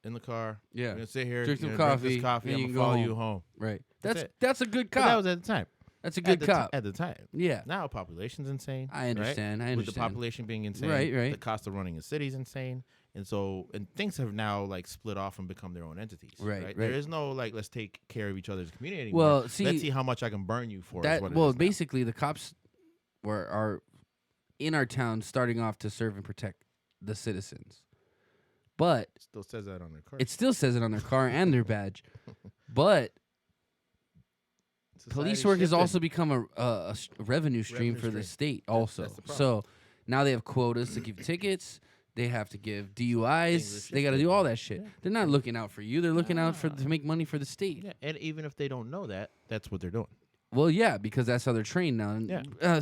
in the car. Yeah. We're gonna sit here, Drink some this coffee, coffee. and I'm you gonna can go follow home." you home." Right. That's That's it. a good But that cop. was at the time. That's a good cop. At the time. Yeah. Now population's insane. I understand. Right? I With the understand. population being insane, Right, right. The cost of running a city's insane, and things have now like split off and become their own entities. Right, There right. is no like let's take care of each other's community anymore. Well, let's see, see how much I can burn you for. is That what it well, is now. basically, the cops are in our town starting off to serve and protect the citizens, but Still says that on their card. it still says it on their car and their badge. But police Society's work has shifting. also become a revenue stream for the state. Also, that's the problem. so now they have quotas to give tickets. They have to give DUIs. are They got to shifting. do all that shit. Yeah. They're not looking out for you. They're looking out to make money for the state. Yeah, and even if they don't know that, that's what they're doing. Well, yeah, because that's how they're trained now. And, Yeah.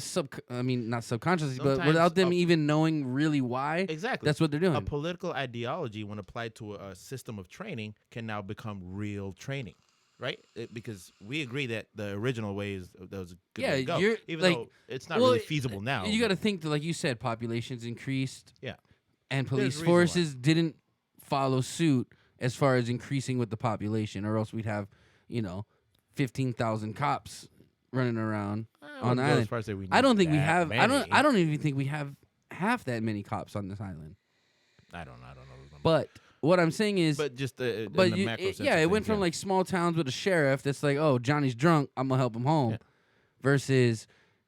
I mean, not subconsciously, but Sometimes without them a- even knowing really why. Exactly. That's what they're doing. A political ideology, when applied to a system of training, can now become real training, right? Because we agree that the original way is that was a good Yeah, way to go, you're- even like- though it's not well, really feasible now. You got to think that, like you said, population's increased. Yeah. And There's police a reason forces didn't follow suit as far as increasing with the population, or else we'd have, 15,000 cops running around on the wouldn't go as island. far as say we I don't need think we that have. I many. don't even think we have half that many cops on this island. I don't know. Those numbers. But what I'm saying is, But just in but the you- macro sense yeah, of it went things, from yeah. like small towns with a sheriff that's like, oh, Johnny's drunk, I'm gonna help him home, Yeah. versus,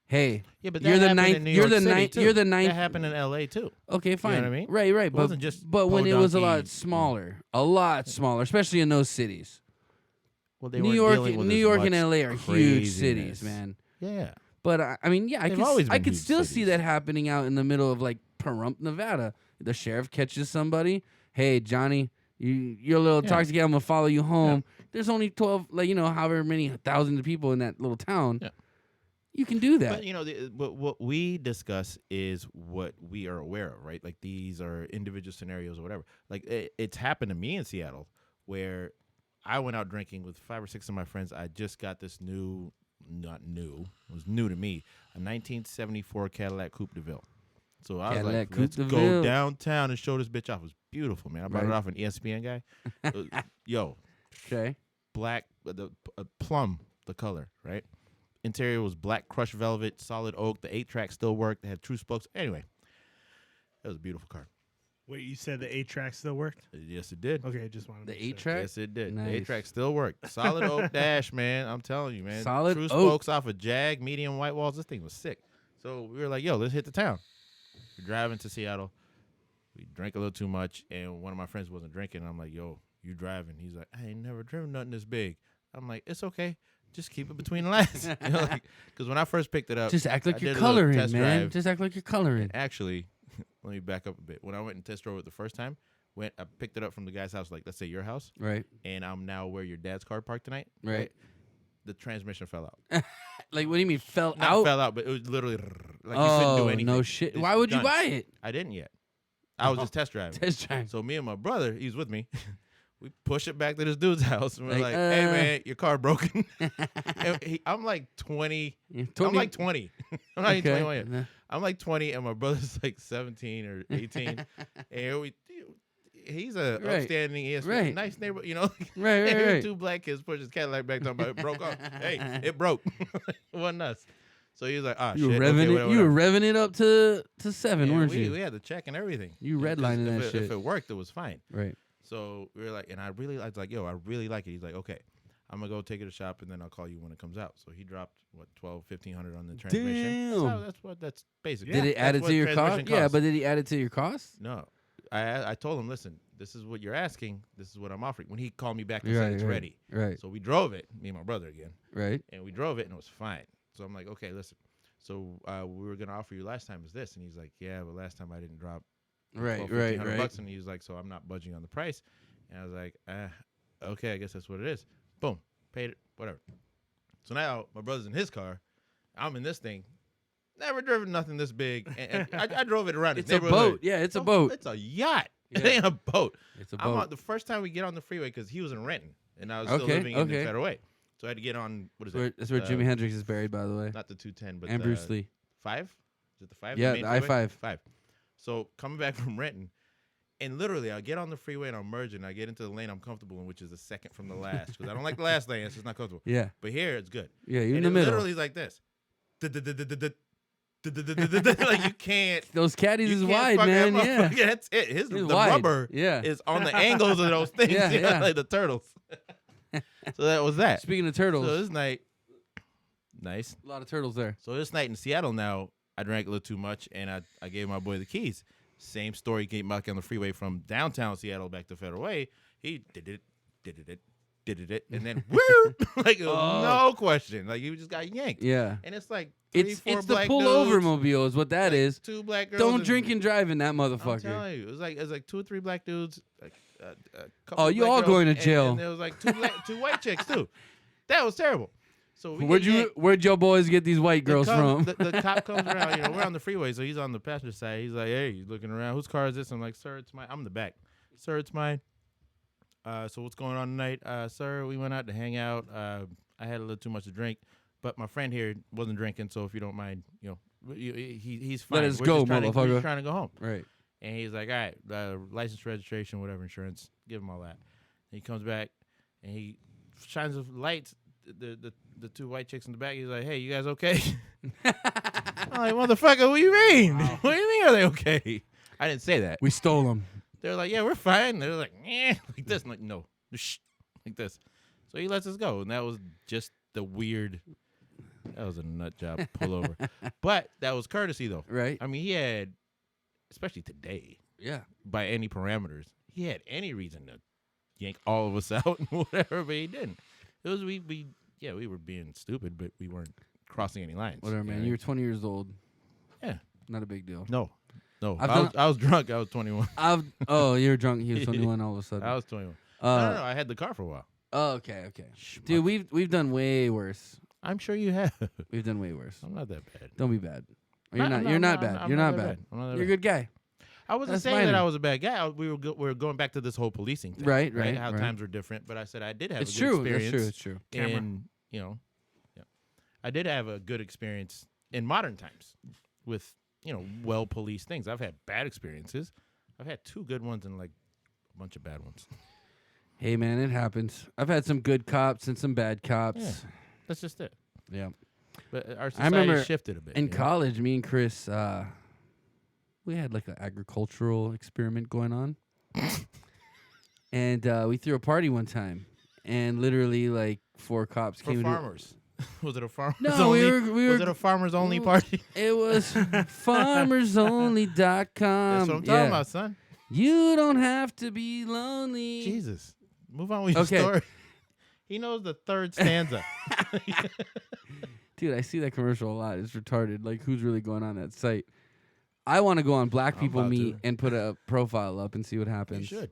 hey, Yeah, but you're that the happened in ninth. New You're York the City, ninth. too. You're the That ninth. happened in L.A. too. Okay, fine. what I mean? Right. It But wasn't just but when it was a lot podunky. smaller, a lot smaller, especially in those cities. Well, they New weren't York, dealing with New as York, and much LA are huge craziness. cities, man. Yeah. But I mean, yeah, They've always I been could huge still see cities. that happening out in the middle of like Pahrump, Nevada. The sheriff catches somebody. Hey, Johnny, you're a little Yeah. intoxicated. I'm gonna follow you home. There's only 12, like however many thousands of people in that little town. Yeah. You can do that. But what we discuss is what we are aware of, right? Like these are individual scenarios or whatever. Like it's happened to me in Seattle where I went out drinking with 5 or 6 of my friends. I just got this not new, it was new to me, a 1974 Cadillac Coupe de Ville. So I was Cadillac like, Coupe let's de go Ville. downtown and show this bitch off. It was beautiful, man. I bought Right. it off an ESPN guy. Yo, Okay. black, plum, the color, right? Interior was black crushed velvet, solid oak. The 8-track still worked. They had true spokes. Anyway, it was a beautiful car. Wait, you said the 8-track still worked? Yes, it did. Okay, just wanted to The make sure. 8-track. Yes, it did. Nice. The 8-track still worked. Solid oak dash, man. I'm telling you, man. Solid true oak. spokes off a Jag, medium white walls. This thing was sick. So we were like, yo, let's hit the town. We're driving to Seattle. We drank a little too much, and one of my friends wasn't drinking. I'm like, yo, you driving? He's like, I ain't never driven nothing this big. I'm like, it's okay. Just keep it between the lines. Because when I first picked it up, Just act I like you're did a little coloring, test man. drive. Just act like you're coloring. And actually, let me back up a bit. When I went and test drove it the first time, I picked it up from the guy's house, like let's say your house, Right. and I'm now where your dad's car parked tonight. Right. The transmission fell out. Like, what do you mean fell Not out? fell out, but it was literally like you couldn't do anything. No shit. It's Why would you done. buy it? I didn't yet. I was just test driving. Test drive. So me and my brother, he's with me. We push it back to this dude's house, and we're Like, like, "Hey man, your car broken." And I'm like 20. I'm like 20. I'm not even 21 yet. I'm like 20, and my brother's like 17 or 18. And he's a Right. upstanding, Right. nice neighbor, Right, And right. 2 black kids push his Cadillac back down, but it broke off. Hey, it broke. It wasn't us. So he was like, "Ah, You shit." were revving okay, it. whatever, You were whatever. revving it up to 7, Yeah, weren't we, you? We had the check and everything. You 'Cause redlining that if shit. If it worked, it was fine. Right. So we were like, and I was like, yo, I really like it. He's like, okay, I'm gonna go take it to shop and then I'll call you when it comes out. So he dropped what $1,500 on the transmission. Damn. That's basic. Did it add it to your cost? Yeah, but did he add it to your cost? No, I told him, listen, this is what you're asking. This is what I'm offering. When he called me back and said it's ready, Right. so we drove it, me and my brother again, Right. and we drove it and it was fine. So I'm like, okay, listen. So we were gonna offer you last time is this, and he's like, yeah, but last time I didn't drop Right. $1,500, and he was like, so I'm not budging on the price. And I was like, okay, I guess that's what it is. Boom, paid it, whatever. So now my brother's in his car, I'm in this thing. Never driven nothing this big, and I drove it around. It's a boat. Yeah, it's a boat. It's a yacht. Yeah. It ain't a boat. It's a I'm boat. on, the first time we get on the freeway because he was in Renton, and I was still Okay, living in the okay. Federal Way. So I had to get on. What is it? That's where Jimi Hendrix is buried, by the way. Not the 210, but And the Bruce Lee. 5. Is it the 5? Yeah, main the freeway? I-5. 5. So coming back from Renton, and literally I get on the freeway and I'm merging. I get into the lane I'm comfortable in, which is the second from the last, because I don't like the last lane. It's just not comfortable. Yeah. But here it's good. Yeah, you're in And the it middle. literally is like this. Like you can't. Those caddies You is can't wide, fuck man. that Yeah. motherfucker. Yeah, that's it. The wide. rubber Yeah. is on the angles of those things. Yeah, yeah. Like the turtles. So that was that. Speaking of turtles, So this night, nice. a lot of turtles there. So this night in Seattle now, I drank a little too much, and I gave my boy the keys. Same story, came back on the freeway from downtown Seattle back to Federal Way. He did it, and then woo, like no question, like he just got yanked. Yeah. And it's like It's four it's the black pullover dudes, mobile is what that like is. 2 black girls. Don't and- drink and drive in that I'm motherfucker. telling you, it was like 2 or 3 black dudes. Like a couple Oh, of you black all girls, going to and- jail. And there was like 2 white chicks too. That was terrible. So we Where'd get yanked. where'd your boys get these white girls from? The cop comes around. We're on the freeway, so he's on the passenger side. He's like, "Hey," he's looking around. Whose car is this? I'm like, "Sir, it's mine." I'm in the back. "Sir, it's mine." So what's going on tonight, sir? We went out to hang out. I had a little too much to drink, but my friend here wasn't drinking. So if you don't mind, he's fine. Let us We're go, just trying to- we're motherfucker. just trying to go home. Right. And he's like, "All right, license, registration, whatever, insurance. Give him all that." And he comes back and he shines the lights. The 2 white chicks in the back. He's like, "Hey, you guys okay?" I'm like, "Motherfucker, what do you mean? What do you mean? Are they okay?" I didn't say that. We stole them. They're like, "Yeah, we're fine." They're like, like this. I'm like, no, shh, like this. So he lets us go, and that was just the weird That was a nut job pullover. But that was courtesy, though. Right. I mean, he had, especially today, Yeah. by any parameters, he had any reason to yank all of us out and whatever, but he didn't. It was we were being stupid, but we weren't crossing any lines. Whatever, man. know? You were 20 years old. Yeah. Not a big deal. No. I've I was drunk. I was 21. Oh, you were drunk. He was 21 all of a sudden. I was 21. Uh, no. I had the car for a while. Oh, okay. Dude, we've done way worse. I'm sure you have. We've done way worse. I'm not that bad. Don't be bad. Or I'm you're not bad. I'm You're not that bad. I'm not that You're a bad. good guy. I wasn't That's saying fine. that I was a bad guy. We were going back to this whole policing thing. Right. How right. times were different. But I said I did have It's a good true. experience. That's true. In, I did have a good experience in modern times with, well-policed things. I've had bad experiences. I've had 2 good ones and like a bunch of bad ones. Hey, man, it happens. I've had some good cops and some bad cops. Yeah. That's just it. Yeah. But our I remember society shifted a bit. in college, me and Chris, we had like an agricultural experiment going on. And we threw a party one time. And literally like 4 cops For came farmers. Was it a farmers No, only? we were Was it a farmers only party? It was farmersonly.com. That's what I'm talking about, son. You don't have to be lonely. Jesus. Move on with your Okay. story. He knows the 3rd stanza. Dude, I see that commercial a lot. It's retarded. Like, who's really going on that site? I want to go on Black I'm People about Meet to. and put a profile up and see what You happens. should.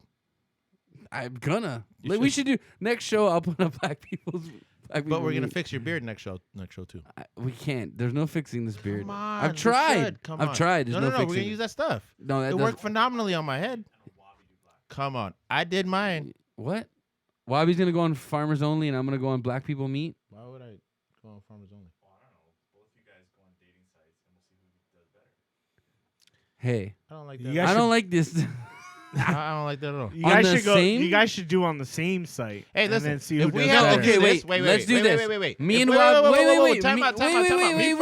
I'm gonna. You Like, we should do next show. I'll put up Black People's. But we're gonna fix your beard next show too. We can't. There's no fixing this beard. Come on, I've we tried. should. Come I've on. tried. There's No, fixing we're gonna it. use that stuff. No, that It doesn't. worked phenomenally on my head. Come on, I did mine. What? Wabi's gonna go on Farmers Only, and I'm gonna go on Black People Meet. Why would I go on farmers only? Hey, I don't like You that. guys I should- don't like this. I don't like that at all. You On guys the should go. same- You guys should do on the same site. Hey, and listen. then see If who we does have better. to do Okay, this, wait, let's do this. Wait. Me If- and wait, Wab- wait, time out. Me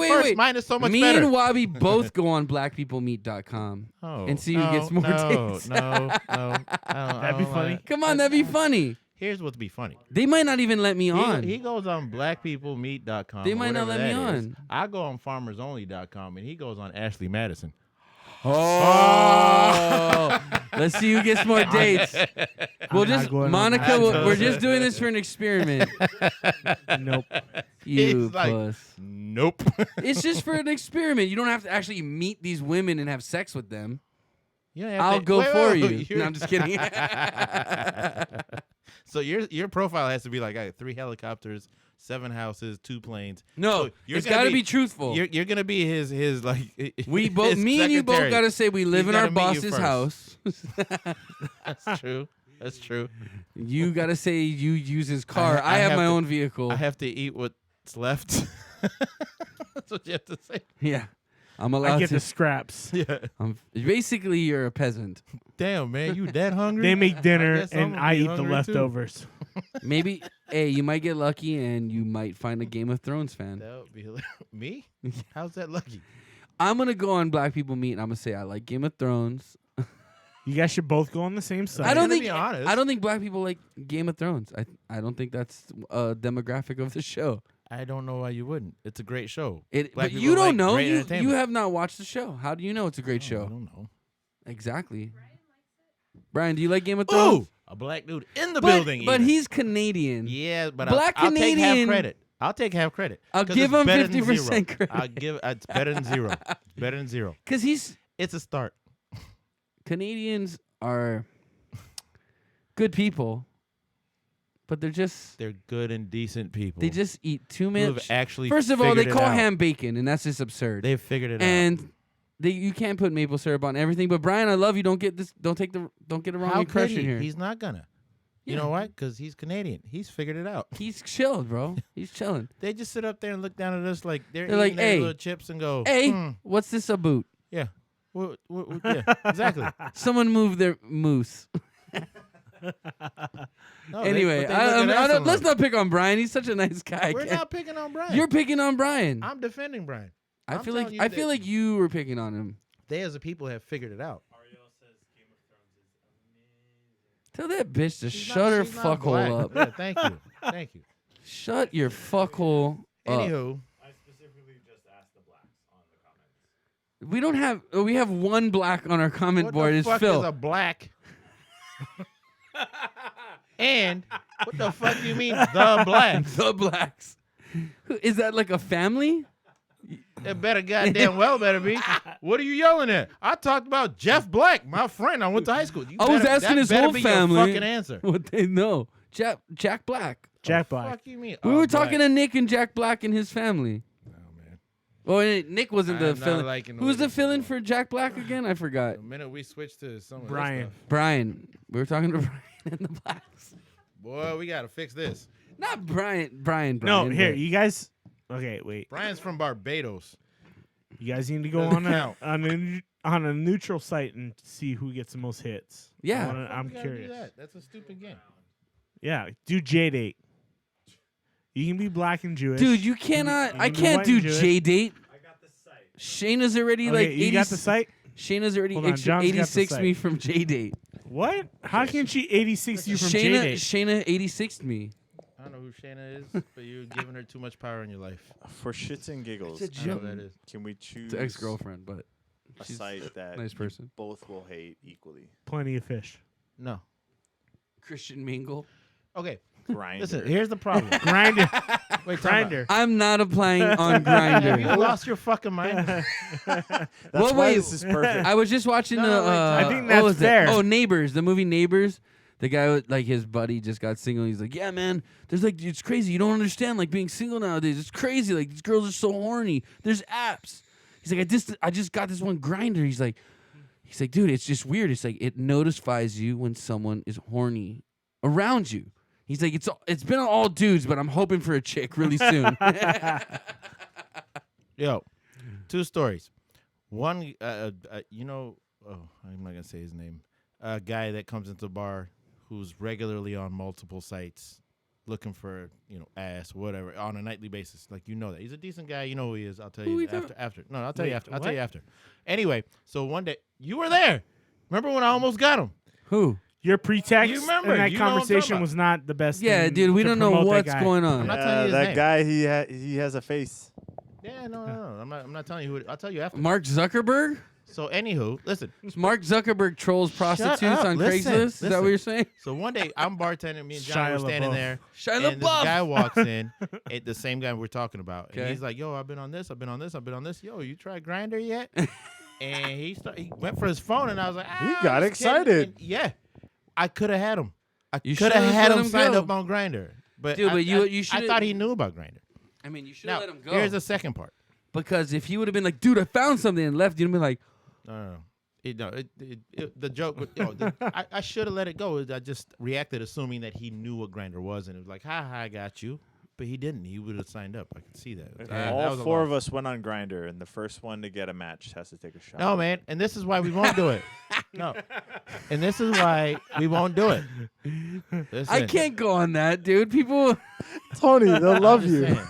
first. Mine is so much Me better. and Wabi both go on blackpeoplemeet.com Oh, and see who gets more dates. No. That'd be funny. Come on, that'd be funny. Here's what's be funny. They might not even let me on. He goes on blackpeoplemeet.com. They might not whatever let me that is. on. I go on farmersonly.com and he goes on Ashley Madison. Oh, let's see who gets more dates. We'll I'm not just going on Monica. that. We're just doing this for an experiment. Nope. You It's like- puss. Nope. It's just for an experiment. You don't have to actually meet these women and have sex with them. You don't have I'll to- go wait, for wait, you. wait, No, I'm just kidding. So your profile has to be like 3 helicopters, 7 houses, 2 planes. No, So you're it's gonna got to be truthful. You're gonna be his like. We both, his me and you both secretary. got to say we live He's in our gotta meet you boss's first. house. That's true. That's true. You got to say you use his car. I I have have my to- own vehicle. I have to eat what's left. That's what you have to say. Yeah, I'm allowed I get to. the scraps. Yeah. Basically, you're a peasant. Damn, man, you that hungry? They make dinner guess I'm and gonna I be eat the hungry, too. leftovers. Maybe, hey, you might get lucky and you might find a Game of Thrones fan. That would be hilarious. Me? How's that lucky? I'm gonna go on Black People Meet and I'm gonna say I like Game of Thrones. You guys should both go on the same site. I don't gonna think be honest. I don't think black people like Game of Thrones. I don't think that's a demographic of the show. I don't know why you wouldn't. It's a great show. It, Black but people you don't like know. great You entertainment. have not watched the show. How do you know it's a great I show? don't know. Exactly. Brian, do you like Game of Thrones? Ooh, a black dude in the building. But even. he's Canadian. yeah, but Black I'll take half Canadian- credit. I'll take half credit. I'll 'Cause give it's him better than 50% zero. credit. I'll give. It's better than 0. It's better than 0. Because he's It's a start. Canadians are good people, but They're good and decent people. they just eat too who have much. actually. First of all, they figured it call out. ham bacon, and that's just absurd. They've figured it out. and you can't put maple syrup on everything. But Brian, I love you. Don't get this. Don't get the wrong How could impression he? here. He's not gonna. You Yeah. know why? Because he's Canadian. He's figured it out. He's chilled, bro. He's chilling. They just sit up there and look down at us like they're They're eating like, their "Hey, little chips and go, Hey, "Hmm, what's this about? yeah, yeah, exactly." Someone move their moose. No, Anyway, but they look at us and let's like, not pick on Brian. He's such a nice guy. We're not picking on Brian. You're picking on Brian. I'm defending Brian. I I'm feel telling like you I that- feel like you were picking on him. They as a people have figured it out. Tell that bitch to She's shut her she's not black. fuckhole up. Yeah, thank you, thank you. Shut your fuckhole. Anywho, I specifically just asked the blacks on the comments. We don't have. We have one black on our comment what board. the It's fuck Phil. is a black? And what the fuck do you mean the black? The blacks. Is that like a family? It better goddamn well better be. What are you yelling at? I talked about Jeff Black, my friend. I went to high school. I was asking his whole family. Your fucking answer. What they know? Jack Black. Jack The Black. fuck you mean? We were talking to Nick and Jack Black and his family. Oh man. Well, Nick wasn't the I'm not fill-in. liking the Who way was the this is fill-in going. for Jack Black again? I forgot. The minute we switched to some of Brian. this stuff, Brian. We were talking to Brian and the blacks. boy, we gotta fix this. Not Brian. No, here, but- you guys. Okay, wait. Brian's from Barbados. You guys need to go Doesn't on count. on a neutral site and see who gets the most hits. Yeah. I'm We gotta do curious. that. That's a stupid game. Yeah, do J-Date. You can be black and Jewish. Dude, you cannot. you I can be can't white do and Jewish. J-Date. I got the site. Shayna's already Okay, like you 80. got the site? Shayna's already Hold on, John's got the 86 site. me from J-Date. What? How can she 86 you from Shayna J-Date? 86'd me. I don't know who Shayna is, but you're giving her too much power in your life. For shits and giggles, It's a I know joke. that is. can we choose It's ex-girlfriend, but a she's site that nice you person. both will hate equally? Plenty of fish. No. Christian Mingle. Okay. Grinder. Listen, here's the problem. Grinder. Wait, Grinder. I'm not applying on Have you Grindr. lost your fucking mind? That's Well, why wait. this is perfect. I was just watching No, the. no, wait, I think what that's was it? fair. Oh, Neighbors, the movie Neighbors. The guy with like his buddy just got single. He's like, yeah, man. There's like it's crazy. You don't understand like being single nowadays. It's crazy. Like these girls are so horny. There's apps. He's like, I just got this one Grinder. He's like, dude, it's just weird. It's like it notifies you when someone is horny around you. He's like, it's been all dudes, but I'm hoping for a chick really soon. Yo, two stories. One, you know, I'm not gonna say his name. A guy that comes into the bar who's regularly on multiple sites looking for, ass, whatever, on a nightly basis. Like, you know that. He's a decent guy. You know who he is. I'll tell Who you we after. No, I'll tell Wait, you after. I'll what? tell you after. Anyway, so one day, you were there. Remember when I almost got him? Who? Your pretext You remember, in that you know what I'm talking conversation about. was not the best. Yeah, thing dude, we to don't know promote that what's guy. going I'm on. not telling you his that name. guy, he has a face. Yeah, no. I'm not telling you who it, I'll tell you after. Mark Zuckerberg? So, anywho, listen. Mark Zuckerberg trolls prostitutes up. on Listen, Craigslist? Is that listen. what you're saying? So one day, I'm bartending. Me and Johnny Shia were standing LaBeouf. there. Shia And this LaBeouf. guy walks in, the same guy we're talking about. And Okay. he's like, yo, I've been on this, I've been on this, I've been on this. Yo, you tried Grindr yet? And he went for his phone, and I was like, got I'm just kidding. excited. And yeah, I could have had him. I You could have should've had let him him signed go. up on Grindr. But, Dude, I, but you I should've- thought he knew about Grindr. I mean, you should Now, have let him go. here's the second part. Because if he would have been like, dude, I found something and left, you'd have been like, No. The joke, I should have let it go. I just reacted assuming that he knew what Grindr was, and it was like, ha, I got you. But he didn't. He would have signed up. I could see that. That All was a four loss. of us went on Grinder, and the first one to get a match has to take a shot. No, man. And this is why we won't do it. No. And this is why we won't do it. I Listen, can't go on that, dude. People Tony, they'll I'm love just you. saying.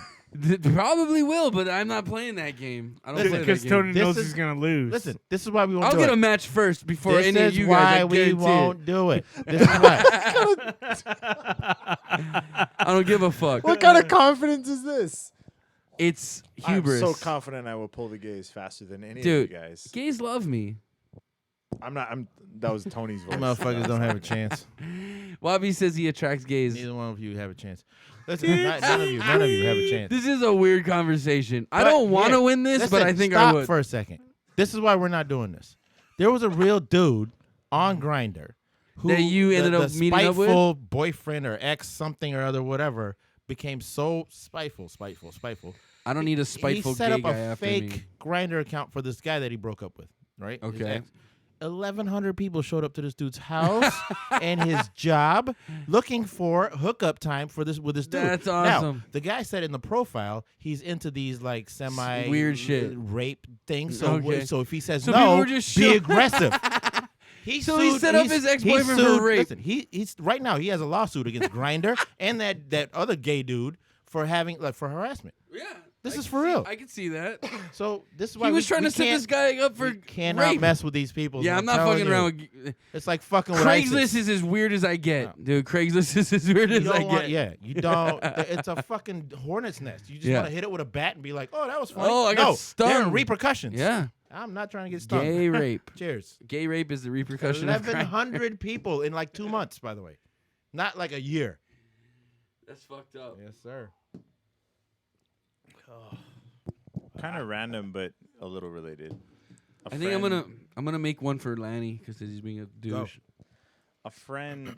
probably will, but I'm not playing that game. I don't play that Because game. Tony This knows is- he's gonna lose. Listen, this is why we won't I'll do get it. a match first before This any is of you why guys. I we guarantee won't do it. This is why. I don't give a fuck. What kind of confidence is this? It's hubris. I'm so confident I will pull the gays faster than any Dude, of you guys. Gays love me. That was Tony's voice. Motherfuckers don't have a chance. Wabi says he attracts gays. Neither one of you have a chance. Listen, none of you have a chance. This is a weird conversation. I But don't want to here, win this, but listen, I think stop I would. for a second. This is why we're not doing this. There was a real dude on Grindr who That you ended up meeting up with? spiteful boyfriend or ex something or other, whatever, became so spiteful. I don't need a spiteful he set gay up guy a after fake me. Grindr account for this guy that he broke up with, right? His Okay. ex. 1,100 people showed up to this dude's house and his job looking for hookup time for this with this dude. That's Now, awesome. the guy said in the profile he's into these like semi Weird shit. rape things. So Okay. so if he says So people no, were just be show- aggressive. So he set up his ex-boyfriend for sued- rape. Listen, he's right now he has a lawsuit against Grindr and that other gay dude for having for harassment. Yeah. This is for real. I can see that. So this is why He was trying we to set this guy up for we cannot rape. mess with these people. Yeah, I'm not telling fucking you. around with. It's like fucking with Craigslist ISIS. is as weird as I get, dude. Craigslist is as weird You as I don't want, get. yeah, you don't. It's a fucking hornet's nest. You just Yeah. want to hit it with a bat and be like, "Oh, that was funny." Oh, I got no, there are stung. repercussions. Yeah, I'm not trying to get stung. gay rape. Cheers. Gay rape is the repercussion of crime. 1,100 people in like 2 months, by the way, not like a year. That's fucked up. Yes, sir. Kind of random, but a little related. I think I'm gonna make one for Lanny because he's being a douche. A friend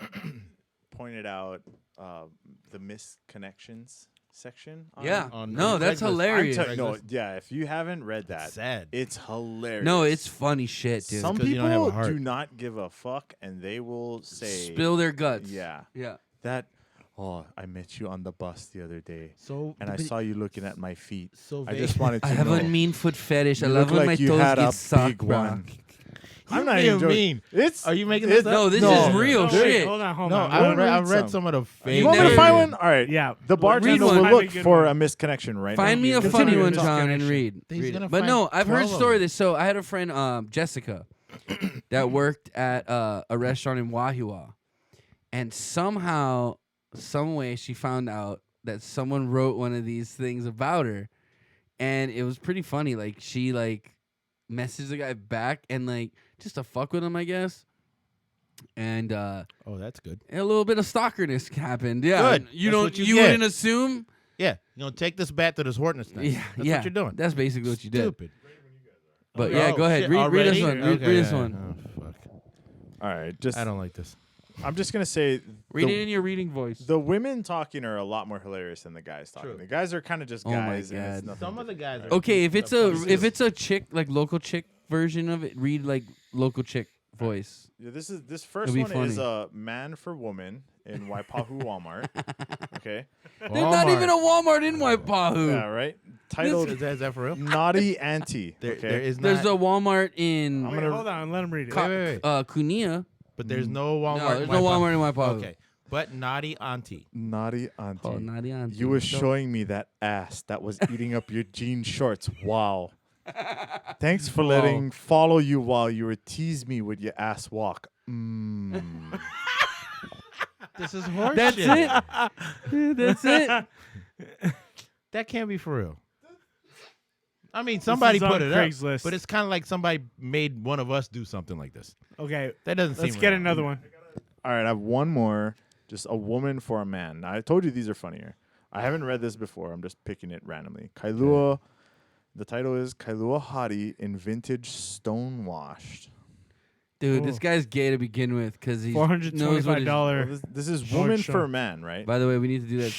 pointed out the missed connections section. Yeah, on no, that's Craigslist. hilarious. No, yeah. If you haven't read that, Sad. it's hilarious. No, it's funny shit, dude. Some 'cause you don't have a people heart. do not give a fuck, and they will say, Spill their guts. Yeah, Yeah. that. Oh, I met you on the bus the other day, So and I saw you looking at my feet. So I vague. just wanted to I have know. a mean foot fetish. I You love look when like my you toes had get a sucked, big bro. one. I'm I'm not being even joking. mean. It's. Are you making this up? No, this No. is real Wait, shit. hold on, hold No, on. I've read read some. some of the You fake. want me to never- find one? All right. Yeah. The bartender one. will Find a look good for one. a misconnection right Find now. me a Continue funny with one, this John, and connection. read. He's Read gonna it. But no, find I've heard 12 of story of them. this. So I had a friend, Jessica, that worked at a restaurant in Wahua, and somehow, some way, she found out that someone wrote one of these things about her, and it was pretty funny. Like she messaged the guy back and just to fuck with him, I guess. And Oh, that's good. a little bit of stalkerness happened. Yeah, Good. you That's don't. what you You get. wouldn't assume. Yeah, take this bat to this hornet's nest. Yeah, That's yeah. what you're doing. That's basically what you did. Stupid. But Oh, yeah, go ahead. shit, Read this already? one. Read Okay, this yeah. one. Oh, fuck. All right. Just. I don't like this. I'm just gonna say. Read the, it in your reading voice. The women talking are a lot more hilarious than the guys talking. True. The guys are kind of just Oh my guys. And it's God. nothing Some of the guys. Are Okay, if it's a funny too. chick local chick version of it, read local chick voice. Yeah, this first It'll be one is funny. a man for woman in Waipahu Walmart. Okay. There's not even a Walmart in Waipahu. Yeah, right. Titled Is that for real? Naughty Auntie. There, okay. there is There's a not. Walmart in Wait, hold on. Let him read it. Wait. Kunia. But there's no Walmart. No, there's in no Waipahu. Walmart in Waipahu. Okay, but naughty auntie. Naughty Auntie. Oh, naughty auntie. You were So- showing me that ass that was eating up your jean shorts. Wow. Thanks for letting follow you while you were tease me with your ass walk. This is horseshit. That's it. That's it. That can't be for real. I mean, somebody is on put it Craigslist. up, but it's kind of like somebody made one of us do something like this. Okay. That doesn't seem Let's get real. another one. All right, I have one more. Just a woman for a man. Now, I told you these are funnier. I haven't read this before. I'm just picking it randomly. Kailua. The title is Kailua Hottie in Vintage Stonewashed. Dude, this guy's gay to begin with because he knows what his... $425. This is Short woman show. for a man, right? By the way, we need to do that.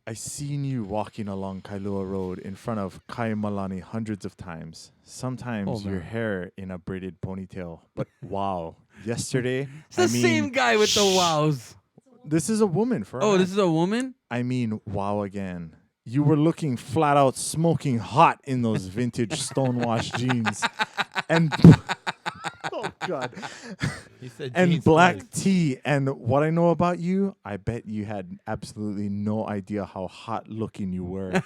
I seen you walking along Kailua Road in front of Kai Malani hundreds of times. Sometimes Hold your on. hair in a braided ponytail. But wow, yesterday, It's the same guy with the wows. This is a woman for a Oh, man. this is a woman? I mean, wow again. You were looking flat out smoking hot in those vintage stonewashed jeans. And oh god. He said And jeans black twice. tea. And what I know about you, I bet you had absolutely no idea how hot looking you were.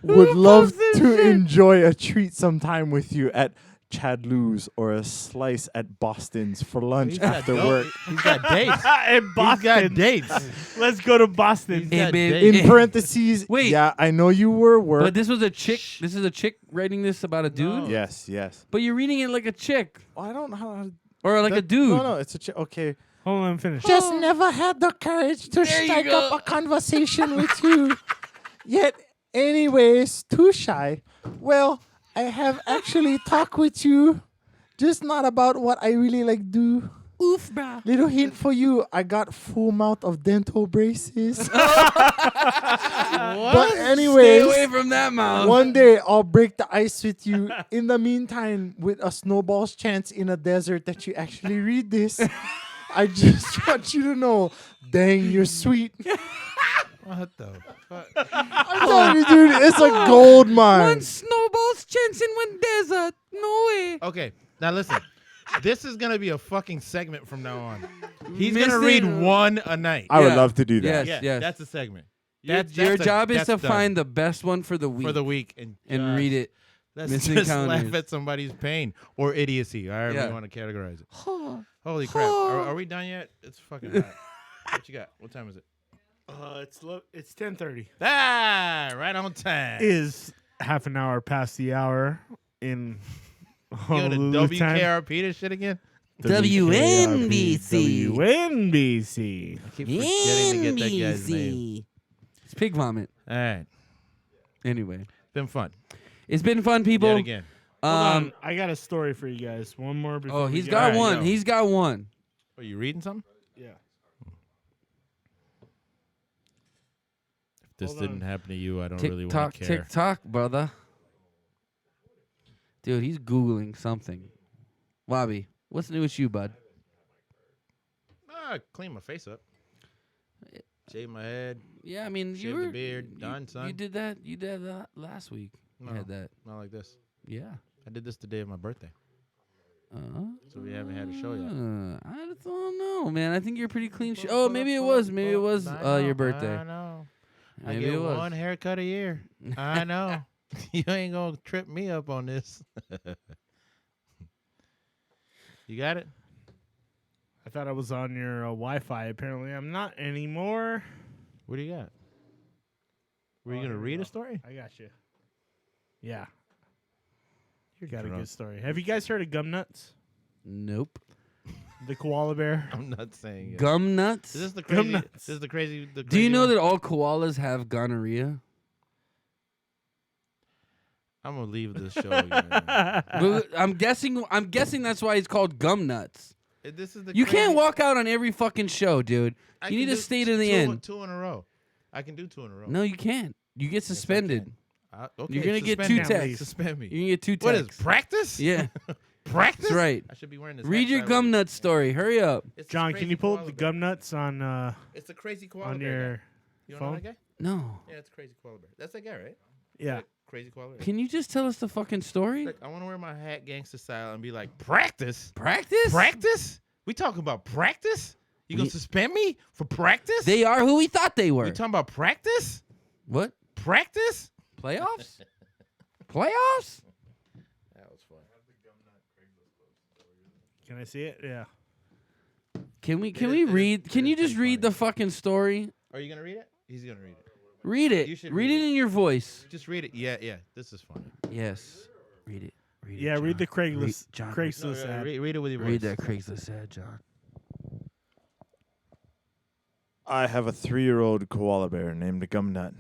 Would love to enjoy a treat sometime with you at Chad Lou's or a slice at Boston's for lunch He's got after dope. work. He's got dates. In He's got Boston. dates. Let's go to Boston. He's Hey, got babe, dates. In parentheses, Wait. yeah, I know you were work. But this was a chick. This is a chick writing this about a dude? No. Yes, yes. But you're reading it like a chick. I don't know how. Or like a dude. No, it's a okay. Hold on, finish. Just never had the courage to There you strike go. up a conversation with you. Yet, anyways, too shy. Well, I have actually talked with you, just not about what I really like do. Oof, brah. Little hint for you, I got full mouth of dental braces. But Stay anyways, away from that mouth. one day I'll break the ice with you. In the meantime, with a snowball's chance in a desert that you actually read this, I just want you to know, dang, you're sweet. What the fuck? I'm telling you, dude, it's a gold mine. One snowball's chance in one desert. No way. Okay, now listen. This is gonna be a fucking segment from now on. He's Missed gonna read it. one a night. I would Yeah. love to do that. Yes, yeah, yes. that's a segment. Your job is to find the best one for the week. And read it. Let's Missing just encounters. laugh at somebody's pain or idiocy, however Yeah. you want to categorize it. Holy crap. Are we done yet? It's fucking hot. What you got? What time is it? It's 10:30. Ah, right on time. Is half an hour past the hour in You go to Honolulu time. WKRP this shit again? WNBC. WNBC. I keep forgetting to get that guy's name. It's pig vomit. All right. Anyway, Been fun. it's been fun, people. Yet again. Hold on. I got a story for you guys. One more before Oh, we he's get got out. one. yo. He's got one. Are you reading something? Yeah. If this Hold didn't on. happen to you, I don't Tick really want tock, to care. tick tock, brother. Dude, he's Googling something. Wabi, what's new with you, bud? Clean my face up. Shave my head. Yeah, I mean, Shave you the were beard. Done, son. You did that. You did that last week. No, You had that. not like this. Yeah. I did this the day of my birthday. So we haven't had a show yet. I don't know, man. I think you're pretty clean. Oh, maybe it was. Maybe it was your birthday. I know. Maybe I get it was. one haircut a year. I know. You ain't gonna trip me up on this. You got it? I thought I was on your Wi-Fi. Apparently, I'm not anymore. What do you got? Were you Oh, gonna here we read go. a story? I got you. Yeah. You're Got a drunk. good story. Have you guys heard of Gum Nuts? Nope. The koala bear? I'm not saying it. Gum nuts. Is this the Gum crazy? nuts. This is the crazy. The Do you crazy know one? that all koalas have gonorrhea? I'm gonna leave this show. Again. Well, I'm guessing that's why it's called gum nuts. This is the. You crazy- can't walk out on every fucking show, dude. I You can need to do stay to the two- end. 2 in a row. I can do 2 in a row. No, you can't. You get Yes, I suspended. can. Okay, You're gonna get suspend 2 me. texts. Suspend me. You're gonna get 2 What texts. is practice? Yeah, Practice. that's right. I should be wearing this. Read hat your sideways. gum nut story. Hurry up. It's this John, crazy can you pull up koala the bear. Gum Nuts on It's a crazy koala on bear. your guy. You don't know phone? that guy? No. Yeah, it's a crazy koala bear. That's that guy, right? Yeah. That crazy koala bear. Can you just tell us the fucking story? Look, I want to wear my hat gangster style and be like, practice? Practice? Practice? We talking about practice? You gonna suspend me for practice? They are who we thought they were. We talking about practice? What? Practice? Playoffs? Playoffs? That was fun. Can I see it? Yeah. Can we It is- read? Can it you is just pretty read funny. the fucking story? Are you gonna read it? He's gonna read it. Read You it. should Read read it it. in your voice. Just read it. Yeah. This is funny. Yes. Read it. Read Yeah, it, read the John. Craigslist John, No, Craigslist ad. read it with your voice. read that Craigslist ad, John. I have a 3-year-old koala bear named Gumnut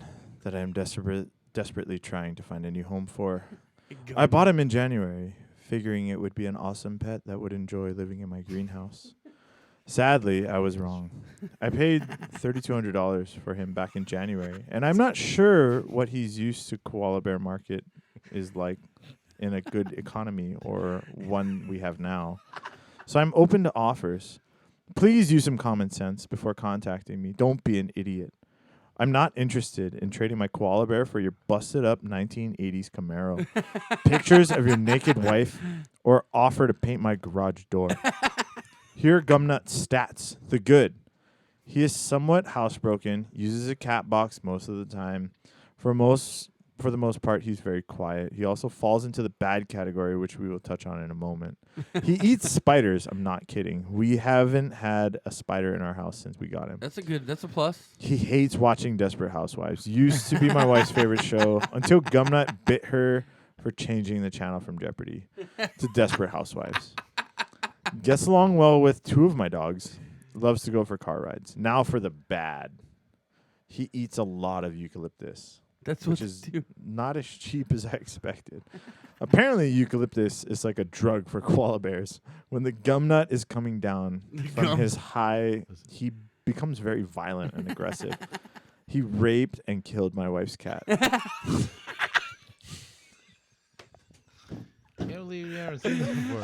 that I am desperately trying to find a new home for. I bought him in January, figuring it would be an awesome pet that would enjoy living in my greenhouse. Sadly, I was wrong. I paid $3,200 for him back in January, and I'm not sure what he's used to koala bear market is like in a good economy or one we have now. So I'm open to offers. Please use some common sense before contacting me. Don't be an idiot. I'm not interested in trading my koala bear for your busted up 1980s Camaro, pictures of your naked wife, or offer to paint my garage door. Here are Gumnut's stats. The good. He is somewhat housebroken, uses a cat box most of the time. For the most part, he's very quiet. He also falls into the bad category, which we will touch on in a moment. He eats spiders. I'm not kidding. We haven't had a spider in our house since we got him. That's a plus. He hates watching Desperate Housewives. Used to be my wife's favorite show until Gumnut bit her for changing the channel from Jeopardy to Desperate Housewives. Gets along well with 2 of my dogs. Loves to go for car rides. Now for the bad. He eats a lot of eucalyptus, That's which what is dude. not as cheap as I expected. Apparently, eucalyptus is like a drug for koala bears. When the Gumnut is coming down from his high, he becomes very violent and aggressive. He raped and killed my wife's cat. Can't believe you haven't seen this before.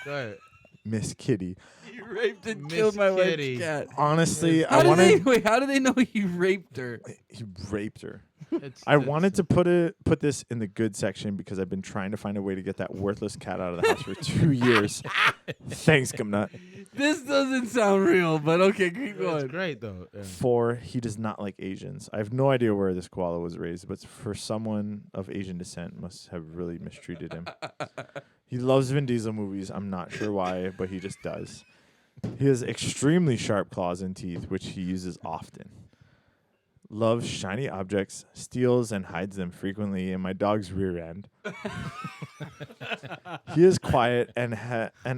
Go ahead. Miss Kitty. You raped and Miss killed my Kitty. wife's cat. Honestly, How I did they wanted. wait? How do they know you raped her? He raped her. It's- I it's- wanted to put this in the good section because I've been trying to find a way to get that worthless cat out of the house for 2 years. Thanks, Gumnut. This doesn't sound real, but okay, keep It's going. great though. Yeah. 4, he does not like Asians. I have no idea where this koala was raised, but for someone of Asian descent, must have really mistreated him. He loves Vin Diesel movies. I'm not sure why, but he just does. He has extremely sharp claws and teeth, which he uses often. Loves shiny objects, steals and hides them frequently in my dog's rear end. He is quiet and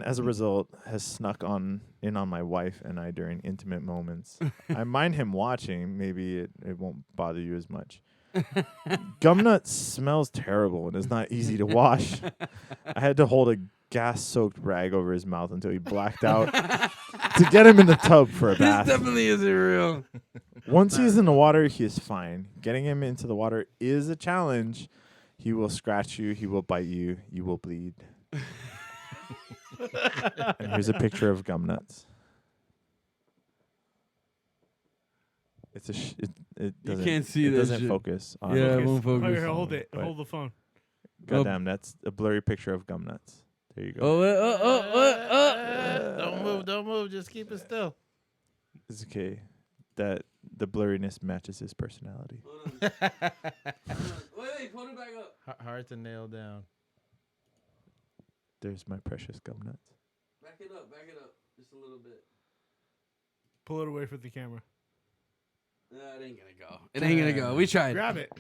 as a result has snuck in on my wife and I during intimate moments. I mind him watching. Maybe it won't bother you as much. Gumnut smells terrible and is not easy to wash. I had to hold a gas-soaked rag over his mouth until he blacked out to get him in the tub for a bath. This definitely isn't real. Once he's in the water, he is fine. Getting him into the water is a challenge. He will scratch you. He will bite you. You will bleed. And here's a picture of Gumnuts. It's a it You doesn't, can't see it that doesn't shit. focus on Yeah, it. it won't focus. Here, hold it. But- Hold the phone. Goddamn, that's a blurry picture of Gumnuts. There you go. Don't move. Just keep it still. It's okay. That the blurriness matches his personality. Wait, hold it back up. Hard to nail down. There's my precious Gumnuts. Back it up, just a little bit. Pull it away from the camera. No, it ain't gonna go. It ain't gonna go. We tried. Grab it.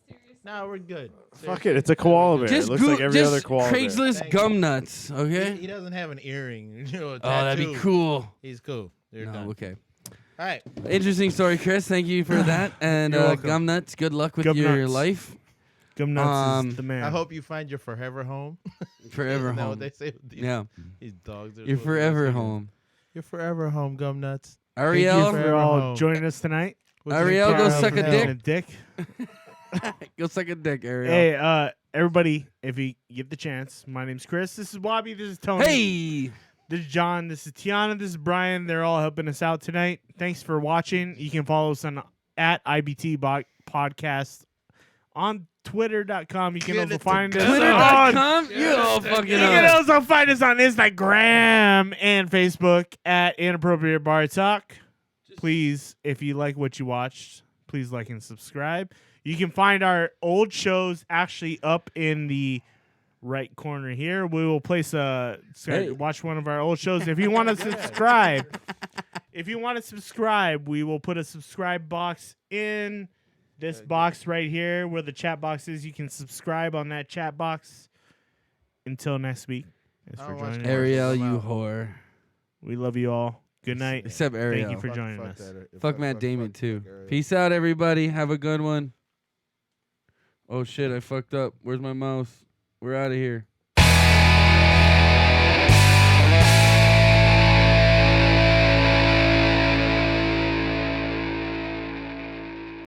Seriously. No, we're good. Fuck it, it's a koala bear. Just it looks like every other koala bear. Craigslist Thank you. gum nuts, okay? He doesn't have an earring. You know, a Oh, that'd be tattoo. cool. He's cool. You're No, done. okay. All right. Interesting story, Chris. Thank you for that. And You're welcome. gum nuts. Good luck with Gum your nuts. life. Gum Nuts Um, is the man. I hope you find your forever home. Forever Isn't that home. what they say with these, Yeah, these dogs? Are you're supposed to be forever saying? home. You're forever home, Gum Nuts. Thank Ariel, you for Forever all home. joining us tonight. Ariel, go Thank you suck a for being dick. a dick. go suck a dick, Ariel. Hey, everybody, if you get the chance, my name's Chris. This is Bobby. This is Tony. Hey! This is John. This is Tiana. This is Brian. They're all helping us out tonight. Thanks for watching. You can follow us on at IBT podcast on Twitter.com. You can Get also it find us on. Twitter.com? You all fucking You can up. also find us on Instagram and Facebook at Inappropriate Bar Talk. Please, if you like what you watched, please like and subscribe. You can find our old shows actually up in the right corner here. We will place watch one of our old shows. If you want to subscribe, we will put a subscribe box in this box right here where the chat box is. You can subscribe on that chat box. Until next week. Thanks for I'll watch joining us. Ariel, I'm you out. whore. We love you all. Good night. Except Ariel. Thank you for joining us. Fuck Matt Damon, too. Peace out, everybody. Have a good one. Oh, shit, I fucked up. Where's my mouse? We're out of here.